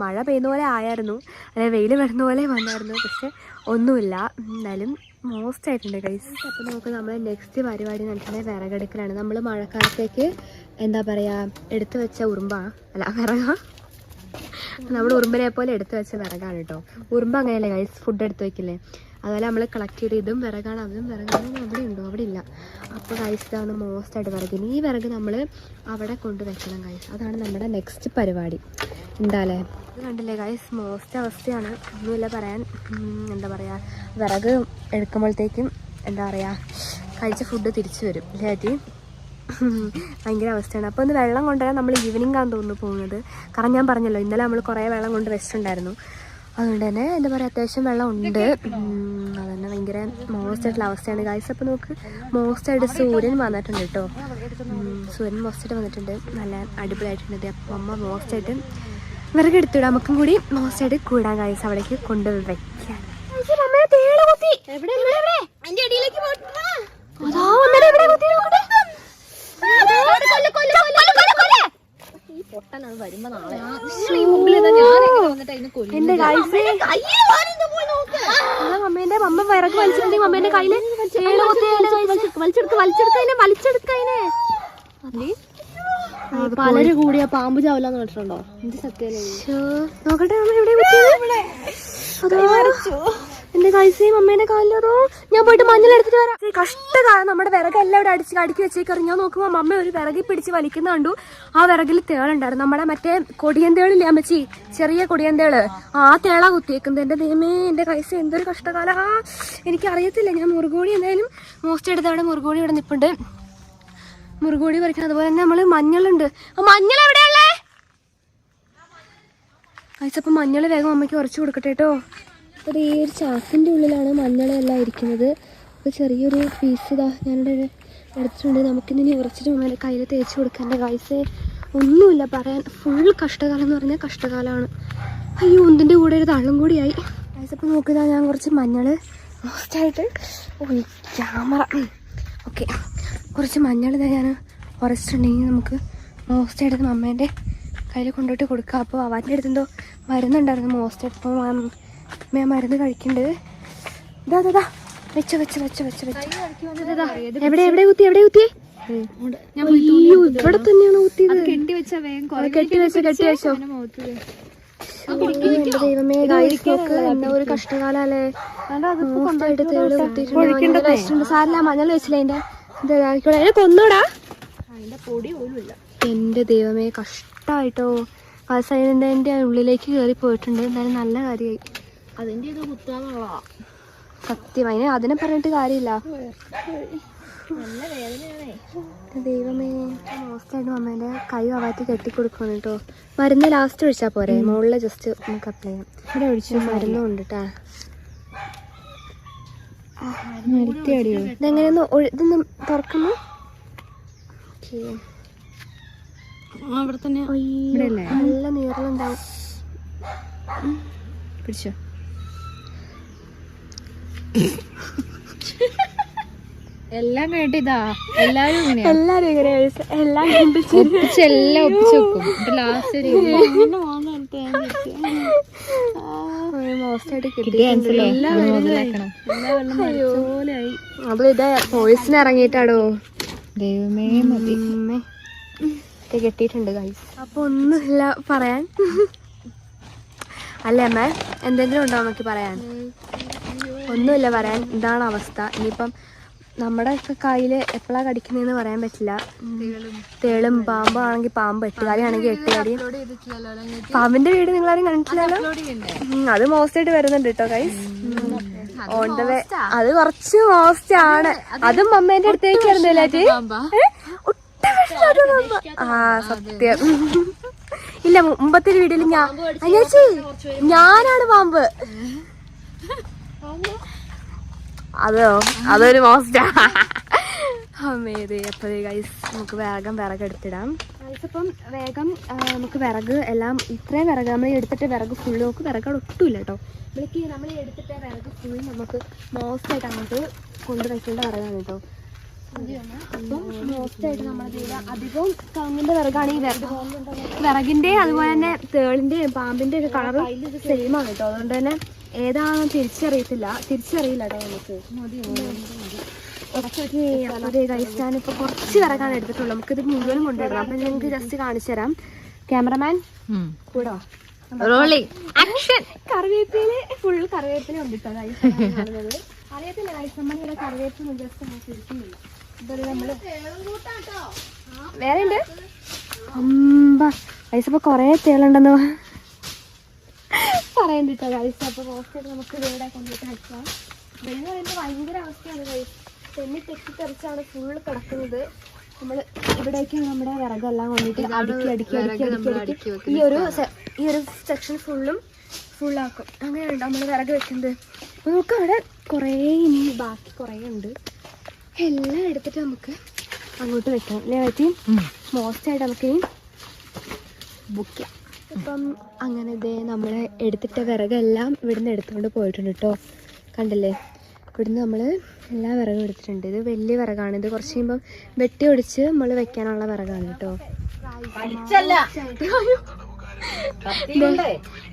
മഴ പെയ്യുന്ന പോലെ ആയിരുന്നു, അതായത് വെയിൽ വരുന്ന പോലെ വന്നായിരുന്നു, പക്ഷെ ഒന്നുമില്ല. എന്നാലും മോസ്റ്റ് ആയിട്ടുണ്ട് ഗൈസ്. അപ്പോൾ നമുക്ക് നമ്മൾ നെക്സ്റ്റ് പരിപാടി എന്ന് വെച്ചിട്ടുണ്ടെങ്കിൽ വിറകെടുക്കലാണ്. നമ്മൾ മഴക്കാലത്തേക്ക് എന്താ പറയുക, എടുത്തു വെച്ച വിറകാ. നമ്മൾ ഉറുമ്പിനെ പോലെ എടുത്തു വെച്ച വിറകാണ് കേട്ടോ. ഉറുമ്പ് അങ്ങനെയല്ലേ ഗൈസ്, ഫുഡ് എടുത്ത് വെക്കില്ലേ, അതുപോലെ നമ്മൾ കളക്ട് ചെയ്ത് ഇതും വിറകാണ് അതും വിറകാണ്. അവിടെ ഉണ്ടോ? അവിടെ ഇല്ല. അപ്പോൾ ഗൈസ് ഇതാണ് മോസ്റ്റായിട്ട് വിറകിന്. ഈ വിറക് നമ്മൾ അവിടെ കൊണ്ട് വെക്കണം ഗൈസ്. അതാണ് നമ്മുടെ നെക്സ്റ്റ് പരിപാടി. എന്താല്ലേ ഇത് കണ്ടില്ലേ ഗൈസ്, മോസ്റ്റ് അവസ്ഥയാണ്. ഒന്നുമില്ല പറയാൻ. എന്താ പറയുക, വിറക് എടുക്കുമ്പോഴത്തേക്കും എന്താ പറയുക, കഴിച്ച ഫുഡ് തിരിച്ചു വരും ഇല്ലാറ്റി. ഭയങ്കര അവസ്ഥയാണ്. അപ്പോൾ ഒന്ന് വെള്ളം കൊണ്ടുവരാൻ നമ്മൾ ഈവനിങ് ആണെന്ന് തോന്നുന്നു പോകുന്നത്. കാരണം ഞാൻ പറഞ്ഞല്ലോ, ഇന്നലെ നമ്മൾ കുറേ വെള്ളം കൊണ്ട് വെച്ചിട്ടുണ്ടായിരുന്നു. അതുകൊണ്ട് തന്നെ എന്താ പറയുക, അത്യാവശ്യം വെള്ളം ഉണ്ട്. അതന്നെ ഭയങ്കര മോസ്റ്റായിട്ടുള്ള അവസ്ഥയാണ് ഗൈസ്. അപ്പോൾ നമുക്ക് മോസ്റ്റായിട്ട് സൂര്യൻ വന്നിട്ടുണ്ട് കേട്ടോ. സൂര്യൻ മോസ്റ്റായിട്ട് വന്നിട്ടുണ്ട്, നല്ല അടിപൊളിയായിട്ടുണ്ട്. അപ്പോൾ അമ്മ മോസ്റ്റായിട്ട് വിറകെടുത്തിടാം. നമുക്കും കൂടി മോസ്റ്റായിട്ട് കൂടാൻ ഗൈസ് അവിടേക്ക് കൊണ്ടുവയ്ക്കാൻ. എന്റെ അമ്മ വിറക് വലിച്ചിട്ടുണ്ടെങ്കിൽ അമ്മേന്റെ കയ്യില് പലര് കൂടിയ പാമ്പ് ചാവില്ലാന്ന് കേട്ടിട്ടുണ്ടോ? നോക്കട്ടെ എന്റെ കൈസയും അമ്മേന്റെ കാലിലോ. ഞാൻ പോയിട്ട് മഞ്ഞളെടുത്തിട്ട് വരാം. കഷ്ടകാലം, നമ്മുടെ വിറകെല്ലാം ഇവിടെ അടുക്കി വെച്ചേക്കറി. ഞാൻ നോക്കുമ്പോൾ അമ്മ ഒരു വിറകിൽ പിടിച്ച് വലിക്കുന്ന കണ്ടു. ആ വിറകിൽ തേളുണ്ടായിരുന്നു, നമ്മുടെ മറ്റേ കൊടിയന്തേളില്ലേ അമ്മച്ചി, ചെറിയ കൊടിയന്തേള്, ആ തേള കുത്തിയേക്കുന്നത്. എന്റെ ദൈവമേ, എന്റെ കൈസ എന്തൊരു കഷ്ടകാല. എനിക്കറിയത്തില്ല. ഞാൻ മുറുകോടി എന്തായാലും മോസ്റ്റ് എടുത്ത് അവിടെ മുറുകോടി ഇവിടെ നിൽപ്പുണ്ട്. മുറുകോടി പറിക്കണം. അതുപോലെ തന്നെ നമ്മള് മഞ്ഞളുണ്ട്. മഞ്ഞൾ എവിടെയുള്ളേ കൈസ? അപ്പം മഞ്ഞൾ വേഗം അമ്മയ്ക്ക് ഉറച്ചു കൊടുക്കട്ടെ കേട്ടോ. അപ്പോൾ ഈ ഒരു ചാക്കിൻ്റെ ഉള്ളിലാണ് മഞ്ഞളെല്ലാം ഇരിക്കുന്നത്. അപ്പോൾ ചെറിയൊരു പീസ് ഇതാ ഞാനിവിടെ എടുത്തിട്ടുണ്ട്. നമുക്കിനി ഉറച്ചിട്ട് അമ്മേൻ്റെ കയ്യിൽ തേച്ച് കൊടുക്കാൻ. എൻ്റെ കൈസേ ഒന്നുമില്ല പറയാൻ. ഫുൾ കഷ്ടകാലം എന്ന് പറഞ്ഞാൽ കഷ്ടകാലമാണ്. അയ്യോ, ഒന്നിൻ്റെ കൂടെ ഒരു തള്ളും കൂടിയായി കൈസ. അപ്പോൾ നോക്കുക, ഞാൻ കുറച്ച് മഞ്ഞൾ മോസ്റ്റായിട്ട് ക്യാമറ ഓക്കെ കുറച്ച് മഞ്ഞൾ ഇതാ ഞാൻ ഉറച്ചിട്ടുണ്ടെങ്കിൽ നമുക്ക് മോസ്റ്റായിട്ട് അമ്മേൻ്റെ കയ്യിൽ കൊണ്ടുപോയിട്ട് കൊടുക്കുക. അപ്പോൾ അവൻ്റെ അടുത്തെന്തോ മരുന്നുണ്ടായിരുന്നു മോസ്റ്റ്. ഇപ്പോൾ ഞാൻ മരുന്ന് കഴിക്കുന്നുണ്ട്. ഇതാ വെച്ച എവിടെ കുത്തിയേ? അയ്യോ ഇവിടെ തന്നെയാണ് കുത്തിയത്. കെട്ടി വെച്ച വേഗം കെട്ടി വെച്ചോ. എന്റെ ദൈവമേ ഗൈസ് നോക്ക്, എന്താ ഒരു കഷ്ടകാലല്ലേ. സാറില്ല മഞ്ഞൾ വെച്ചില്ല അതിന്റെ കൊന്നൂടാ. പൊടി പോലും ഇല്ല. എന്റെ ദൈവമേ കഷ്ടായിട്ടോ. അതിന്റെ ഉള്ളിലേക്ക് കേറി പോയിട്ടുണ്ട്. എന്തായാലും നല്ല കാര്യമായി. അതിന്റെ ഇത് കുത്താന്നുള്ള സത്യം അതിനെ പറഞ്ഞിട്ട് കാര്യമില്ല. നല്ല വേദനയാണേ. ദൈവമേ മോസ്റ്റായിട്ട് അമ്മേന്റെ കൈ ആവാത്തി കെട്ടിക്കൊടുക്കണം കേട്ടോ. മരുന്ന് ലാസ്റ്റ് ഒഴിച്ചാ പോരെ, മുകളിൽ ജസ്റ്റ് നമുക്ക് അപ്ലൈ ചെയ്യാം. ഇവിടെ ഒഴിച്ചു മരുന്നും ഉണ്ട് കേട്ടാ. ഇതെങ്ങനെയൊന്ന് ഇതൊന്ന് തുറക്കുന്നു. അവിടെ തന്നെ നല്ല നീറലുണ്ടാവും. പിടിച്ചോ. എല്ലാം കേട്ടിതാ എല്ലാരും ഇങ്ങനെ എല്ലാം ഒപ്പിച്ച് വെക്കും. ലാസ്റ്റ് അപ്പൊ ഇതാ വോയിസിന് ഇറങ്ങിയിട്ടാടോ. ദൈവമേ മതി കെട്ടിയിട്ടുണ്ട് ഗൈസ്. അപ്പൊ ഒന്നുമില്ല പറയാൻ. അല്ലേ അമ്മ, എന്തെങ്കിലും ഉണ്ടോ നമുക്ക് പറയാൻ? ഒന്നുമില്ല പറയാൻ. ഇതാണ് അവസ്ഥ. ഇനിയിപ്പം നമ്മുടെ ഒക്കെ കയ്യിൽ എപ്പോഴാണ് കടിക്കുന്നതെന്ന് പറയാൻ പറ്റില്ല. തേളും പാമ്പാണെങ്കിൽ പാമ്പ്, എട്ടുകാലിയാണെങ്കിൽ എട്ടുകാലി. പാമ്പിന്റെ വീട് നിങ്ങളാരും കണ്ടിട്ടില്ലല്ലോ. അത് മോസ്റ്റായിട്ട് വരുന്നുണ്ട് കേട്ടോ ഗൈസ്. On the way. അത് കുറച്ച് മോസ്റ്റ് ആണ്. അതും അമ്മേന്റെ അടുത്തേക്ക് വരുന്നില്ലേ? ആ സത്യം. ഇല്ല മുമ്പത്തെ വീഡിയോയിൽ ഞാനാണ് പാമ്പ്. അതൊരു മോസ്റ്റാ. അമ്മേത് എപ്പോഴേ ഗൈസ് നമുക്ക് വേഗം വിറകെടുത്തിടാം. ഗൈസ് അപ്പം വേഗം നമുക്ക് വിറക് എല്ലാം ഇത്രയും വിറക് നമ്മൾ എടുത്തിട്ട് വിറക് ഫുള്ള് നമുക്ക് വിറക് ഒട്ടുമില്ല കേട്ടോ. നമ്മൾ എടുത്തിട്ട് വിറക് ഫുൾ നമുക്ക് മോസ്റ്റായിട്ട് അങ്ങോട്ട് കൊണ്ടുവയ്ക്കേണ്ട വിറകാണ് കേട്ടോ. അപ്പം മോസ്റ്റായിട്ട് നമ്മളത് അധികവും കവുങ്ങിന്റെ വിറകാണ്. ഈ വിറകിന്റെ അതുപോലെ തന്നെ തേളിന്റെ പാമ്പിന്റെ ഒക്കെ കളർ സെയിം ആണ് കേട്ടോ. അതുകൊണ്ട് തന്നെ ഏതാണെന്ന് തിരിച്ചറിയില്ല കേട്ടോ നമുക്ക്. ഞാനിപ്പോ കുറച്ച് വിറകാണ് എടുത്തിട്ടുള്ളൂ. നമുക്കിത് മുഴുവനും കൊണ്ടുവരണം. അപ്പൊ ഞങ്ങൾക്ക് ജസ്റ്റ് കാണിച്ചു തരാം. ക്യാമറമാൻ കൂടോ. കറിവേപ്പില് ഫുൾ കറിവേപ്പില ഉണ്ട് കേട്ടോ ഗൈസ്. അറിയത്തില്ല ഗൈസ്, നമ്മളിവിടെ കറിവേപ്പില ജസ്റ്റ് തിരിക്കുന്നില്ല. നമ്മള് വേറെ ഉണ്ട് ഗൈസ്. അപ്പൊ കൊറേ തേളുണ്ടെന്ന് പറയണ്ടിട്ടോ ഗൈസ്. അപ്പൊ മോസ്റ്റായിട്ട് നമുക്ക് ഇവിടെ കൊണ്ടിട്ട് വെക്കാം. വെള്ളം പറയുമ്പോൾ ഭയങ്കര അവസ്ഥയാണ് ഗൈസ്. തെന്നി തെറ്റിത്തെറിച്ചാണ് ഫുള്ള് കിടക്കുന്നത്. നമ്മൾ ഇവിടേക്കാണ് നമ്മുടെ വിറകെല്ലാം കൊണ്ടിട്ട് അടുക്കി ഈ ഒരു സെക്ഷൻ ഫുള്ളാക്കും. അങ്ങനെയാണ് നമ്മൾ വിറക് വെക്കുന്നത്. അപ്പൊ നമുക്ക് അവിടെ കുറേ ഇനി ബാക്കി കുറേ ഉണ്ട്. എല്ലാം എടുത്തിട്ട് നമുക്ക് അങ്ങോട്ട് വെക്കാം അല്ലേ പറ്റി. മോസ്റ്റായിട്ട് നമുക്ക് ഈ ബുക്ക് ചെയ്യാം. ഇപ്പം അങ്ങനെ ഇതേ നമ്മൾ എടുത്തിട്ട വിറകെല്ലാം ഇവിടുന്ന് എടുത്തുകൊണ്ട് പോയിട്ടുണ്ട് കേട്ടോ. കണ്ടില്ലേ, ഇവിടുന്ന് നമ്മൾ എല്ലാ വിറകും എടുത്തിട്ടുണ്ട്. ഇത് വലിയ വിറകാണ്. ഇത് കുറച്ച് കഴിയുമ്പം വെട്ടി ഒടിച്ച് നമ്മൾ വെക്കാനുള്ള വിറകാണ് കേട്ടോ.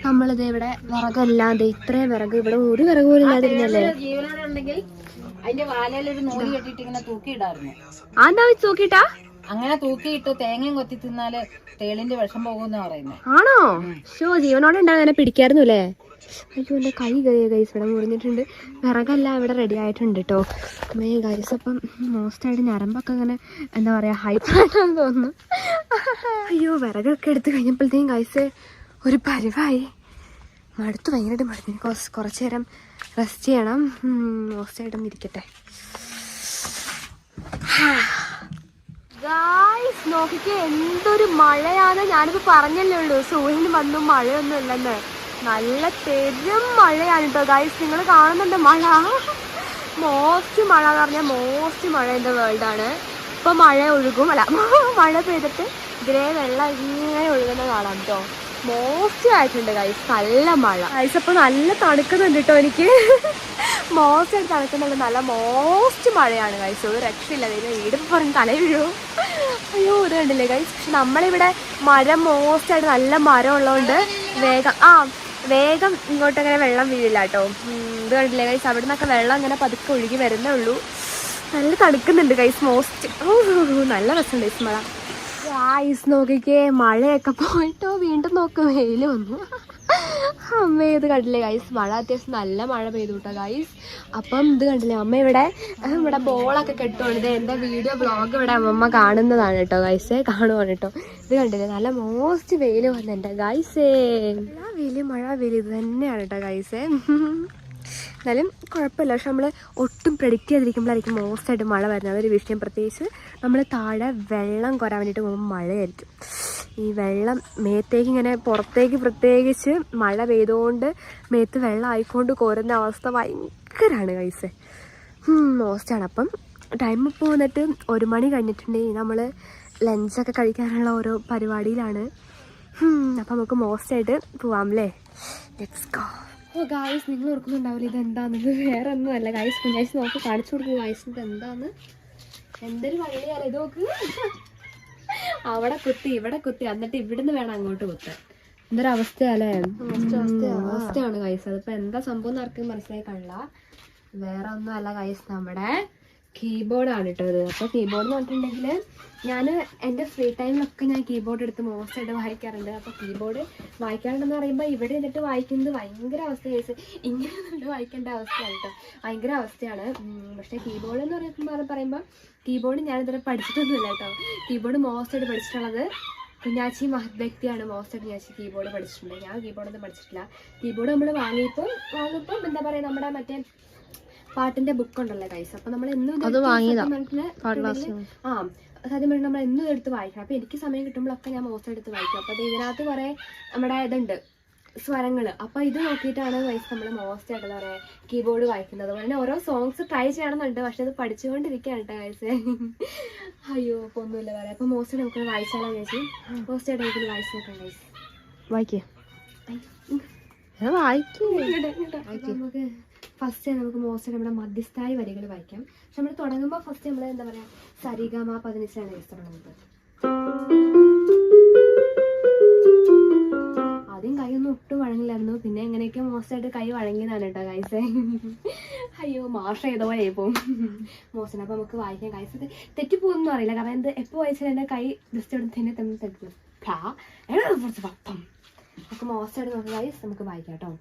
നമ്മളിത് ഇവിടെ വിറകെല്ലാം ഇത്രയും വിറക് ഇവിടെ ഒരു വിറക് പോലും ഇല്ലാതിരുന്നല്ലേ. ആന്താ തൂക്കിട്ടാ അങ്ങനെ തൂക്കിയിട്ട് തേങ്ങയും കൊത്തി തിന്നാല് തേളിന്റെ വിഷം പോകുന്ന പറയുന്നത്. ആണോ? ജീവനോടെ ഉണ്ടാകാൻ പിടിക്കായിരുന്നു അല്ലേ? അയ്യോ എന്റെ കൈ ഗൈസ് ഇവിടെ മുറിഞ്ഞിട്ടുണ്ട്. വിറകെല്ലാം ഇവിടെ റെഡി ആയിട്ടുണ്ട് കേട്ടോ. ഗൈസ് അപ്പം മോസ്റ്റായിട്ട് ഞരമ്പൊക്കെ അങ്ങനെ എന്താ പറയാ ഹൈപ്പായിട്ടാന്ന് തോന്നുന്നു. അയ്യോ വിറകൊക്കെ എടുത്ത് കഴിഞ്ഞപ്പോഴത്തേക്കും ഗൈസ് ഒരു പരിവായി. മടുത്ത് ഭയങ്കരമായിട്ട് മടുത്തു. കുറച്ചു നേരം റെസ്റ്റ് ചെയ്യണം. മോസ്റ്റായിട്ടും ഇരിക്കട്ടെ. ഗായ്സ് നോക്കിക്കേ എന്തൊരു മഴയാണ്. ഞാനിപ്പോ പറഞ്ഞല്ലേ ഉള്ളൂ സൂര്യന് വന്നും മഴയൊന്നും ഇല്ലെന്ന്. നല്ല പെരും മഴയാണ് കേട്ടോ ഗായ്സ്. നിങ്ങൾ കാണുന്നുണ്ട് മഴ. മോസ്റ്റ് മഴ എന്ന് പറഞ്ഞാൽ മോസ്റ്റ് മഴ ഇൻ ദ വേൾഡ് ആണ്. ഇപ്പൊ മഴ ഒഴുകും അല്ല മഴ പെയ്തിട്ട് ഗ്രേ വെള്ളം ഇങ്ങനെ ഒഴുകുന്ന കാണാം കേട്ടോ. മോസ്റ്റ് ആയിട്ടുണ്ട് ഗൈസ്. നല്ല മഴ ഗൈസ്. അപ്പൊ നല്ല തണുക്കുന്നുണ്ട് കേട്ടോ എനിക്ക്. മോസ്റ്റ് ആയിട്ട് തണുക്കുന്നുണ്ട്. നല്ല മോസ്റ്റ് മഴയാണ് ഗൈസ്. ഒരു രക്ഷയില്ല. വീട് പറഞ്ഞ് തല വീഴും. അയ്യോ ഇത് കണ്ടില്ലേ ഗൈസ്. പക്ഷെ നമ്മളിവിടെ മരം മോസ്റ്റായിട്ട് നല്ല മരം ഉള്ളതുകൊണ്ട് വേഗം ഇങ്ങോട്ട് അങ്ങനെ വെള്ളം വീഴില്ല കേട്ടോ. ഇത് കണ്ടില്ലേ ഗൈസ്. അവിടെ നിന്നൊക്കെ വെള്ളം അങ്ങനെ പതുക്കെ ഒഴുകി വരുന്നേ ഉള്ളൂ. നല്ല തണുക്കുന്നുണ്ട് ഗൈസ് മോസ്റ്റ്. നല്ല രസമുണ്ട് ഗൈസ് മഴ. ഗൈസ് നോക്കിക്കേ, മഴയൊക്കെ പോയിട്ടോ വീണ്ടും നോക്ക് വെയിൽ വന്നു. അമ്മ ഇത് കണ്ടില്ലേ ഗൈസ്, മഴ അത്യാവശ്യം നല്ല മഴ പെയ്തു കേട്ടോ ഗൈസ്. അപ്പം ഇത് കണ്ടില്ലേ, അമ്മ ഇവിടെ ബോളൊക്കെ കെട്ടുകൊണ്ട് എൻ്റെ വീഡിയോ ബ്ലോഗ് ഇവിടെ അമ്മമ്മ കാണുന്നതാണ് കേട്ടോ ഗൈസേ, കാണുവാണ് കേട്ടോ. ഇത് കണ്ടില്ലേ, നല്ല മോസ്റ്റ് വെയിൽ വന്നെൻ്റെ ഗൈസേ. മഴ വെയിൽ ഇത് തന്നെയാണ് കേട്ടോ ഗൈസേ. എന്നാലും കുഴപ്പമില്ല. പക്ഷെ നമ്മൾ ഒട്ടും പ്രെഡിക്റ്റ് ചെയ്തിരിക്കുമ്പോഴായിരിക്കും മോസ്റ്റായിട്ട് മഴ വരുന്നത്. അതൊരു വിഷയം. പ്രത്യേകിച്ച് നമ്മൾ താഴെ വെള്ളം കോരാൻ വേണ്ടിയിട്ട് പോകുമ്പോൾ മഴയായിരിക്കും. ഈ വെള്ളം മേത്തേക്ക് ഇങ്ങനെ പുറത്തേക്ക് പ്രത്യേകിച്ച് മഴ പെയ്തുകൊണ്ട് മേത്ത് വെള്ളം ആയിക്കൊണ്ട് കോരുന്ന അവസ്ഥ ഭയങ്കരമാണ് കൈസേ. മോസ്റ്റാണ്. അപ്പം ടൈം ഇപ്പോൾ വന്നിട്ട് 1 മണി കഴിഞ്ഞിട്ടുണ്ടെങ്കിൽ നമ്മൾ ലഞ്ചൊക്കെ കഴിക്കാനുള്ള ഓരോ പരിപാടിയിലാണ്. അപ്പം നമുക്ക് മോസ്റ്റായിട്ട് പോവാം അല്ലേ. Let's go. ഓ ഗായ്സ്, നിങ്ങൾ ഓർക്കുന്നുണ്ടാവില്ല ഇതെന്താണെന്നത്. വേറെ ഒന്നുമല്ല ഗായ്സ്, കുഞ്ഞാഴ്ച നോക്ക് കാണിച്ചു കൊടുക്കും ഗായ്സിൻ്റെ എന്താന്ന്. എന്തൊരു വള്ളിയാണ് ഇത് നോക്ക്. അവിടെ കുത്തി ഇവിടെ കുത്തി എന്നിട്ട് ഇവിടുന്ന് വേണം അങ്ങോട്ട് കുത്താൻ. എന്തൊരവസ്ഥയല്ലേ, അവസ്ഥയാണ് ഗൈസ്. അതിപ്പോൾ എന്താ സംഭവം എന്ന് ആർക്കും മനസ്സിലായി കാണില്ല. വേറെ ഒന്നും അല്ല ഗൈസ്, നമ്മുടെ കീബോർഡാണ് ഇട്ടത്. അപ്പോൾ കീബോർഡ് എന്ന് പറഞ്ഞിട്ടുണ്ടെങ്കിൽ ഞാൻ എൻ്റെ ഫ്രീ ടൈമിലൊക്കെ ഞാൻ കീബോർഡ് എടുത്ത് മോസ്റ്റായിട്ട് വായിക്കാറുണ്ട്. അപ്പോൾ കീബോർഡ് വായിക്കാറുണ്ടെന്ന് പറയുമ്പോൾ ഇവിടെ എന്നിട്ട് വായിക്കുന്നത് ഭയങ്കര അവസ്ഥ ഗൈസ്. ഇങ്ങനെ നല്ല വായിക്കേണ്ട അവസ്ഥയാണ് കേട്ടോ, ഭയങ്കര അവസ്ഥയാണ്. പക്ഷേ കീബോർഡ് എന്ന് പറയുമ്പോൾ കീബോർഡ് ഞാനിതുവരെ പഠിച്ചിട്ടൊന്നുമില്ല കേട്ടോ. കീബോർഡ് മോസ്റ്റായിട്ട് പഠിച്ചിട്ടുള്ളത് കുഞ്ഞാച്ചി മഹത് വ്യക്തിയാണ്. മോസ്റ്റായിട്ട് കുഞ്ഞാച്ചി കീബോർഡ് പഠിച്ചിട്ടുണ്ട്. ഞാൻ കീബോർഡൊന്നും പഠിച്ചിട്ടില്ല. കീബോർഡ് നമ്മൾ വാങ്ങിയപ്പോൾ എന്താ പറയുക, നമ്മുടെ മറ്റേ പാട്ടിന്റെ ബുക്ക് ഉണ്ടല്ലോ ഗൈസ്. അപ്പൊ നമ്മൾ എന്നും സത്യം പറഞ്ഞാൽ നമ്മൾ എന്നും എടുത്ത് വായിക്കണം. അപ്പൊ എനിക്ക് സമയം കിട്ടുമ്പോഴൊക്കെ ഞാൻ മോസ്റ്റ് എടുത്ത് വായിക്കും. അപ്പൊ ഇതിനകത്ത് കുറെ നമ്മുടെ ഇതുണ്ട് സ്വരങ്ങള്. അപ്പൊ ഇത് നോക്കിയിട്ടാണ് ഗൈസ് നമ്മൾ മോസ്റ്റ് ആയിട്ട് എന്താ പറയാ കീബോർഡ് വായിക്കുന്നത്. അതുപോലെ തന്നെ ഓരോ സോങ്സ് ട്രൈ ചെയ്യണമെന്നുണ്ട്. പക്ഷെ അത് പഠിച്ചുകൊണ്ടിരിക്കുകയാണ് കേട്ടോ ഗൈസ്. അയ്യോ അപ്പൊ ഒന്നുമില്ല പറയാം. അപ്പൊ മോസ്റ്റ് നമുക്ക് വായിച്ചാലോ ചേച്ചി? മോസ്റ്റ് ആയിട്ട് എനിക്ക് വായിച്ചു നോക്കാം ഗൈസ്. വായിക്കേ നമുക്ക് ഫസ്റ്റ് നമുക്ക് മോസ്റ്റ് നമ്മുടെ മധ്യസ്ഥായി വരികൾ വായിക്കാം. പക്ഷെ നമ്മൾ തുടങ്ങുമ്പോൾ ഫസ്റ്റ് നമ്മൾ എന്താ പറയാ സരിഗമ പതിനിച്ചാണ് ഗൈസ് തുടങ്ങുന്നത്. ആദ്യം കൈയൊന്നും ഒട്ടും വഴങ്ങില്ലായിരുന്നു. പിന്നെ എങ്ങനെയൊക്കെ മോസ്റ്റായിട്ട് കൈ വഴങ്ങിയതാണ് കേട്ടോ ഗൈസ്. അയ്യോ മാഷ ഏതോ പോലെ പോകും മോസ്റ്റിന്. അപ്പൊ നമുക്ക് വായിക്കാം ഗൈസ്. ഇത് തെറ്റിപ്പോകുന്നൊന്നും അറിയില്ല, കാരണം എന്ത് എപ്പോൾ വായിച്ചാലും എൻ്റെ കൈ ജസ്റ്റ് എടുത്ത് തന്നെ തെറ്റും. നമുക്ക് മോസ്റ്റായിട്ട് നോക്കാം ഗൈസ്. നമുക്ക് വായിക്കാം കേട്ടോ.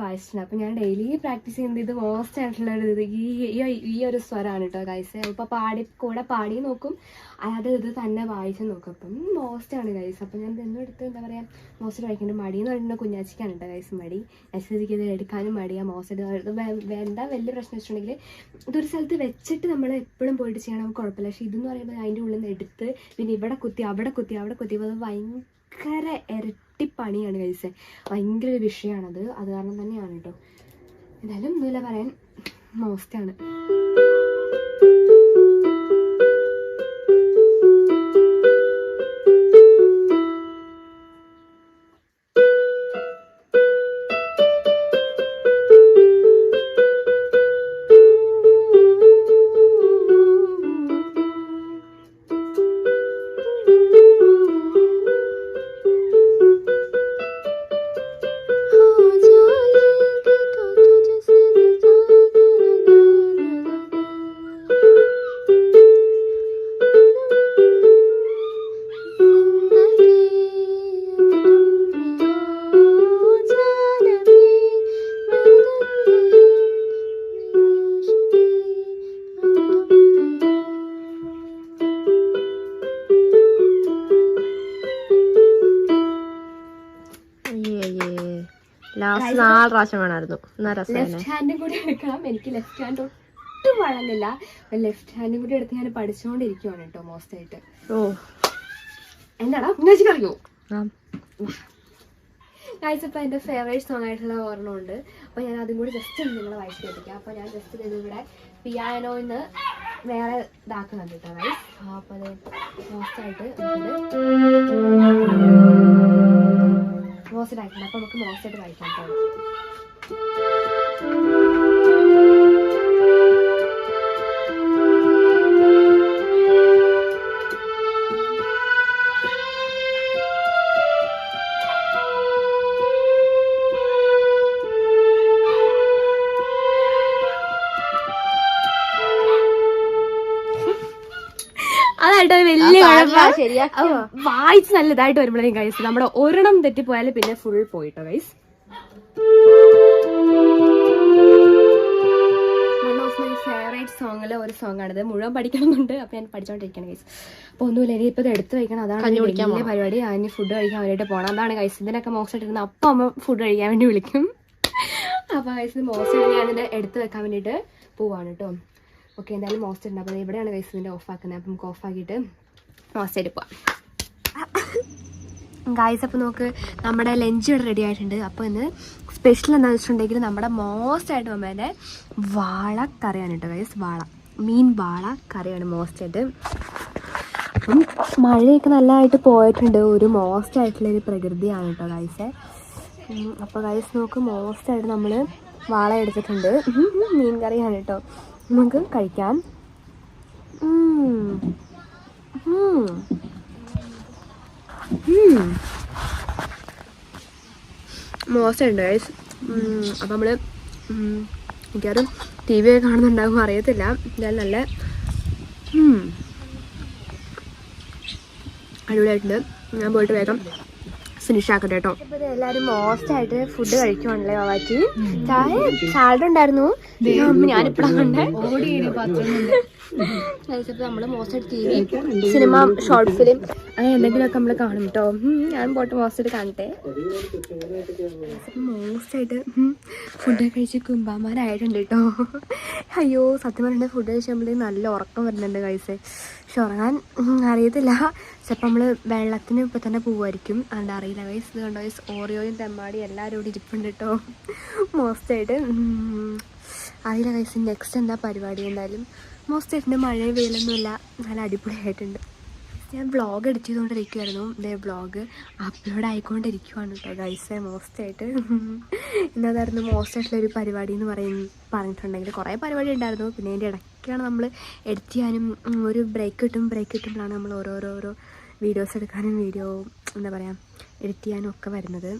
വായിച്ചിട്ടുണ്ട്. അപ്പം ഞാൻ ഡെയിലി പ്രാക്ടീസ് ചെയ്യുന്നത് ഇത് മോസ്റ്റ് ആയിട്ടുള്ള ഒരു ഈ ഒരു സ്വരമാണ് കേട്ടോ ഗൈസ്. ഇപ്പോൾ കൂടെ പാടി നോക്കും, അല്ലാതെ ഇത് തന്നെ വായിച്ച് നോക്കും. അപ്പം മോസ്റ്റാണ് ഗൈസ്. അപ്പം ഞാൻ ഇതെന്നും എടുത്ത് എന്താ പറയുക മോസ്റ്റ് വായിക്കേണ്ട മടി എന്ന് പറയുന്നത് കുഞ്ഞാച്ചിക്കാണ് കേട്ടോ ഗൈസ്. മടി അച്ഛനിക്ക് ഇത് എടുക്കാനും മടിയാണ്. മോസ്റ്റ് എന്താ വലിയ പ്രശ്നം വെച്ചിട്ടുണ്ടെങ്കിൽ ഇതൊരു സ്ഥലത്ത് വെച്ചിട്ട് നമ്മൾ എപ്പോഴും പോയിട്ട് ചെയ്യണം, നമുക്ക് കുഴപ്പമില്ല. പക്ഷേ ഇതെന്ന് പറയുമ്പോൾ അതിൻ്റെ ഉള്ളിൽ നിന്ന് എടുത്ത് പിന്നെ ഇവിടെ കുത്തി അവിടെ കുത്തി അവിടെ കുത്തി അത് ഭയങ്കര ഇരട്ടിപ്പണിയാണ് ഗൈസ്. ഭയങ്കര ഒരു വിഷയമാണത്. അത് കാരണം തന്നെയാണ് കേട്ടോ. എന്തായാലും ഒന്നുമില്ല പറയാൻ, മോസ്റ്റാണ്. ലാസ്റ്റ് 4 പ്രാവശ്യം വേണമായിരുന്നു. എന്നാ രസം. ലെഫ്റ്റ് ഹാൻഡും കൂടി എടുക്കണം. എനിക്ക് ലെഫ്റ്റ് ഹാൻഡ് ഒട്ടും വഴങ്ങില്ല. ലെഫ്റ്റ് ഹാൻഡും കൂടി എടുത്ത് ഞാൻ പഠിച്ചുകൊണ്ടിരിക്കുവാണ് കേട്ടോ മോസ്റ്റ് ആയിട്ട്. ഓ എന്താടാ കുഞ്ഞാച്ചിക്ക് അറിയോ? ആ ഗൈസ്, ഇപ്പം എൻ്റെ ഫേവറേറ്റ് സോങ് ആയിട്ടുള്ള ഓർമ്മയുണ്ട്. അപ്പോൾ ഞാൻ അതും കൂടി ജസ്റ്റ് നിങ്ങളെ വായിച്ച് കേൾപ്പിക്കാം. അപ്പോൾ ഞാൻ ജസ്റ്റ് ഇതിവിടെ പിയാനോന്ന് വേറെ ഇതാക്കുന്നുണ്ട് കേട്ടോ ഗൈസ്. അപ്പോൾ അത് മോസ്റ്റായിട്ട് മോസ്റ്റായിട്ടുണ്ട്. അപ്പോൾ നമുക്ക് മോസ്റ്റായിട്ട് വായിക്കാം കേട്ടോ. അതായിട്ട് വലിയ വായിച്ച് നല്ല ഇതായിട്ട് വരുമ്പോഴേക്കും ഗൈസ് നമ്മുടെ ഒരെണ്ണം തെറ്റിപ്പോയാലും പിന്നെ ഫുൾ പോയിട്ടോ guys. One of my favourite സോങ്ങിലെ ഒരു സോങ് ആണിത്. മുഴുവൻ പഠിക്കണമെന്നുണ്ട്. അപ്പോൾ ഞാൻ പഠിച്ചോണ്ടിരിക്കണം ഗൈസ്. അപ്പോൾ ഒന്നുമില്ല, ഇനിയിപ്പോൾ ഇത് എടുത്ത് വയ്ക്കണം. അതാണ് വലിയ പരിപാടി. അതിന് ഫുഡ് കഴിക്കാൻ വേണ്ടിയിട്ട് പോകണം. അതാണ് ഗൈസ്. ഇതിനൊക്കെ മോശമായിട്ടിരുന്ന അപ്പം അമ്മ ഫുഡ് കഴിക്കാൻ വേണ്ടി വിളിക്കും. അപ്പോൾ ഗൈസ് മോശമായിട്ട് ഞാനിത് എടുത്ത് വെക്കാൻ വേണ്ടിയിട്ട് പോവാണ് കേട്ടോ. ഓക്കെ, എന്തായാലും മോസ്റ്റ് ഉണ്ട്. അപ്പോൾ ഇവിടെയാണ് ഗൈസ് ഇതിൻ്റെ ഓഫ് ആക്കുന്നത്. അപ്പം നമുക്ക് ഓഫ് ആക്കിയിട്ട് മോസ്റ്റായിട്ട് പോവാം ഗൈസ്. അപ്പോൾ നമുക്ക് നമ്മുടെ ലഞ്ച് ഇവിടെ റെഡി ആയിട്ടുണ്ട്. അപ്പോൾ ഇന്ന് സ്പെഷ്യൽ എന്താണെന്ന് വെച്ചിട്ടുണ്ടെങ്കിൽ നമ്മുടെ മോസ്റ്റായിട്ട് അമ്മേൻ്റെ വാളക്കറിയാണ് കേട്ടോ ഗൈസ്. മീൻ വാള കറിയാണ് മോസ്റ്റായിട്ട്. അപ്പം മഴയൊക്കെ നല്ലതായിട്ട് പോയിട്ടുണ്ട്. ഒരു മോസ്റ്റായിട്ടുള്ളൊരു പ്രകൃതിയാണ് കേട്ടോ ഗൈസ്. അപ്പോൾ ഗൈസ് നമുക്ക് മോസ്റ്റായിട്ട് നമ്മൾ വാള എടുത്തിട്ടുണ്ട്. മീൻ കറിയാണ് കേട്ടോ. നമുക്ക് കഴിക്കാം. മോശമുണ്ട് ഗൈസ്. അപ്പം നമ്മൾ മിക്കവാറും TV ഒക്കെ കാണുന്നുണ്ടാകും, അറിയത്തില്ല. എന്തായാലും നല്ല അടിപൊളിയായിട്ടുണ്ട്. ഞാൻ പോയിട്ട് വേഗം ഫിനിഷ് ആക്കട്ടെ കേട്ടോ. അപ്പോൾ എല്ലാവരും മോസ്റ്റായിട്ട് ഫുഡ് കഴിക്കുവാണല്ലേ വാവാച്ചി. സാലഡ് ഉണ്ടായിരുന്നു. ഞാനിപ്പോഴാണ് നമ്മൾ മോസ്റ്റായിട്ട് TV, സിനിമ, ഷോർട്ട് ഫിലിം അങ്ങനെ എന്തെങ്കിലുമൊക്കെ നമ്മൾ കാണും കേട്ടോ. ഞാൻ പോയിട്ട് മോസ്റ്റായിട്ട് കാണട്ടെ. മോസ്റ്റായിട്ട് ഫുഡ് കഴിച്ച് കുമ്പാമാരായിട്ടുണ്ട് കേട്ടോ. അയ്യോ, സത്യം പറഞ്ഞിട്ട് ഫുഡ് കഴിച്ചുമ്പോഴേക്കും നല്ല ഉറക്കം വരുന്നുണ്ട് കൈസ്. പക്ഷെ ഉറങ്ങാൻ അറിയത്തില്ല. ചിലപ്പോൾ നമ്മൾ വെള്ളത്തിന് ഇപ്പോൾ തന്നെ പോവുമായിരിക്കും. അതുകൊണ്ട് അറിയില്ല വയസ്സ്. ഇത് കണ്ടോ വയസ്സ്, ഓറിയോയും തെമ്മാടിയും എല്ലാവരും ഇവിടെ ഇരിപ്പുണ്ട് കേട്ടോ. മോസ്റ്റായിട്ട് അറിയില്ല കൈസ് നെക്സ്റ്റ് എന്താ പരിപാടി. എന്തായാലും മോസ്റ്റായിട്ടുണ്ട്. മഴയും വെയിലൊന്നുമില്ല, നല്ല അടിപൊളിയായിട്ടുണ്ട്. ഞാൻ വ്ളോഗ് എഡിറ്റ് ചെയ്തുകൊണ്ടിരിക്കുമായിരുന്നു. ഇതേ വ്ളോഗ് അപ്ലോഡ് ആയിക്കൊണ്ടിരിക്കുവാണ് കേട്ടോ ഗൈസ്. മോസ്റ്റായിട്ട് എന്തായിരുന്നു മോസ്റ്റായിട്ടുള്ളൊരു പരിപാടി എന്ന് പറഞ്ഞിട്ടുണ്ടെങ്കിൽ കുറേ പരിപാടി ഉണ്ടായിരുന്നു. പിന്നെ അതിൻ്റെ ഇടയ്ക്കാണ് നമ്മൾ എഡിറ്റ് ചെയ്യാനും ഒരു ബ്രേക്ക് കിട്ടുമ്പോഴാണ് നമ്മൾ ഓരോരോ വീഡിയോസ് എടുക്കാനും എന്താ പറയുക എഡിറ്റ് ചെയ്യാനും ഒക്കെ വരുന്നത്.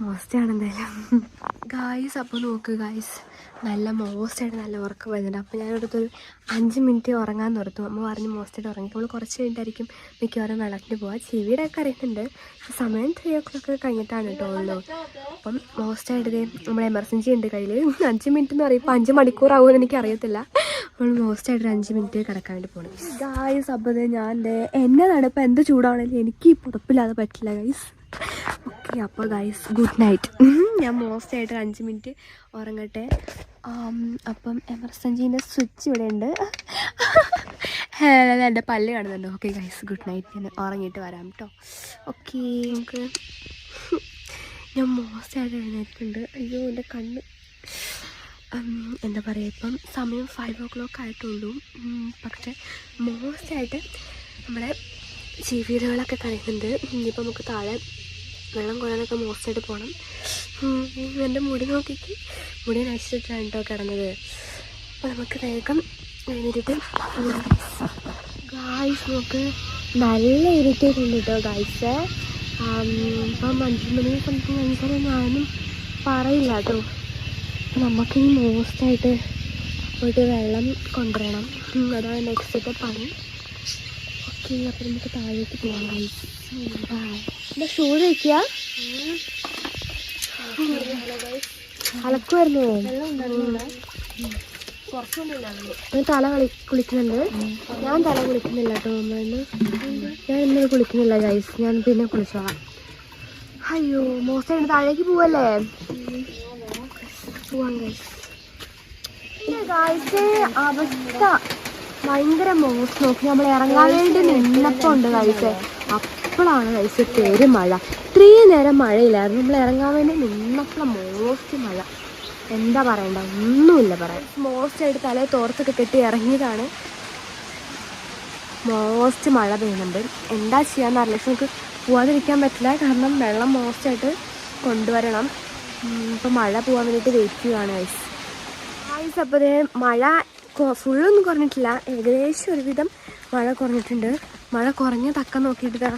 മോസ്റ്റാണ് എന്തായാലും ഗായ്സ്. അപ്പോൾ നോക്ക് ഗായ്സ്, നല്ല മോസ്റ്റായിട്ട് നല്ല ഉറക്കം വരുന്നുണ്ട്. അപ്പോൾ ഞാനിവിടുത്തെ 5 മിനിറ്റ് ഉറങ്ങാൻ നിർത്തും. അമ്മ പറഞ്ഞ് മോസ്റ്റായിട്ട് ഉറങ്ങി. നമ്മൾ കുറച്ച് കഴിഞ്ഞിട്ടായിരിക്കും മിക്കവാറും വെള്ളത്തിന് പോവാം. ചെവിയുടെയൊക്കെ അറിയുന്നുണ്ട്. സമയം 3 o'clock കഴിഞ്ഞിട്ടാണ് കേട്ടോ ഉള്ളൂ. അപ്പം മോസ്റ്റായിട്ട് നമ്മൾ എമർജൻസി ഉണ്ട് കയ്യിൽ. 5 മിനിറ്റ് എന്ന് പറയുമ്പോൾ 5 മണിക്കൂറാവുമെന്ന് എനിക്കറിയത്തില്ല. അപ്പോൾ മോസ്റ്റായിട്ട് 5 മിനിറ്റ് കിടക്കാൻ വേണ്ടി പോകണം ഗായ്സ്. അപ്പോൾ ഞാൻ എന്നതാണ് ഇപ്പം എന്ത് ചൂടാണെങ്കിലും എനിക്ക് പുറപ്പില്ലാതെ പറ്റില്ല ഗൈസ്. ഓക്കെ, അപ്പോൾ ഗൈസ് ഗുഡ് നൈറ്റ്. ഞാൻ മോസ്റ്റായിട്ട് 5 മിനിറ്റ് ഉറങ്ങട്ടെ. അപ്പം എമർജൻസീൻ്റെ സ്വിച്ച് ഇവിടെ ഉണ്ട്. എൻ്റെ പല്ല് കാണുന്നുണ്ട്. Okay guys good night. ഞാൻ ഉറങ്ങിയിട്ട് വരാം കേട്ടോ. ഓക്കെ, നമുക്ക് ഞാൻ മോസ്റ്റായിട്ട് എഴുന്നേറ്റിട്ടുണ്ട്. അയ്യോ, എൻ്റെ കണ്ണ് എന്താ പറയുക, ഇപ്പം സമയം 5 o'clock ആയിട്ടുള്ളൂ. പക്ഷേ മോസ്റ്റായിട്ട് നമ്മുടെ ജീവിതങ്ങളൊക്കെ കഴിയുന്നുണ്ട്. ഇനിയിപ്പോൾ നമുക്ക് താഴെ വെള്ളം കൊള്ളാനൊക്കെ മോസ്റ്റായിട്ട് പോകണം. എൻ്റെ മുടി നോക്കിക്ക്, മുടി നശിച്ചിട്ടാണ് കേട്ടോ കിടന്നത്. അപ്പോൾ നമുക്ക് വേഗം എഴുന്നേറ്റിട്ട് ഗായ്സ് നമുക്ക് നല്ല ഇറിറ്റേറ്റ് ഉണ്ട് കേട്ടോ ഗായ്സ്. ഇപ്പം 5 മണി സംതിങ് 5:30 ആണെന്നും പറയില്ല കേട്ടോ. അപ്പം നമുക്കിനി മോസ്റ്റായിട്ട് പോയിട്ട് വെള്ളം കൊണ്ടുവരണം. അതാണ് നെക്സ്റ്റത്തെ പണി. ഓക്കെ, അപ്പം നമുക്ക് താഴേക്ക് പോകാം ഗൈസ്. എന്താ ഷൂ കഴിക്കുക? അലക്കുമായിരുന്നു. ഞാൻ തല കുളിക്കുന്നുണ്ട്. ഞാൻ തല കുളിക്കുന്നില്ല കേട്ടോ. ഞാൻ ഇന്നലെ കുളിക്കുന്നില്ല ഗൈസ്. ഞാൻ പിന്നെ കുളിച്ചോളാം. അയ്യോ മോശം താഴേക്ക് പോവല്ലേ? പോവാൻ അവസ്ഥ ഭയങ്കര മോശം. നോക്കി നമ്മൾ ഇറങ്ങാൻ വേണ്ടി നിന്നപ്പോൾ ഉണ്ട് കഴിച്ചേ, അപ്പോഴാണ് കഴിച്ച പെരുമഴ. ഇത്രയും നേരം മഴയില്ലായിരുന്നു, നമ്മൾ ഇറങ്ങാൻ വേണ്ടി നിന്നപ്പോൾ മോസ്റ്റ് മഴ. എന്താ പറയണ്ട, ഒന്നുമില്ല പറയാൻ. മോസ്റ്റ് ആയിട്ട് തലേ തോർത്തൊക്കെ കെട്ടി ഇറങ്ങിയതാണ്. മോസ്റ്റ് മഴ പെയ്യുന്നുണ്ട്. എന്താ ചെയ്യാന്നറിയില്ല. പക്ഷെ നമുക്ക് പോവാതിരിക്കാൻ പറ്റില്ല, കാരണം വെള്ളം മോസ്റ്റായിട്ട് കൊണ്ടുവരണം. ഇപ്പം മഴ പോകാൻ വേണ്ടിയിട്ട് വെയിറ്റ് ചെയ്യുകയാണ് ഗൈസ്. അപ്പോൾ മഴ ഫുള്ളൊന്നും കുറഞ്ഞിട്ടില്ല, ഏകദേശം ഒരുവിധം മഴ കുറഞ്ഞിട്ടുണ്ട്. മഴ കുറഞ്ഞ തക്കം നോക്കിയിട്ട്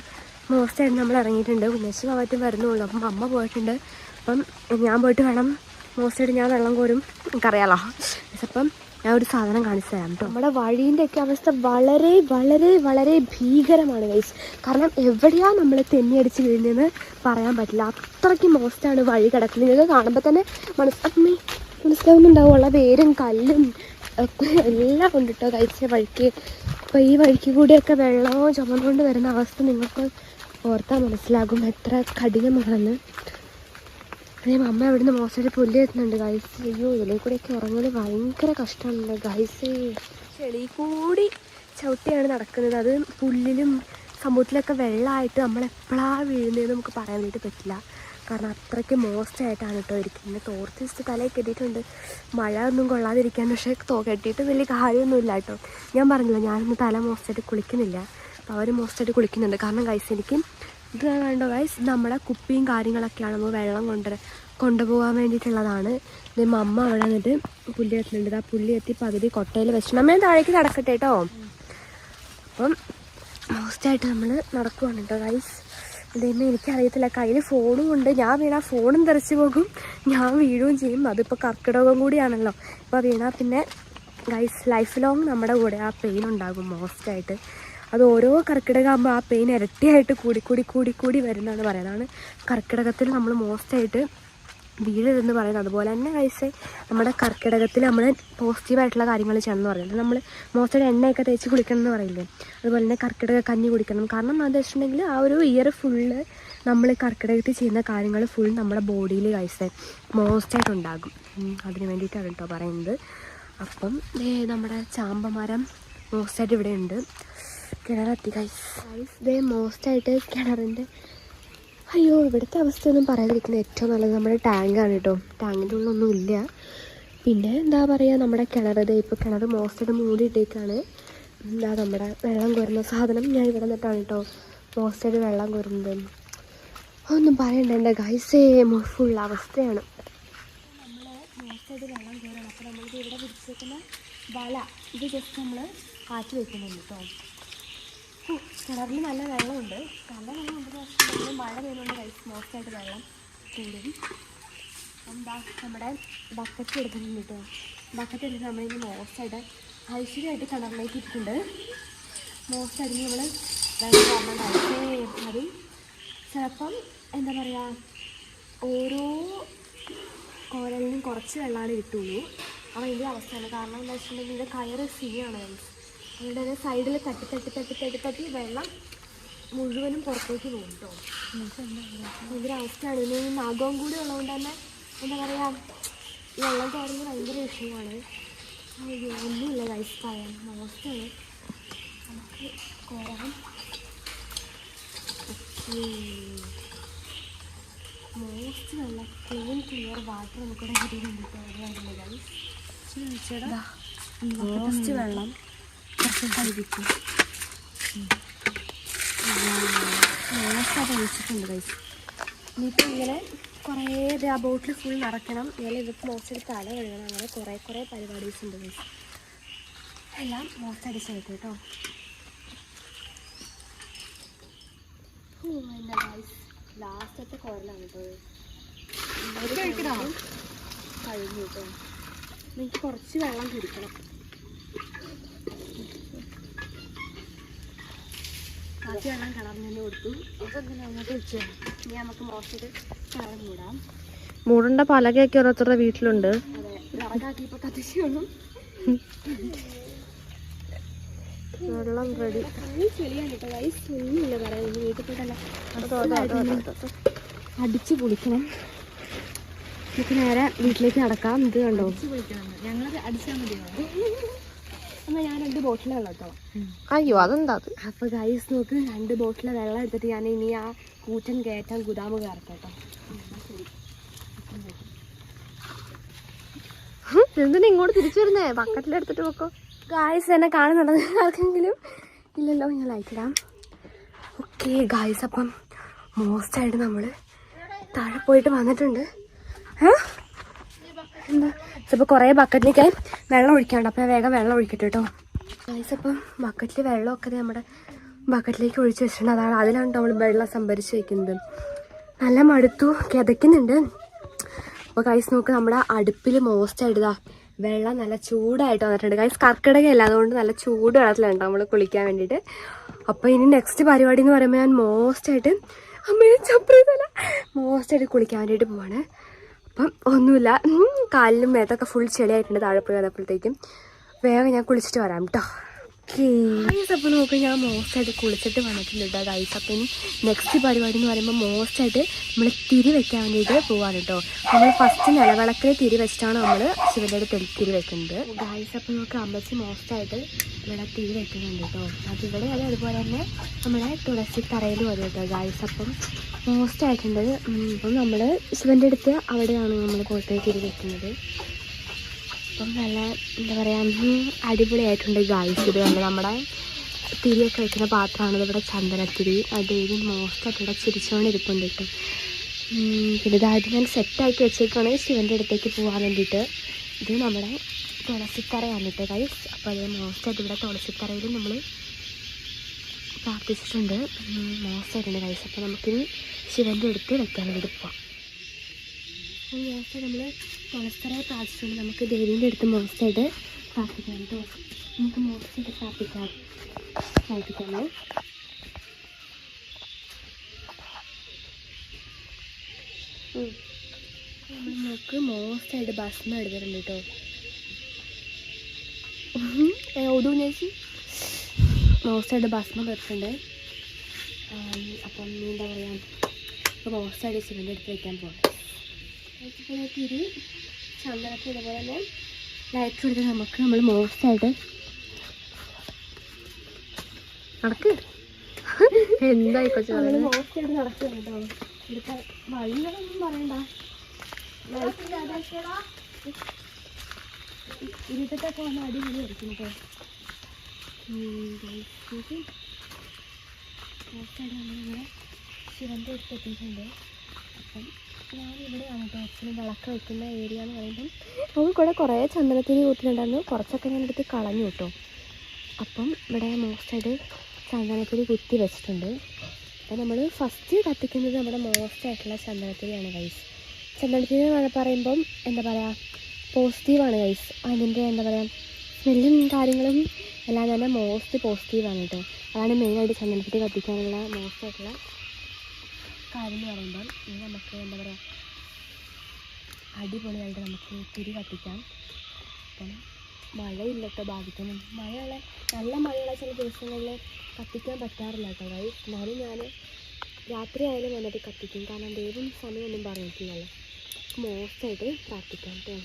മോസ്റ്റായിട്ട് നമ്മൾ ഇറങ്ങിയിട്ടുണ്ട്. ഉന്നേശ് ഭാഗത്തും വരുന്നുള്ളൂ. അപ്പം അമ്മ പോയിട്ടുണ്ട്. അപ്പം ഞാൻ പോയിട്ട് വേണം മോസ്റ്റായിട്ട് ഞാൻ വെള്ളം കോരും. എനിക്കറിയാലോ. അപ്പം ഞാൻ ഒരു സാധനം കാണിച്ചു തരാം കേട്ടോ. നമ്മുടെ വഴീൻ്റെയൊക്കെ അവസ്ഥ വളരെ വളരെ വളരെ ഭീകരമാണ് ഗൈസ്. കാരണം എവിടെയാണ് നമ്മൾ തെന്നിയടിച്ച് വീഴുന്നതെന്ന് പറയാൻ പറ്റില്ല. അത്രയ്ക്ക് മോസ്റ്റാണ് വഴി കിടക്കുന്നത്. നിങ്ങൾക്ക് കാണുമ്പോൾ തന്നെ മനസ്സിലാവുന്നുണ്ടാവും. ഉള്ള വേരും കല്ലും ഒക്കെ എല്ലാം കൊണ്ടിട്ടോ കഴിച്ച വഴിക്ക്. അപ്പോൾ ഈ വഴിക്ക് കൂടിയൊക്കെ വെള്ളമോ ചുമന്നുകൊണ്ട് വരുന്ന അവസ്ഥ നിങ്ങൾക്ക് ഓർത്താൽ മനസ്സിലാകും എത്ര കഠിനമാണെന്ന്. അതേ അമ്മ ഇവിടുന്ന് മോശമായിട്ട് പുല്ല് എത്തുന്നുണ്ട് ഗൈസ്. അയ്യോ ഇതിലേ കൂടെയൊക്കെ ഇറങ്ങൽ ഭയങ്കര കഷ്ടമാണല്ലോ ഗൈസ്. ചെളി കൂടി ചവിട്ടിയാണ് നടക്കുന്നത്. അത് പുല്ലിലും സമൂഹത്തിലൊക്കെ വെള്ളമായിട്ട് നമ്മളെപ്പോഴാണ് വീഴുന്നതെന്ന് നമുക്ക് പറയാൻ വേണ്ടിയിട്ട് പറ്റില്ല. കാരണം അത്രയ്ക്ക് മോശമായിട്ടാണ് കേട്ടോ ഇരിക്കുന്നത്. തോർത്ത് വെച്ചിട്ട് തലയിൽ കെട്ടിയിട്ടുണ്ട്, മഴ ഒന്നും കൊള്ളാതിരിക്കാൻ. പക്ഷേ കെട്ടിയിട്ട് വലിയ കാര്യമൊന്നുമില്ല കേട്ടോ. ഞാൻ പറഞ്ഞില്ല, ഞാനൊന്ന് തല മോശമായിട്ട് കുളിക്കുന്നില്ല. അപ്പോൾ അവർ മോശമായിട്ട് കുളിക്കുന്നുണ്ട്. കാരണം ഗൈസ് എനിക്ക് ഇത് വേണ്ടോ ഗൈസ്, നമ്മുടെ കുപ്പിയും കാര്യങ്ങളൊക്കെയാണ് നമ്മൾ വെള്ളം കൊണ്ടുപോകാൻ വേണ്ടിയിട്ടുള്ളതാണ്. ഇത് അമ്മ അവിടെ നിന്നിട്ട് പുല്ല് എത്തുന്നുണ്ട്. ആ പുല്ല് എത്തി പകുതി കൊട്ടയിൽ വെച്ചിട്ട് നമ്മൾ താഴേക്ക് നടക്കട്ടെ കേട്ടോ. അപ്പം മോസ്റ്റായിട്ട് നമ്മൾ നടക്കുവാണ് കേട്ടോ ഗൈസ്. ഇതേമേ എനിക്കറിയത്തില്ല, കയ്യിൽ ഫോണും ഉണ്ട്. ഞാൻ വീണാൽ ഫോണും തെറിച്ച് പോകും, ഞാൻ വീഴുകയും ചെയ്യും. അതിപ്പോൾ കർക്കിടകം കൂടിയാണല്ലോ. ഇപ്പോൾ വീണാൽ പിന്നെ ഗൈസ് ലൈഫ് ലോങ് നമ്മുടെ കൂടെ ആ പെയിൻ ഉണ്ടാകും മോസ്റ്റായിട്ട്. അത് ഓരോ കർക്കിടകമാകുമ്പോൾ ആ പെയിൻ ഇരട്ടിയായിട്ട് കൂടി വരുന്നതാണ് പറയുന്നതാണ്. കർക്കിടകത്തിൽ നമ്മൾ മോസ്റ്റായിട്ട് വീഴരുതെന്ന് പറയുന്നത്. അതുപോലെ തന്നെ ഗൈസ് നമ്മുടെ കർക്കിടകത്തിൽ നമ്മൾ പോസിറ്റീവായിട്ടുള്ള കാര്യങ്ങൾ ചെയ്യണമെന്ന് പറയുന്നത്. നമ്മൾ മോസ്റ്റായിട്ട് എണ്ണയൊക്കെ തേച്ച് കുളിക്കണം എന്ന് പറയില്ലേ, അതുപോലെ തന്നെ കർക്കിടക കഞ്ഞി കുടിക്കണം. കാരണം എന്താ വെച്ചിട്ടുണ്ടെങ്കിൽ ആ ഒരു ഇയർ ഫുള്ള് നമ്മൾ കർക്കിടകത്തിൽ ചെയ്യുന്ന കാര്യങ്ങൾ ഫുൾ നമ്മുടെ ബോഡിയിൽ ഗൈസ് മോസ്റ്റായിട്ട് ഉണ്ടാകും. അതിന് വേണ്ടിയിട്ടാണ് കേട്ടോ പറയുന്നത്. അപ്പം നമ്മുടെ ചാമ്പമരം മോസ്റ്റായിട്ട് ഇവിടെ ഉണ്ട്. കിണറെത്തി ഗൈസ്. ഇതേ മോസ്റ്റായിട്ട് കിണറിൻ്റെ അയ്യോ ഇവിടുത്തെ അവസ്ഥയൊന്നും പറയാതിരിക്കുന്നത് ഏറ്റവും നല്ലത് നമ്മുടെ ടാങ്കാണ് കേട്ടോ. ടാങ്കിൻ്റെ ഉള്ളൊന്നും ഇല്ല. പിന്നെ എന്താ പറയുക, നമ്മുടെ കിണറത് ഇപ്പോൾ കിണർ മോസ്റ്റായിട്ട് മൂടിയിട്ടേക്കാണ്. എന്താ നമ്മുടെ വെള്ളം കോരുന്ന സാധനം ഞാൻ ഇവിടെ നിന്നിട്ടാണ് കേട്ടോ മോസ്റ്റായിട്ട് വെള്ളം കോരുന്നത്. ഒന്നും പറയണ്ട എൻ്റെ ഗൈസേ, ഫുൾ അവസ്ഥയാണ്. നമ്മൾ മോസ്റ്റായിട്ട് വെള്ളം കോരണം. അപ്പോൾ നമ്മളിത് ഇവിടെ വിരിച്ചേക്കുന്ന വല ഇത് ജസ്റ്റ് നമ്മൾ കാറ്റ് വയ്ക്കുന്നുണ്ട് കേട്ടോ. കിണറിൽ നല്ല വെള്ളമുണ്ട്. നല്ല വെള്ളമുണ്ടെന്ന് വെച്ചിട്ടുണ്ടെങ്കിൽ മഴ പെയ്യുന്നുണ്ട് ഗൈസ് മോസ്റ്റായിട്ട് വെള്ളം കൂടും. എന്താ നമ്മുടെ ബക്കറ്റ് എടുക്കുന്നുണ്ട് കേട്ടോ. ബക്കറ്റ് എടുത്ത് നമ്മളിന്ന് മോസ്റ്റായിട്ട് ഐശ്വര്യമായിട്ട് കിണറിലേക്ക് ഇട്ടിട്ടുണ്ട്. മോസ്റ്റായിട്ട് നമ്മൾ വെള്ളം കാരണം കഴിച്ചേ അതും ചിലപ്പം എന്താ പറയുക ഓരോ കോരലിനും കുറച്ച് വെള്ളമാണ് കിട്ടുള്ളൂ. അപ്പോൾ ഇതിൻ്റെ അവസ്ഥയാണ്. കാരണം എന്താ വെച്ചിട്ടുണ്ടെങ്കിൽ ഇതിൻ്റെ കയറ് സീയാണ് ഗൈസ്. അതുകൊണ്ട് സൈഡിൽ തട്ടി വെള്ളം മുഴുവനും പുറത്തേക്ക് പോകും കേട്ടോ. ഭയങ്കര അവസ്ഥയാണ്. ഇനി നഖവും കൂടി ഉള്ളതുകൊണ്ട് തന്നെ എന്താ പറയുക വെള്ളം കയറുന്നത് ഭയങ്കര വിഷയമാണ്. അയ്യോ ഒന്നുമില്ല ഗൈസ്, പറയാൻ മോശമാണ്. നമുക്ക് കോരാം. മോസ്റ്റ് നല്ല ക്ലിയർ വാട്ടർ നമുക്കിവിടെ കിട്ടിയിട്ടുണ്ട് കേട്ടോ. ഗൈസ് മോസ്റ്റ് വെള്ളം കഴിപ്പിക്കും മോശമായിട്ട് ഒഴിച്ചിട്ടുണ്ട് ഗൈസ്. ഇനിയിപ്പോൾ ഇങ്ങനെ കുറേ ആ ബോട്ടിൽ ഫുൾ നടക്കണം. ഇങ്ങനെ ഇതൊക്കെ മോശമായിട്ട് തല കഴുകണം. അങ്ങനെ കുറേ പരിപാടീസ് ഉണ്ട് ഗൈസ്. എല്ലാം മോശമായിട്ട് ചെയ്തു കേട്ടോ. എന്താ ഗൈസ് ലാസ്റ്റത്തെ കോരലാണ് കേട്ടോ. കഴിഞ്ഞു കേട്ടോ. എനിക്ക് കുറച്ച് വെള്ളം കുടിക്കണം. ബാക്കി വെള്ളം കളറിന് തന്നെ കൊടുത്തു. അതെങ്ങനെ അങ്ങോട്ട് വെച്ചു. ഇനി നമുക്ക് മോശമായിട്ട് കളർ മൂടാം. മൂടേണ്ട പലകയൊക്കെ ഓരോരുത്തരുടെ വീട്ടിലുണ്ട്. അതെ വിറകാക്കി ഇപ്പോൾ കത്തിച്ച് വേണം. വെള്ളം റെഡി. ചെളിയാണ് കേട്ടോ ഗൈസ്. ഒന്നുമില്ല പറയാൻ. വീട്ടിൽ പോയിട്ടല്ല അടിച്ച് പൊളിക്കണം. നമുക്ക് നേരെ വീട്ടിലേക്ക് നടക്കാം. ഇത് കണ്ടോ, ഞങ്ങൾ അടിച്ചാൽ മതിയോ? എന്നാൽ ഞാൻ 2 ബോട്ടിൽ വെള്ളം കേട്ടോ. അയ്യോ അതെന്താ അത്? അപ്പോൾ ഗൈസ് നോക്ക്, 2 ബോട്ടിൽ വെള്ളം എടുത്തിട്ട് ഞാൻ ഇനി ആ കൂറ്റൻ കയറ്റാൻ ഗുദാമ് കയറട്ടോ. എന്തിനാ ഇങ്ങോട്ട് തിരിച്ചു വരുന്നേ? ബക്കറ്റിലെടുത്തിട്ട് വെക്കോ. ഗായ്സ് എന്നെ കാണുന്നുണ്ടെന്ന് ആർക്കെങ്കിലും ഇല്ലല്ലോ, ഞാൻ ലൈറ്റിടാം. ഓക്കെ ഗായ്സ്, അപ്പം മോസ്റ്റായിട്ട് നമ്മൾ താഴെ പോയിട്ട് വന്നിട്ടുണ്ട്. എന്താ ഇപ്പോൾ കുറേ ബക്കറ്റിലേക്ക് വെള്ളം ഒഴിക്കാണ്ട്, അപ്പോൾ ഞാൻ വേഗം വെള്ളം ഒഴിക്കട്ടെ കേട്ടോ. ഗായ്സ് അപ്പം ബക്കറ്റിൽ വെള്ളമൊക്കെ നമ്മുടെ ബക്കറ്റിലേക്ക് ഒഴിച്ച് വെച്ചിട്ടുണ്ട്. അതാണ് അതിലാണ് നമ്മൾ വെള്ളം സംഭരിച്ച് വയ്ക്കുന്നത്. നല്ല മടുത്തു, കിതയ്ക്കുന്നുണ്ട്. അപ്പോൾ ഗൈസ് നോക്ക്, നമ്മുടെ അടുപ്പിൽ മോസ്റ്റായിട്ട് വെള്ളം നല്ല ചൂടായിട്ട് വന്നിട്ടുണ്ട്. ഗൈസ് കർക്കിടകയല്ല, അതുകൊണ്ട് നല്ല ചൂട് വെള്ളത്തിലാണ് നമ്മൾ കുളിക്കാൻ വേണ്ടിയിട്ട്. അപ്പോൾ ഇനി നെക്സ്റ്റ് പരിപാടി എന്ന് പറയുമ്പോൾ ഞാൻ മോസ്റ്റായിട്ട് കുളിക്കാൻ വേണ്ടിയിട്ട് പോവാണ്. അപ്പം ഒന്നുമില്ല, കാലിലും മേത്തൊക്കെ ഫുൾ ചെളിയായിട്ടുണ്ട് താഴെ പോയി വന്നപ്പോഴത്തേക്കും. വേഗം ഞാൻ കുളിച്ചിട്ട് വരാം കേട്ടോ. ഗൈസ് അപ്പോൾ നോക്കുക, ഞാൻ മോസ്റ്റായിട്ട് കുളിച്ചിട്ട് വന്നിട്ടുണ്ട് കേട്ടോ ഗൈസ്. അപ്പം ഇനി നെക്സ്റ്റ് പരിപാടി എന്ന് പറയുമ്പോൾ മോസ്റ്റായിട്ട് നമ്മൾ തിരി വെക്കാൻ വേണ്ടിയിട്ട് പോകാൻ കേട്ടോ. നമ്മൾ ഫസ്റ്റ് നിലവിളക്കിൽ തിരി വെച്ചിട്ടാണ് നമ്മൾ ശിവൻ്റെ അടുത്ത് തിരി വെക്കുന്നത് ഗൈസ്. അപ്പം നമുക്ക് അമ്മച്ചി മോസ്റ്റായിട്ട് ഇവിടെ തിരി വെക്കുന്നുണ്ട് കേട്ടോ. അതിവിടെ അതുപോലെ തന്നെ നമ്മുടെ തുളസി തറയിൽ വരും കേട്ടോ ഗൈസ്. അപ്പം മോസ്റ്റായിട്ടുണ്ട്. അപ്പം നമ്മൾ ശിവൻ്റെ അടുത്ത് അവിടെയാണ് നമ്മൾ പോയിട്ട് തിരി വെക്കുന്നത്. അപ്പം നല്ല എന്താ പറയുക, അടിപൊളിയായിട്ടുണ്ട് ഗായ്സ്. ഇത് കണ്ട് നമ്മുടെ തിരിയൊക്കെ വയ്ക്കുന്ന പാത്രമാണ്. ഇവിടെ ചന്ദനത്തിരി, അത് ഇത് മോസ്റ്റായിട്ട് ഇവിടെ ചിരിച്ചുകൊണ്ടിരിപ്പുണ്ട് കേട്ടോ. പിന്നെ ഇതായിട്ട് ഞാൻ സെറ്റാക്കി വെച്ചേക്കാണ് ശിവൻ്റെ അടുത്തേക്ക് പോകാൻ വേണ്ടിയിട്ട്. ഇത് നമ്മുടെ തുളസിത്തറയാണ് കേട്ടോ ഗൈസ്. അപ്പോൾ അത് മോസ്റ്റായിട്ട് ഇവിടെ തുളസിത്തറയിൽ നമ്മൾ പ്രാർത്ഥിച്ചിട്ടുണ്ട്. മോസ്റ്റായിട്ടുണ്ട് ഗൈസ്. അപ്പോൾ നമുക്കിനി ശിവൻ്റെ അടുത്ത് വെക്കാൻ വേണ്ടിയിട്ട് പോവാം. മോസ്റ്റായിട്ട് നമ്മൾ തുളസിത്തറയെ പ്രാർത്ഥിച്ചിട്ടുണ്ട്. നമുക്ക് ദേവീൻ്റെ അടുത്ത് മോസ്റ്റായിട്ട് പ്രാർത്ഥിക്കാം കേട്ടോ. നമുക്ക് മോസ്റ്റായിട്ട് പ്രാർത്ഥിക്കാം. നമുക്ക് മോസ്റ്റായിട്ട് ഭസ്മം എടുത്തിട്ടുണ്ട് കേട്ടോ. ഒതും ചേച്ചി മോസ്റ്റായിട്ട് ഭസ്മം എടുത്തിട്ടുണ്ട്. അപ്പം എന്താ പറയുക, ഇപ്പോൾ മോസ്റ്റായിട്ട് ശിവൻ്റെ അടുത്ത് വയ്ക്കാൻ പോകാം. തിരി ചന്ദനത്തിൽ ഇതുപോലെ തന്നെ ലൈറ്റ് കൊടുത്ത് നമുക്ക് നമ്മൾ മോസ്റ്റായിട്ട് നടക്ക്. എന്തായി കൊച്ചു നമ്മൾ മോസ്റ്റായിട്ട് നടക്കുക കേട്ടോ. ഇവിടുത്തെ വഴികളൊന്നും പറയണ്ട, ഇരുട്ടത്തൊക്കെ വന്ന് അടിപൊളിയായിരിക്കും കേട്ടോ. മോസ്റ്റായിട്ട് നമ്മളിവിടെ ശിവൻ്റെ അടുത്ത് എത്തിയിട്ടുണ്ട്. അപ്പം ഞാനിവിടെയാണ് കേട്ടോ എപ്പോഴും വിളക്ക് വയ്ക്കുന്ന ഏരിയ എന്ന് പറയുമ്പം നമുക്ക് കൂടെ കുറേ ചന്ദനത്തിരി കൂട്ടിയിട്ടുണ്ടായിരുന്നു. കുറച്ചൊക്കെ ഞാൻ എടുത്ത് കളഞ്ഞു കേട്ടോ. അപ്പം ഇവിടെ മോസ്റ്റായിട്ട് ചന്ദനത്തിരി കുത്തി വെച്ചിട്ടുണ്ട്. അപ്പോൾ നമ്മൾ ഫസ്റ്റ് കത്തിക്കുന്നത് നമ്മുടെ മോസ്റ്റായിട്ടുള്ള ചന്ദനത്തിരിയാണ് ഗൈസ്. ചന്ദനത്തിരി എന്ന് പറയുമ്പം എന്താ പറയുക, പോസിറ്റീവാണ് ഗൈസ്. അതിൻ്റെ എന്താ പറയുക, സ്മെല്ലും കാര്യങ്ങളും എല്ലാം തന്നെ മോസ്റ്റ് പോസിറ്റീവാണ് കേട്ടോ. അതാണ് മെയിനായിട്ട് ചന്ദനത്തിരി കത്തിക്കാനുള്ള മോസ്റ്റായിട്ടുള്ള കാര്യം എന്ന് പറയുമ്പം ഇനി നമുക്ക് എന്താ പറയുക, അടിപൊളിയായിട്ട് നമുക്ക് തിരി കത്തിക്കാം. അപ്പം മഴയില്ലട്ടോ ഭാഗ്യത്തിനും. മഴയുള്ള നല്ല മഴയുള്ള ചില ദിവസങ്ങളിൽ കത്തിക്കാൻ പറ്റാറില്ല കേട്ടോ ഗൈസ്. എന്നാലും ഞാൻ രാത്രി ആയാലും വന്നിട്ട് കത്തിക്കും, കാരണം ദൈവം സമയമൊന്നും പറഞ്ഞിട്ടില്ലല്ലോ. മോസ്റ്റായിട്ട് പ്രാർത്ഥിക്കാം കേട്ടോ.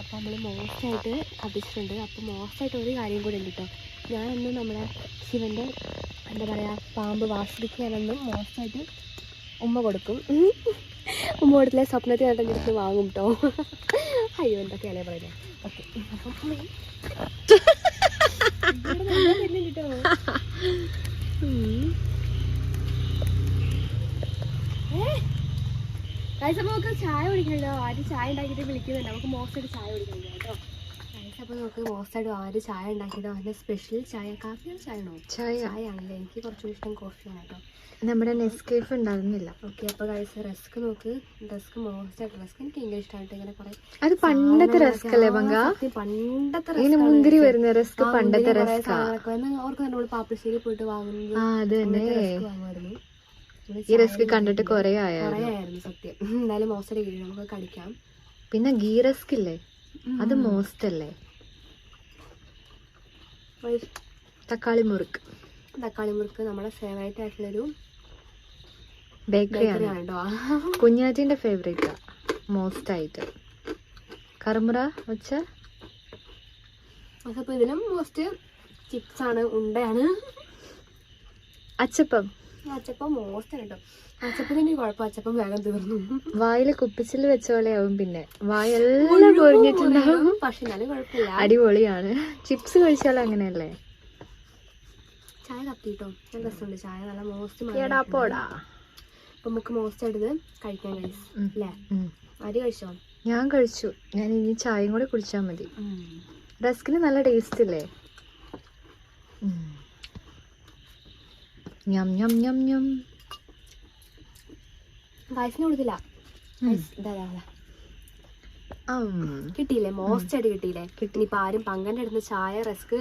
അപ്പോൾ നമ്മൾ മോസ്റ്റായിട്ട് കത്തിച്ചിട്ടുണ്ട്. അപ്പോൾ മോസ്റ്റായിട്ട് ഒരു കാര്യം കൂടി ഉണ്ട് കേട്ടോ. ഞാനൊന്നും നമ്മുടെ ശിവൻ്റെ എന്താ പറയുക, പാമ്പ് വാസുദിക്ക് ഞാനൊന്നും മോസ്റ്റായിട്ട് ഉമ്മ കൊടുക്കും. ഉമ്മ കൊടുത്തില്ല സ്വപ്നത്തിൽ ഞാൻ എൻ്റെ അടുത്ത് വാങ്ങും കേട്ടോ. അയ്യോ എന്തൊക്കെയാണേ പറയുന്നത്. ഓക്കെ അപ്പം കേട്ടോ. ഗൈസ് അപ്പോൾ നമുക്ക് ചായ കുടിക്കണല്ലോ. ആദ്യം ചായ ഉണ്ടാക്കിയിട്ട് വിളിക്കുന്നുണ്ട്. നമുക്ക് മോസ്റ്റായിട്ട് ചായ കുടിക്കണല്ലോ കേട്ടോ. ഗൈസ് അപ്പോൾ നമുക്ക് മോസ്റ്റായിട്ട് ആര് ചായ ഉണ്ടാക്കിയതോ അതിൻ്റെ സ്പെഷ്യൽ ചായ. കാപ്പിയാണ് ചായ ആണോ? ചായ ആണല്ലേ. എനിക്ക് കുറച്ചുകൂടി ഇഷ്ടം കോഫിയാണ് കേട്ടോ. നമ്മുടെ നെസ്കേഫ് ഉണ്ടായിരുന്നില്ല. ഓക്കെ, അപ്പോൾ ഗൈസ് റസ്ക് നോക്ക്. റസ്ക് മോസ്റ്റായിട്ട് റസ്ക് എനിക്ക് ഭയങ്കര ഇഷ്ടമായിട്ട് ഇങ്ങനെ കുറേ അത് പണ്ടത്തെ റസ്ക് അല്ലേ പങ്ക? പണ്ടത്തെ മുന്തിരി വരുന്ന റസ്ക് പണ്ടത്തെ റസ്ക്. അവർക്ക് നമ്മൾ പാപ്പശ്ശേരി പോയിട്ട് വാങ്ങുന്നത് അത് തന്നെ. വാങ്ങുമായിരുന്നു. ഈ റസ്ക് കണ്ടിട്ട് കുറേ ആയിരുന്നു സത്യം. എന്തായാലും മോസ്റ്റായിട്ട് കഴിയും, നമുക്ക് കടിക്കാം. പിന്നെ ഗീ റസ്ക് ഇല്ലേ, അത് മോസ്റ്റ് അല്ലേ. തക്കാളി മുറുക്ക് നമ്മുടെ ഫേവറേറ്റ് ആയിട്ടുള്ളൊരു ബേക്കറി ആണ് കേട്ടോ. കുഞ്ഞാറ്റിന്റെ ഫേവറേറ്റാ മോസ്റ്റ് ആയിട്ട്. കറുമുറ വെച്ച അപ്പോൾ ഇതിലും മോസ്റ്റ് ചിപ്സ് ആണ്, ഉണ്ടയാണ്. അച്ചപ്പം മോസ്റ്റ് ആണ് കേട്ടോ. അച്ചപ്പത്തിന് കുഴപ്പം, അച്ചപ്പം വേഗം തീർന്നു. വായില് കുപ്പിച്ചില് വെച്ച പോലെ ആവും. പിന്നെ വായെല്ലാം പൊഴിഞ്ഞിട്ടുണ്ടാവും. പക്ഷെ എന്നാലും കുഴപ്പമില്ല, അടിപൊളിയാണ്. ചിപ്സ് കഴിച്ചാലും അങ്ങനെയല്ലേ. ചായ കത്തിട്ടോ, നല്ല രസമുണ്ട് ചായ, നല്ല മോസ്റ്റ്. പോടാ. അപ്പൊ നമുക്ക് മോസ്റ്റ് ആയിട്ട് കഴിക്കാൻ കഴിയും അല്ലേ? അരി കഴിച്ചോ? ഞാൻ കഴിച്ചു. ഞാൻ ഇനി ചായയും കൂടെ കുടിച്ചാൽ മതി. റസ്കിന് നല്ല ടേസ്റ്റ് ഇല്ലേ? ഞം ഞം ഞം ഞം. വയസ്സിന് കൊടുത്തില്ല. കിട്ടിയില്ലേ? മോസ്റ്റ് ആയിട്ട് കിട്ടിയില്ലേ? ഇനിയിപ്പൊ ആരും പങ്കന്റെ അടുത്ത് ചായ റസ്ക്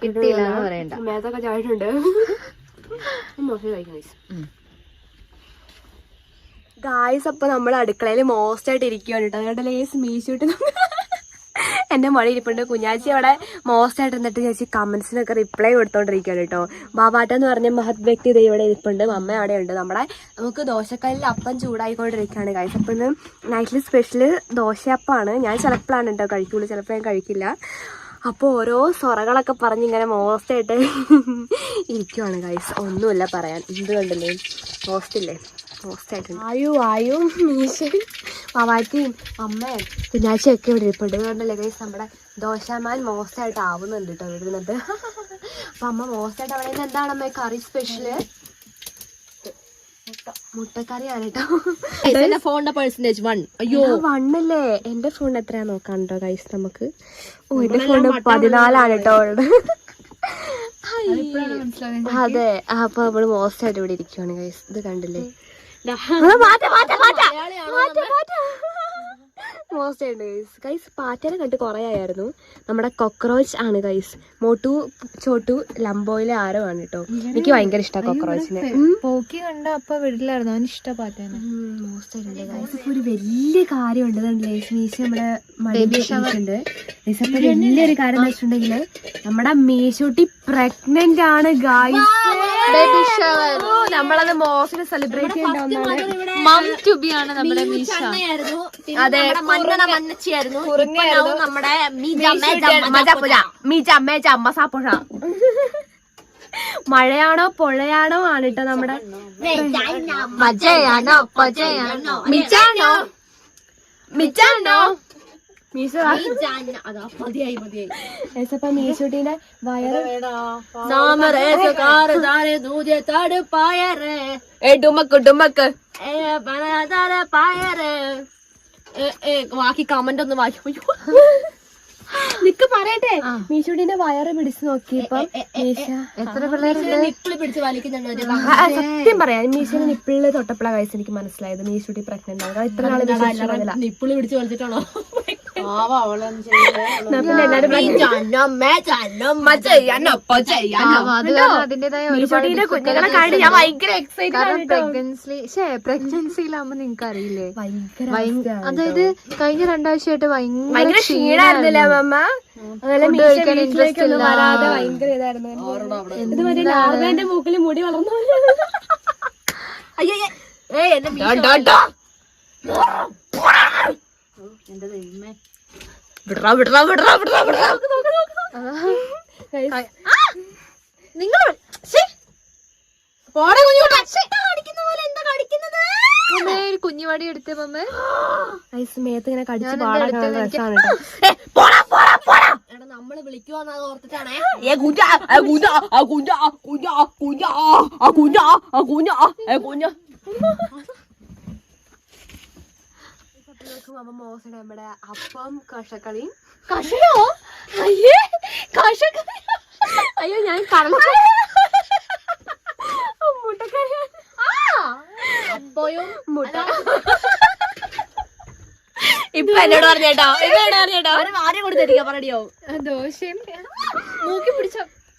കിട്ടിയില്ല പറയണ്ട. മേത്തൊക്കെ ചായട്ടുണ്ട്. മോശം കഴിക്കാം ഗായ്സ്. അപ്പൊ നമ്മൾ അടുക്കളയിൽ മോസ്റ്റ് ആയിട്ട് ഇരിക്കുകയാണ് കേട്ടോ. അതുകൊണ്ട് ലേസ് മീശൂട്ട് എന്റെ മഴ ഇരിപ്പുണ്ട്. കുഞ്ഞാച്ചി അവിടെ മോസ്റ്റ് ആയിട്ട് എന്നിട്ട് ചേച്ചി കമന്റ്സിനൊക്കെ റിപ്ലൈ കൊടുത്തോണ്ടിരിക്കുകയാണ് കേട്ടോ. ബാബാട്ട എന്ന് പറഞ്ഞ മഹത് വ്യക്തി ഇത് ഇവിടെ ഇരിപ്പുണ്ട്. അമ്മ അവിടെ ഉണ്ട്. നമുക്ക് ദോശക്കല്ലിൽ അപ്പം ചൂടായിക്കൊണ്ടിരിക്കുകയാണ് ഗായ്സ്. അപ്പം ഇന്ന് നൈറ്റിൽ സ്പെഷ്യല് ദോശയപ്പമാണ്. ഞാൻ ചിലപ്പോഴാണ് കേട്ടോ കഴിക്കുള്ളൂ, ചിലപ്പോൾ ഞാൻ കഴിക്കില്ല. അപ്പോൾ ഓരോ സൊറകളൊക്കെ പറഞ്ഞ് ഇങ്ങനെ മോസ്റ്റായിട്ട് ഇരിക്കുവാണ് ഗൈസ്. ഒന്നുമില്ല പറയാൻ. എന്ത് കണ്ടില്ലേ, മോസ്റ്റില്ലേ, മോസ്റ്റായിട്ടുണ്ട്. ആയു മീശ മാവാറ്റിയും അമ്മയും കുഞ്ഞാച്ചിയൊക്കെ ഇവിടെ ഇരിപ്പുണ്ട്. കണ്ടല്ലേ ഗൈസ്, നമ്മുടെ ദോശമാൻ മോസ്റ്റായിട്ട് ആവുന്നുണ്ട് കേട്ടോ ഇവിടുന്നത്. അപ്പം അമ്മ മോസ്റ്റായിട്ട് അവിടെ നിന്ന് എന്താണ് അമ്മ കറി സ്പെഷ്യല്? മുട്ടക്കറിയാണ് കേട്ടോ. ഫോണിന്റെ പെർസെന്റേജ് 1. അയ്യോ 1 അല്ലേ? എന്റെ ഫോൺ എത്രയാ നോക്കാം കേട്ടോ ഗൈസ് നമുക്ക്. എന്റെ ഫോണ് 14 കേട്ടോ. അതെ. അപ്പൊ നമ്മള് മോസ്റ്റ് ആയിട്ട് ഇവിടെ ഇരിക്കുവാണ് ഗൈസ്. ഇത് കണ്ടില്ലേ, മോസ്റ്റ് ആയിട്ട് ഗൈസ്. പാറ്റേനെ കണ്ട് കുറേ ആയിരുന്നു. നമ്മുടെ കോക്രോച്ച് ആണ് ഗൈസ്. മോട്ടു ചോട്ടു ലംബോയിലെ ആരോ ആണ് കേട്ടോ. എനിക്ക് ഭയങ്കര ഇഷ്ടമാണ് കോക്രോച്ചിനെ. പോക്കി കണ്ട അപ്പൊ വീട്ടിലായിരുന്നു, അവന് ഇഷ്ടപ്പാറ്റേനെ. മോസ്റ്റ് ആയിട്ടുണ്ട് ഗൈസ്. ഇപ്പൊ ഒരു വലിയ കാര്യമുണ്ട് മീശ നമ്മുടെ മടിയുണ്ട്. ഇപ്പൊ വലിയൊരു കാര്യം എന്ന് വെച്ചിട്ടുണ്ടെങ്കില് നമ്മുടെ മീശൂട്ടി പ്രഗ്നന്റ് ആണ് ഗൈസ്. നമ്മളത് മോസ്റ്റ് സെലിബ്രേറ്റ് ചെയ്യേണ്ട ഒന്നാണ്. മം ടു ബി ആണ് നമ്മുടെ മീശ. അതെ, മഴയാണോ പൊഴയാണോ ആണ് കേട്ടോ നമ്മുടെ. മിച്ചാണോ മീശൂട്ടിന്റെ വയറ് ഡുമക്ക് ബാക്കി കമന്റ് ഒന്ന് വായിക്കോ. നിക്ക് പറയട്ടെ. മീശൂട്ടിന്റെ വയറ് പിടിച്ചു നോക്കിയപ്പോ മീശ എത്ര പിള്ളേരുണ്ട് പിടിച്ച് വലിക്കുന്നുണ്ട്. സത്യം പറയാം, മീശയുടെ നിപ്പിളില് തൊട്ടപ്പോഴാ കഴിച്ച് എനിക്ക് മനസ്സിലായത് മീശൂട്ടി പ്രഗ്നന്റ് ആണ്. ഇത്ര നാള് നിപ്പിള് പിടിച്ച് വലിച്ചിട്ടാണോ? കുഞ്ഞുങ്ങളെ കാണി ഞാൻ ഭയങ്കര പ്രഗ്നൻസിയിലാകുമ്പോ നിങ്ങക്ക് അറിയില്ലേ, അതായത് കഴിഞ്ഞ 2 ആഴ്ചയായിട്ട് ഭയങ്കര ക്ഷീണായിരുന്നില്ലേ അമ്മ? വരാതെ ഭയങ്കര ഇതായിരുന്നു. ഇത് മറ്റേ ലാർവേന്റെ മൂക്കിൽ മുടി വളർന്നു. നിങ്ങൾ കുഞ്ഞുവാടി എടുത്തേ മമ്മ. മേത്ത് ഇങ്ങനെ കടിച്ച് നമ്മള് വിളിക്കുവാന്ന് ഓർത്തിട്ടാണേ. നോക്കുമ്പോ അമ്മ മോശം നമ്മുടെ അപ്പം കഷക്കളി. കഷയോ? അയ്യേ കഷക്കളി. അയ്യോ ഞാൻ കടല മുട്ടക്കറി. അപ്പോയും മുട്ട. ഇപ്പൊ എന്നോട് പറഞ്ഞേട്ടോ, ആദ്യം കൊടുത്തിരിക്കാം പറടിയാവും. ദോശയും നോക്കി പിടിച്ച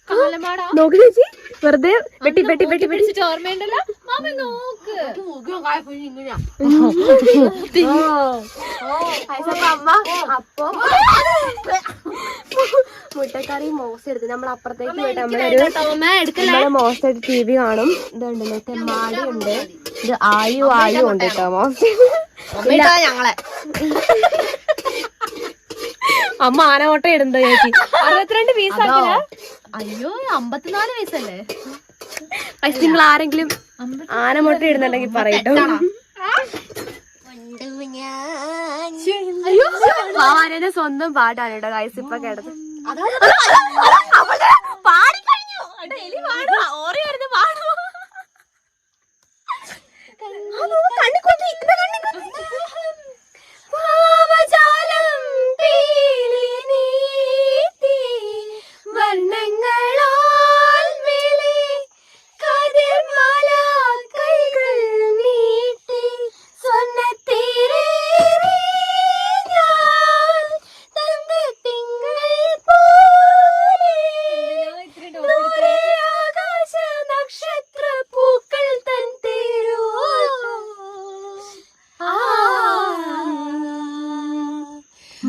കാലമാടാ. നോക്കി ചേച്ചി വെറുതെ വെട്ടി വെട്ടി വെട്ടി പിടിച്ചിട്ട് ഓർമ്മയുണ്ടല്ലോ. മാമ നോക്ക്. അമ്മ അപ്പം മുട്ടക്കറി മോശം എടുത്ത് നമ്മൾ അപ്പുറത്തേക്ക് പോയിട്ട് നമ്മളൊരു മോശമായിട്ട് TV കാണും. ഇതുണ്ടല്ലോ തെമ്മാടി ഉണ്ട്, ഇത് ആയു ഉണ്ട് കേട്ടോ മോശം. ഞങ്ങളെ അമ്മ ആനമുട്ട ഇടുന്നുണ്ടോ ചേച്ചി? 62 പീസാക്കില്ല. അയ്യോ 54 വയസ്സല്ലേ. നിങ്ങൾ ആരെങ്കിലും ആനമുട്ട ഇടുന്നുണ്ടെങ്കിൽ പറയട്ടോ. ആനന്റെ സ്വന്തം പാട്ടാണ് കേട്ടോ ഗൈസ് ഇപ്പൊ കേട്ടത്.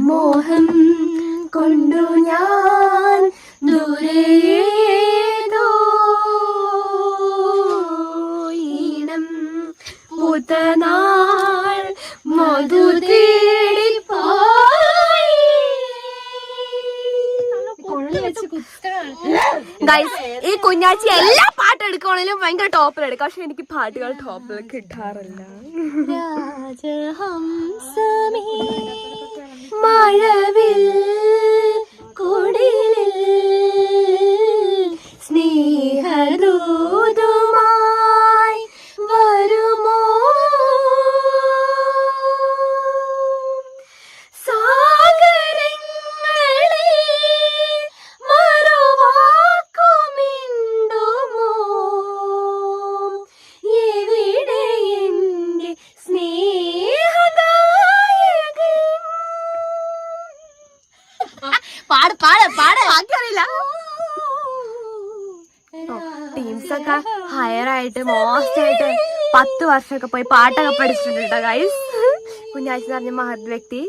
മോഹം കൊണ്ടു ഞാൻ ദൂരേതോ ഈണം പൂത്തനാൾ മധു തേടിപ്പോയി. ഗൈസ് ഈ കുഞ്ഞാച്ചി എല്ലാ പാട്ട് എടുക്കുകയാണെങ്കിലും ഭയങ്കര ടോപ്പിൽ എടുക്കാം, പക്ഷെ എനിക്ക് പാട്ടുകൾ ടോപ്പിൽ കിട്ടാറില്ല. മഴവിൽ കുടിലിൽ സ്നേഹദൂതുമായി വരുമോ സാഗരങ്ങളെ മറുവാക്കുമിണ്ടുമോ എവിടെ എന്റെ ടീംസൊക്കെ ഹയർ ആയിട്ട് മോസ്റ്റ് ആയിട്ട് 10 വർഷമൊക്കെ പോയി പാട്ടൊക്കെ പഠിച്ചിട്ടുണ്ട് കേട്ടോ ഗൈസ്. കുഞ്ഞാഴ്ച പറഞ്ഞ മഹത് വ്യക്തി.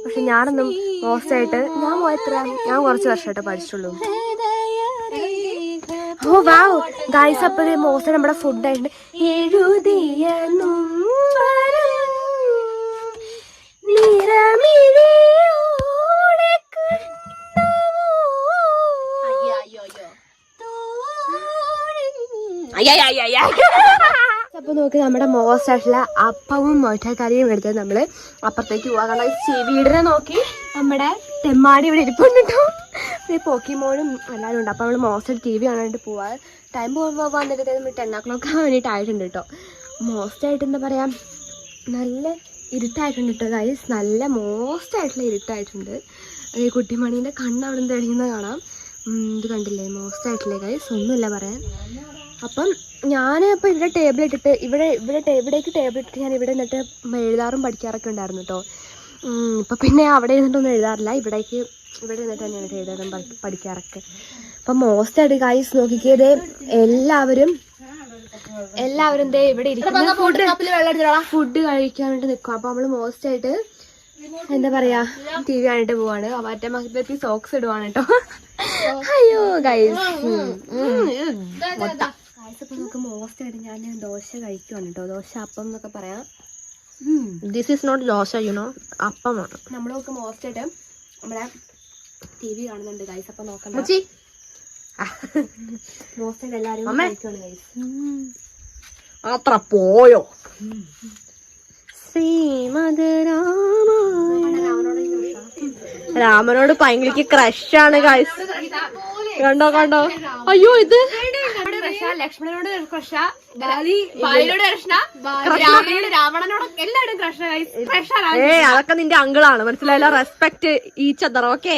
പക്ഷെ ഞാനൊന്നും മോസ്റ്റ് ആയിട്ട് ഞാൻ കുറച്ച് വർഷമായിട്ട് പഠിച്ചുള്ളൂ. ഓ വാവ് ഗൈസ്, അപ്പൊ മോസ്റ്റ് നമ്മുടെ ഫുഡ് ആയിട്ടുണ്ട്. എഴുതിയ അപ്പൊ നോക്കി നമ്മുടെ മോസ്റ്റ് ആയിട്ടുള്ള അപ്പവും മുട്ടക്കറിയും എടുത്ത് നമ്മള് അപ്പുറത്തേക്ക് പോവാ. കാരണം വീടിനെ നോക്കി നമ്മുടെ തെമ്മാടി ഇവിടെ ഇരിപ്പുണ്ടോ, പോക്കിമോനും എല്ലാവരും ഉണ്ട്. അപ്പൊ നമ്മള് മോസ്റ്റ് TV കാണാനായിട്ട് പോവാ. ടൈം പോകുമ്പോ വന്നിട്ട് 10 o'clock വേണ്ടിയിട്ട് ആയിട്ടുണ്ട് കേട്ടോ. മോസ്റ്റ് ആയിട്ട് എന്താ പറയാ നല്ല ഇരുട്ടായിട്ടുണ്ട് കേട്ടോ ഗൈസ്. നല്ല മോസ്റ്റ് ആയിട്ടുള്ള ഇരുട്ടായിട്ടുണ്ട്. കുട്ടിമണീൻ്റെ കണ്ണ് അവിടെ നിന്ന് തെളിയുന്നത് കാണാം. ഇത് കണ്ടില്ലേ മോസ്റ്റ് ആയിട്ടില്ലേ ഗൈസ്, ഒന്നുമില്ല പറയാൻ. അപ്പം ഞാൻ ഇപ്പോൾ ഇവിടെ ടേബിൾ ഇട്ടിട്ട് ഇവിടേക്ക് ടേബിൾ ഇട്ടിട്ട് ഞാൻ ഇവിടെ നിന്നിട്ട് എഴുതാറും പഠിക്കാറൊക്കെ ഉണ്ടായിരുന്നു കേട്ടോ. ഇപ്പം പിന്നെ അവിടെ ഇരുന്നിട്ടൊന്നും എഴുതാറില്ല, ഇവിടെ നിന്നിട്ട് തന്നെയാണ് എഴുതാറും പഠിക്കാറൊക്കെ. അപ്പം മോസ്റ്റ് ആയിട്ട് ഗൈസ് നോക്കിക്കത് എല്ലാവരും ഇവിടെ ഇരിക്കുന്ന ഫുഡ് കഴിക്കാൻ വേണ്ടി നിൽക്കും. അപ്പൊ നമ്മള് മോസ്റ്റ് ആയിട്ട് എന്താ പറയാ TV കാണിട്ട് പോവാണ്. മറ്റേ മകത്തി സോക്സ് ഇടുവാണ് കേട്ടോ. അയ്യോ ഗൈസ്, ഇപ്പൊ നമുക്ക് മോസ്റ്റ് ആയിട്ട് ഞാൻ ദോശ കഴിക്കുവാണ് കേട്ടോ. ദോശ അപ്പം എന്നൊക്കെ പറയാം. This is not dosa, you know, അപ്പമാണ്. നമ്മളൊക്കെ മോസ്റ്റ് ആയിട്ട് നമ്മുടെ TV കാണുന്നുണ്ട് ഗൈസ്. അപ്പൊ നോക്കണ്ട, മോസ്റ്റ് ആയിട്ട് എല്ലാരും കഴിക്കുവാണ് ഗൈസ്. അത്ര പോയോ? രാമനോട് ഭയങ്കര ക്രഷാണ് ഗൈസ്. കണ്ടോ അയ്യോ ഇത് ക്രഷ, ലക്ഷ്മണനോട് ക്രഷ, ബാലിയോട് ക്രഷ, രാവണനോട് രാവണനോട് എല്ലാവരും ക്രഷ. അതൊക്കെ നിന്റെ അങ്കിളാണ്, മനസ്സിലായല്ലോ. Respect each other. ഓക്കെ,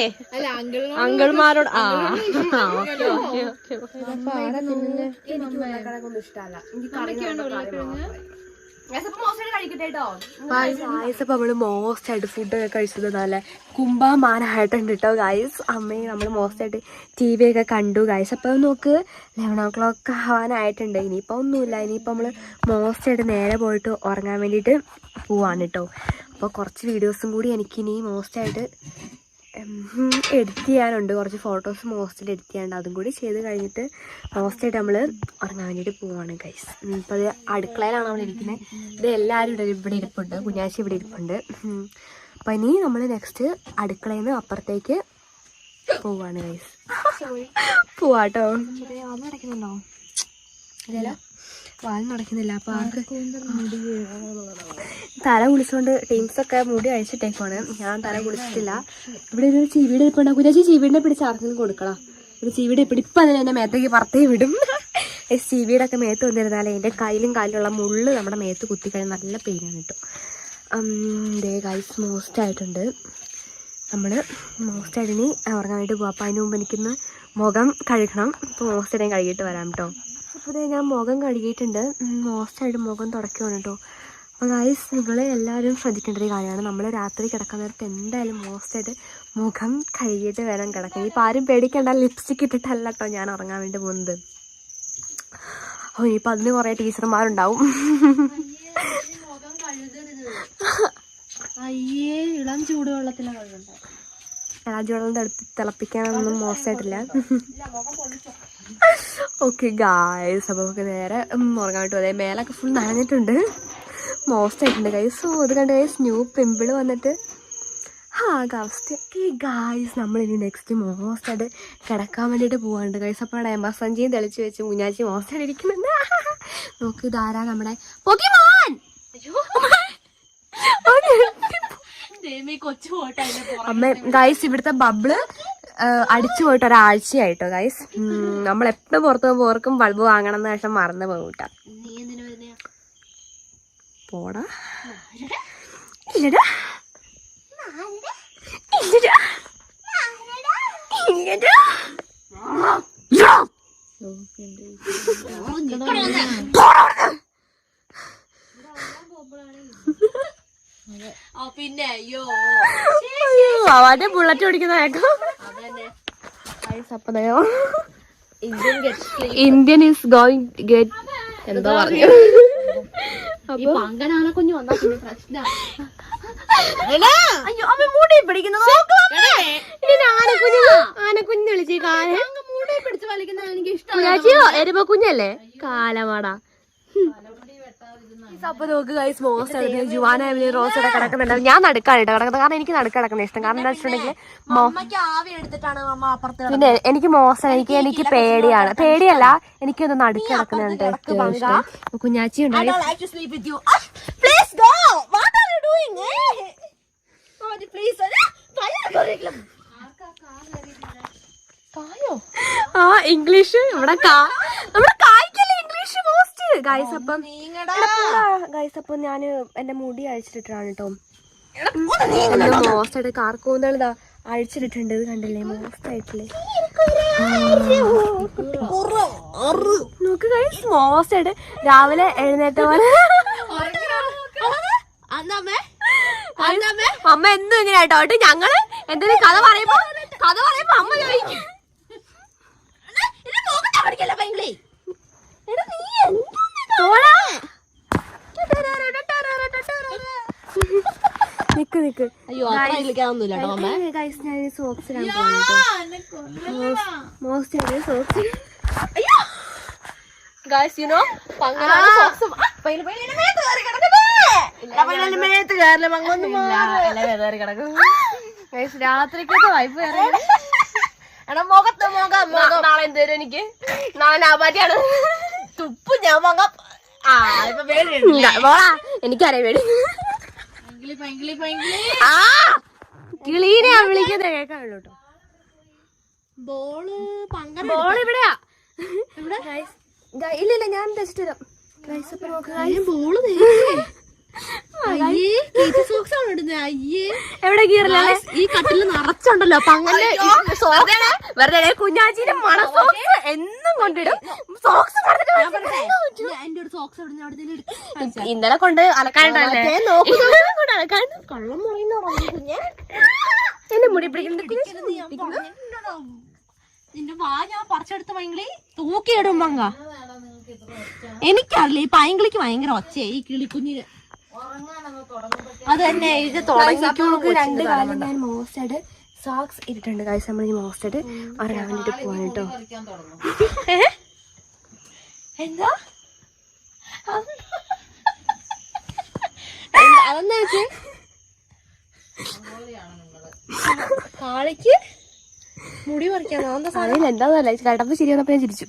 അങ്കിൾമാരോട്. ഗായ്സ് നമ്മള് മോസ്റ്റ് ആയിട്ട് ഫുഡൊക്കെ കഴിച്ചത് നല്ല കുംഭമാനായിട്ടുണ്ട് കേട്ടോ ഗായ്സ്. അമ്മയും നമ്മള് മോസ്റ്റ് ആയിട്ട് TV ഒക്കെ കണ്ടു ഗായ്സ്. അപ്പൊ നോക്ക് 11 o'clock ആവാനായിട്ടുണ്ട്. ഇനിയിപ്പോ ഒന്നുമില്ല. ഇനിയിപ്പോ നമ്മള് മോസ്റ്റ് ആയിട്ട് നേരെ പോയിട്ട് ഉറങ്ങാൻ വേണ്ടിയിട്ട് പോവാണ് കേട്ടോ. അപ്പോൾ കുറച്ച് വീഡിയോസും കൂടി എനിക്കിനി മോസ്റ്റ് ആയിട്ട് എഡിറ്റ് ചെയ്യാനുണ്ട്. കുറച്ച് ഫോട്ടോസ് മോസ്റ്റിൽ എഡിറ്റ് ചെയ്യാനുണ്ട്. അതും കൂടി ചെയ്ത് കഴിഞ്ഞിട്ട് മോസ്റ്റായിട്ട് നമ്മൾ ഉറങ്ങാൻ വേണ്ടിയിട്ട് പോവാണ് ഗൈസ്. ഇപ്പോൾ അത് അടുക്കളയിലാണ് നമ്മൾ ഇരിക്കുന്നത്. ഇത് എല്ലാവരും ഇവിടെ ഇരിപ്പുണ്ട്. കുഞ്ഞാച്ചി ഇവിടെ ഇരിപ്പുണ്ട്. അപ്പോൾ ഇനി നമ്മൾ നെക്സ്റ്റ് അടുക്കളയിൽ നിന്ന് അപ്പുറത്തേക്ക് പോവാണ് ഗൈസ്. പോവാട്ടോ. നടക്കുന്നുണ്ടോ? ഇല്ലല്ലോ, വാൽ നടക്കുന്നില്ല. അപ്പോൾ ആർക്ക് തല കുളിച്ചുകൊണ്ട് ടീംസൊക്കെ മുടി അഴിച്ചിട്ടേക്കാണ്. ഞാൻ തല കുളിച്ചിട്ടില്ല. ഇവിടെ ഒരു ചീവീട് ഇരിപ്പുണ്ടാവും. കുഞ്ഞാച്ചി ചീവീടിനെ പിടിച്ച് ആർക്കെങ്കിലും കൊടുക്കണം. ഒരു ചീവീട് ഇപ്പം അതിന് എൻ്റെ മേത്തേക്ക് പുറത്തേ വിടും. ഈ ചീവീടൊക്കെ മേത്ത് വന്നിരുന്നാലേ എൻ്റെ കയ്യിലും കാലിലുള്ള മുള്ള് നമ്മുടെ മേത്ത് കുത്തിക്കഴിഞ്ഞാൽ നല്ല പെയിനാണ് കേട്ടോ. ദേ ഗൈസ് മോസ്റ്റ് ആയിട്ടുണ്ട്. നമ്മൾ മോസ്റ്റായിട്ട് ഇനി ഉറങ്ങാൻ വേണ്ടി പോകാം. അപ്പോൾ അതിന് മുമ്പ് എനിക്കൊന്ന് മുഖം കഴുകണം. ഇപ്പോൾ മോസ്റ്റായിട്ട് ഞാൻ കഴുകിയിട്ട് വരാം കേട്ടോ. അപ്പോൾ ഞാൻ മുഖം കഴുകിയിട്ടുണ്ട്. മോസ്റ്റായിട്ട് മുഖം തുടയ്ക്കുവാണ് കേട്ടോ. അപ്പോൾ ഗൈസ് നിങ്ങൾ എല്ലാവരും ശ്രദ്ധിക്കേണ്ട ഒരു കാര്യമാണ്. നമ്മൾ രാത്രി കിടക്കാൻ നേരത്ത് എന്തായാലും മോസ്റ്റായിട്ട് മുഖം കഴുകിയിട്ട് വരാൻ കിടക്കാം. ഇപ്പോൾ ആരും പേടിക്കേണ്ട, ലിപ്സ്റ്റിക് ഇട്ടിട്ടല്ല കേട്ടോ ഞാൻ ഉറങ്ങാൻ വേണ്ടി പോകുന്നത്. അപ്പോൾ ഇനിയിപ്പോൾ അതിന് കുറേ ടീച്ചർമാരുണ്ടാവും. അയ്യേ, ഇളം ചൂടുവെള്ളത്തിലാണ് കഴുകണ്ടത്. ഇളം ചൂടുവെള്ളം തിളപ്പിക്കാനൊന്നും മോശമായിട്ടില്ല. ഓക്കെ ഗായ്സ്, അപ്പോൾ നമുക്ക് നേരെ ഉറങ്ങാൻ വേണ്ടി പോകാം. മേലൊക്കെ ഫുൾ നനഞ്ഞിട്ടുണ്ട്, മോസ്റ്റ് ആയിട്ടുണ്ട് ഗൈസ്. സോ അത് കണ്ട് ഗൈസ് ന്യൂ പിമ്പിൾ വന്നിട്ട് അവസ്ഥ. ഗായ്സ് നമ്മളിനി നെക്സ്റ്റ് മോസ്റ്റായിട്ട് കിടക്കാൻ വേണ്ടിയിട്ട് പോകാണ്ട് ഗൈസ്. അപ്പോൾ എമർസഞ്ചിയും തെളിച്ച് വെച്ച് കുഞ്ഞാച്ചി മോസ്റ്റായിട്ട് ഇരിക്കുന്നുണ്ട്. നോക്ക് ഇതാരാ നമ്മുടെ പോക്കിമോൻ. അമ്മ ഗൈസ് ഇവിടുത്തെ ബബിള് അടിച്ചു പോയിട്ട് ഒരാഴ്ചയായിട്ടോ ഗൈസ്. നമ്മളെപ്പോഴും പുറത്ത് പോകുമ്പോൾ ഓർക്കും ബൾബ് വാങ്ങണം എന്ന് ശേഷം മറന്നു പോകും കേട്ടോ. പോടാ. ഇല്ലടാ ഇല്ലടാ ഇല്ലടാ. പിന്നെ അയ്യോ അവന്റെ ബുള്ളറ്റ് ഓടിക്കുന്ന Indian is going to get എന്തോ പറഞ്ഞു. ആനക്കുഞ്ഞു വന്നാ പിന്നെ പ്രശ്നം. അയ്യോ അവൻ മൂടി പിടിക്കുന്നത് ആനക്കുഞ്ഞ് വിളിച്ച് മൂടി പിടിച്ച് വലിക്കുന്നത് എനിക്ക് ഇഷ്ടം. എരുമ കുഞ്ഞല്ലേ കാലമാടാ. അപ്പൊ നോക്ക് ഗൈസ് മോസ്റ്റ് ആയിട്ട് ജുവാന റോസ് ഇവിടെ കിടക്കുന്നുണ്ട്. ഞാൻ നടുക്കാണ് കിടക്കുന്നത്, കാരണം എനിക്ക് നടുക്ക് കിടക്കുന്ന ഇഷ്ടം. കാരണം എന്താ വെച്ചിട്ടുണ്ടെങ്കിൽ പിന്നെ എനിക്ക് മോശം, എനിക്ക് പേടിയല്ല, എനിക്കൊന്ന് നടുക്ക് കിടക്കുന്നുണ്ട് ഇഷ്ടം. കുഞ്ഞാച്ചി ഉണ്ടായി. ആ ഇംഗ്ലീഷ് ഇവിടെ നമ്മുടെ കായ്ക്കല്ലേ ഇംഗ്ലീഷ് മോസ്റ്റ് ഗൈസ്. അപ്പം ഗൈസ് അപ്പം ഞാൻ എന്റെ മുടി അഴിച്ചിട്ടിട്ടാണ് കേട്ടോ. മോസ്റ്റ് ആയിട്ട് കാർക്കൂന്തൽ ഇതാ അഴിച്ചിട്ടുണ്ട്. ഇത് കണ്ടില്ലേ മോസ്റ്റ് ആയിട്ടില്ലേ. നോക്ക് ഗൈസ് മോസ്റ്റ് ആയിട്ട് രാവിലെ എഴുന്നേറ്റ പോലെ അമ്മ എന്നും ഇങ്ങനെ ആയിട്ടോ. ഞങ്ങള് എന്തെങ്കിലും കഥ പറയുമ്പോ അമ്മ ചോദിക്കും നിക്ക്. അയ്യോ ഗൈസ് ഞാൻ സോക്സിലാണ് മോസ്റ്റ് ആയിട്ട് socks. Guys you know socks രാത്രിക്കത്തെ വൈഫ് നാളെ എന്തേലും എനിക്ക് നാളെ ലാഭാറ്റിയാണ് തുപ്പ് ഞാൻ വാങ്ങാം. എനിക്കറിയാം പേടി. കിളീനെ വിളിക്കുന്നത് കേൾക്കാനുള്ളൂ കേട്ടോ. ബോൾ ഇവിടെയാ. ഇല്ല ഞാൻ തെച്ചിട്ട് വരാം ഗൈസ്. അപ്പൊ നോക്ക് എവിടെ കീറില്ല ഈ കട്ടിൽ നിറച്ചുണ്ടല്ലോ അപ്പൊ അങ്ങനെ വെറുതെ കുഞ്ഞാച്ചിന്റെ മണ സോക്സ് എന്നും കൊണ്ടിടും. സോക്സ് ഇന്നലെ കൊണ്ട് അലക്കാണ്ടല്ലേ കള്ളം പറയുന്ന എന്നെ മുടി പിടിക്കുന്നത് നിന്റെ വാ ഞാൻ പറിച്ചെടുത്ത് പൈങ്കിളി തൂക്കിയിടും മങ്ക. എനിക്കറിയില്ല ഈ പൈങ്കിളിക്ക് ഭയങ്കര ഒച്ചയാ ഈ കിളിക്കുഞ്ഞിന്. അത് തന്നെ ഇത് രണ്ട് കാലം ഞാൻ മോസ്റ്റായിട്ട് സോക്സ് ഇട്ടിട്ടുണ്ട് ഗൈസ്. നമ്മൾ ഈ മോസ്റ്റായിട്ട് അറിയാൻ വേണ്ടിട്ട് പോവാൻ കേട്ടോ. എന്താ അതെന്താ വെച്ചേ കാളിക്ക് മുടി പറിക്കാൻ അറിയില്ല എന്താന്നല്ല കേട്ടപ്പോ ശരി വന്നപ്പോ ഞാൻ ചിരിച്ചു.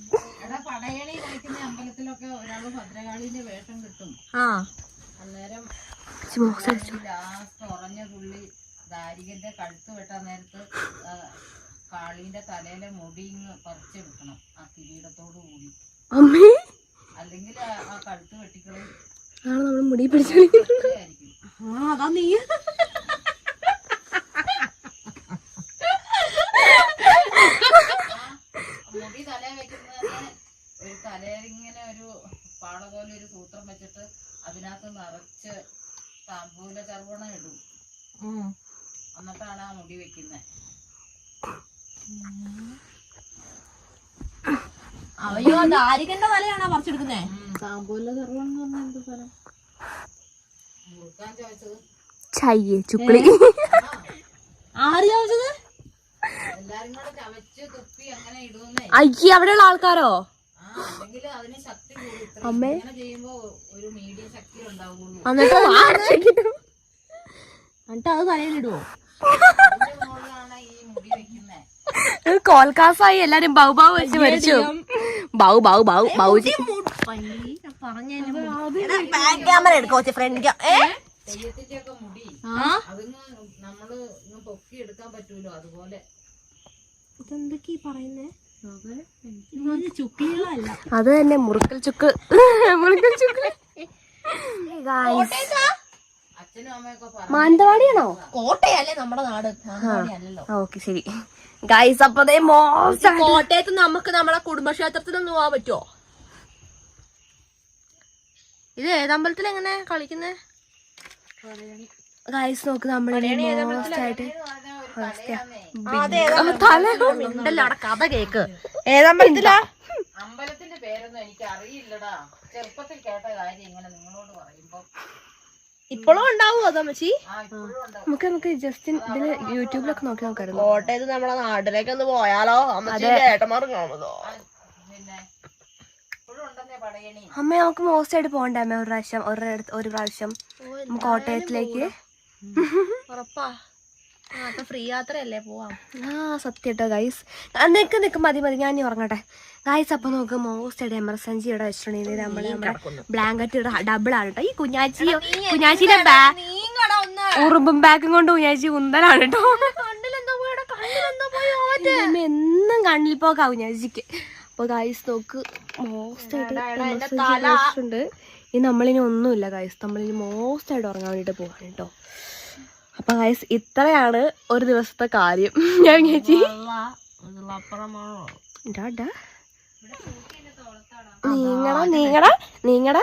കഴുത്ത് വെട്ടാൻ നേരത്ത് കാളീന്റെ തലയിലെ മുടി പറിച്ചെടുക്കണം ആ കിരീടത്തോടു കൂടി. അമ്മേ അല്ലെങ്കിൽ ആ കഴുത്ത് വെട്ടിക്കളയും. നമ്മൾ മുടി പിടിച്ചു അതാ നീ മുടി തലയിൽ വെക്കുന്നത് ഒരു തലയിലിങ്ങനെ ഒരു പാട പോലെ ഒരു സൂത്രം വെച്ചിട്ട് അതിനകത്ത് നിറച്ച് താമ്പൂല ചർവണം ഇടും. എന്നിട്ടാണ് ആ മുടി വെക്കുന്നത്. അയ്യോ ദാരികന്റെ തലയാണോ പറിച്ചെടുക്കുന്നേ? മുറുക്കാൻ ചോദിച്ചത് ചയ്യേ ചുക്കളി ആര് ചോദിച്ചത്? എല്ലാരും കൂടെ ചവച്ച് തുപ്പി അങ്ങനെ ഇടുന്നേ. അയ്യേ അവിടെയുള്ള ആൾക്കാരോ? അല്ലെങ്കിൽ അതിന് ശക്തി കൂടും. അമ്മേ ഇങ്ങനെ ചെയ്യുമ്പോ ഒരു മീഡിയം ശക്തി ഉണ്ടാവുള്ളൂ. എന്നിട്ട് അത് തലയിലിടുവോ? അതിന്റെ മുകളിലാണ് ഈ മുടി വെക്കുന്നേ. കോൽക്കാസായി എല്ലാരും ബൗ ബൗ വെച്ച് മരിച്ചു. ബൗ ബൗ ബൗ ബൗ ക്യാമറ എടുക്കോ ഫ്രണ്ട് തെയ്യത്തിന്റെ ഒക്കെ മുടി അതിന് നമ്മള് പൊക്കി എടുക്കാൻ പറ്റൂലോ അതുപോലെ. ഇതെന്തൊക്കെയാ പറയുന്നേ? ചുക്കികളല്ല അത് തന്നെ മുറുക്കൽ ചുക്ക് മുറുക്കൽ ചുക്ക്. അച്ഛനും അമ്മയൊക്കെ മാനന്തവാടിയാണോ? കോട്ടയല്ലേ നമ്മുടെ നാട്, മാനന്തവാടിയല്ലല്ലോ. ഓക്കെ ശരി ഗൈസ്. അപ്പൊ കോട്ടയത്ത് നമുക്ക് നമ്മളെ കുടുംബക്ഷേത്രത്തിലൊന്നും പോവാൻ പറ്റുമോ? ഇത് ഏതമ്പലത്തിൽ എങ്ങനെ കളിക്കുന്നേ? ഗൈസ് നോക്ക് നമ്മള് മോസ്റ്റായിട്ട് ഉണ്ടല്ലോ അവിടെ കഥ കേക്ക്. ഏതമ്പലത്തിലാ? അമ്പലത്തിന്റെ പേരൊന്നും എനിക്ക് അറിയില്ലടാ. ചെറുപ്പത്തിൽ കേട്ട കാര്യം ഇങ്ങനെ നിങ്ങളോട് പറയുമ്പോ ഇപ്പോഴും ഉണ്ടാവും അതമ്മച്ചി. നമുക്ക് ജസ്റ്റ് ഇതില് യൂട്യൂബിലൊക്കെ നോക്കി നോക്കായിരുന്നു. കോട്ടയത്ത് നമ്മളെ നാട്ടിലേക്ക് ഒന്ന് പോയാലോ? ഏട്ടന്മാർ കാണുമല്ലോ. പിന്നെ ഇപ്പോഴും ഉണ്ടെന്നേ പടയണി. അമ്മ നമുക്ക് മോസ്റ്റായിട്ട് പോകണ്ടേ അമ്മ? ഒരു പ്രാവശ്യം കോട്ടയത്തിലേക്ക്. ഉറപ്പാ? ഫ്രീ യാത്രയല്ലേ, പോവാം. സത്യം കേട്ടോ ഗൈസ്. നിക്ക് മതി ഞാൻ ഇനി ഉറങ്ങട്ടെ ഗൈസ്. അപ്പൊ നോക്ക് മോസ്റ്റായിട്ട് എമർജൻസി ഇവിടെ വെച്ചിട്ടുണ്ടെങ്കിൽ നമ്മള് ബ്ലാങ്കറ്റ് ഡബിൾ ആണ് കേട്ടോ. ഈ കുഞ്ഞാച്ചിന്റെ ഉറുമ്പും ബാഗും കൊണ്ട് കുഞ്ഞാച്ചി ഉന്തലാണ് കേട്ടോ. എന്നും കണ്ണിൽ പോക്കാ കുഞ്ഞാച്ചിക്ക്. അപ്പൊ ഗൈസ് നോക്ക് മോസ്റ്റായിട്ട് ഈ നമ്മളിനി ഒന്നുമില്ല ഗൈസ്. നമ്മളിനി മോസ്റ്റായിട്ട് ഉറങ്ങാൻ വേണ്ടിട്ട് പോവാണ് കേട്ടോ. അപ്പൊ ഗൈസ് ഇത്രയാണ് ഒരു ദിവസത്തെ കാര്യം. ഞാൻ ചേച്ചി നീങ്ങടാ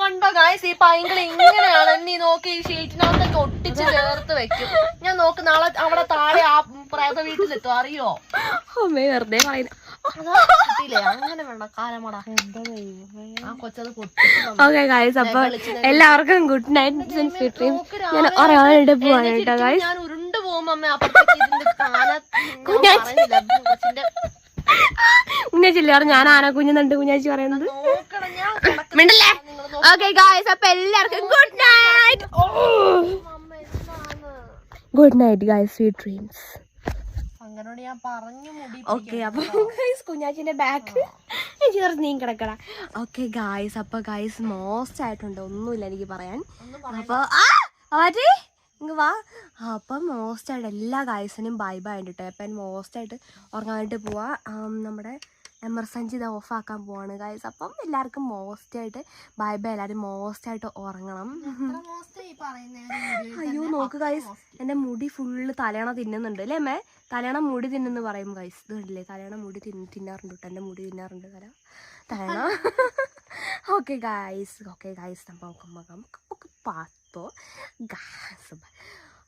കണ്ടോ ഗൈസ്, ഈ പൈങ്കിളി ഇങ്ങനെയാണ്. നീ നോക്കി ഈ ഷീറ്റിനകത്തൊക്കെ ഒട്ടിച്ച് ചേർത്ത് വെക്കും. ഞാൻ നോക്ക് നാളെ അവിടെ താഴെ ആ പ്രേത വീട്ടിലെത്തും, അറിയോ? അമ്മേ വെറുതെ പറയുന്നത്. അങ്ങനെ വേണ്ട കാലമട. ആ കൊച്ചത് ഓക്കെ ഗൈസ്. അപ്പൊ എല്ലാവർക്കും ഗുഡ് നൈറ്റ്. ഞാൻ പറയാനായിട്ട് പോവാണ് കേട്ടോ ഗൈസ്. ഞാൻ ഉരുണ്ട് പോകുമ്പോ അമ്മ കുഞ്ഞാച്ചില്ല ഞാൻ ആന കുഞ്ഞുന്നുണ്ട് കുഞ്ഞാച്ചി പറയുന്നത്. മിണ്ടല്ലേ? Okay guys. അപ്പൊ എല്ലാവർക്കും good night. Good night guys. Sweet dreams. ഞാൻ പറഞ്ഞു. ഓക്കെ അപ്പൊ ഗൈസ് കുഞ്ഞാച്ചിന്റെ ബാക്ക് ചേർത്ത് നീ കിടക്കട. Okay guys. അപ്പൊ ഗൈസ് മോസ്റ്റ് ആയിട്ടുണ്ട്, ഒന്നുമില്ല എനിക്ക് പറയാൻ. അപ്പൊ ഇങ്ങ് വാ. അപ്പം മോസ്റ്റായിട്ട് എല്ലാ ഗൈസിനും ബൈ ബൈ ഉണ്ട് കേട്ടോ. അപ്പം മോസ്റ്റായിട്ട് ഉറങ്ങാനായിട്ട് പോവാ. നമ്മുടെ എമർജൻസി ഇത് ഓഫാക്കാൻ പോവാണ് ഗൈസ്. അപ്പം എല്ലാവർക്കും മോസ്റ്റായിട്ട് ബൈ ബൈ. എല്ലാവരും മോസ്റ്റായിട്ട് ഉറങ്ങണം. അയ്യോ നോക്ക് ഗൈസ്, എൻ്റെ മുടി ഫുള്ള് തലയണ തിന്നുന്നുണ്ട് അല്ലേ അമ്മേ? തലയണ മുടി തിന്നെന്ന് പറയും ഗൈസ്. ഇത് കണ്ടില്ലേ, തലയണ മുടി തിന്നാറുണ്ട് കേട്ടോ. എൻ്റെ മുടി തിന്നാറുണ്ട് തലയണ. ഓക്കെ ഗൈസ് നമുക്ക് പാത്തോ ഗാസ്.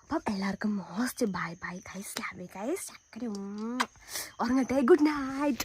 അപ്പം എല്ലാവർക്കും most bye bye guys. Love you guys. ചക്കര ഉറങ്ങട്ടെ. Good night.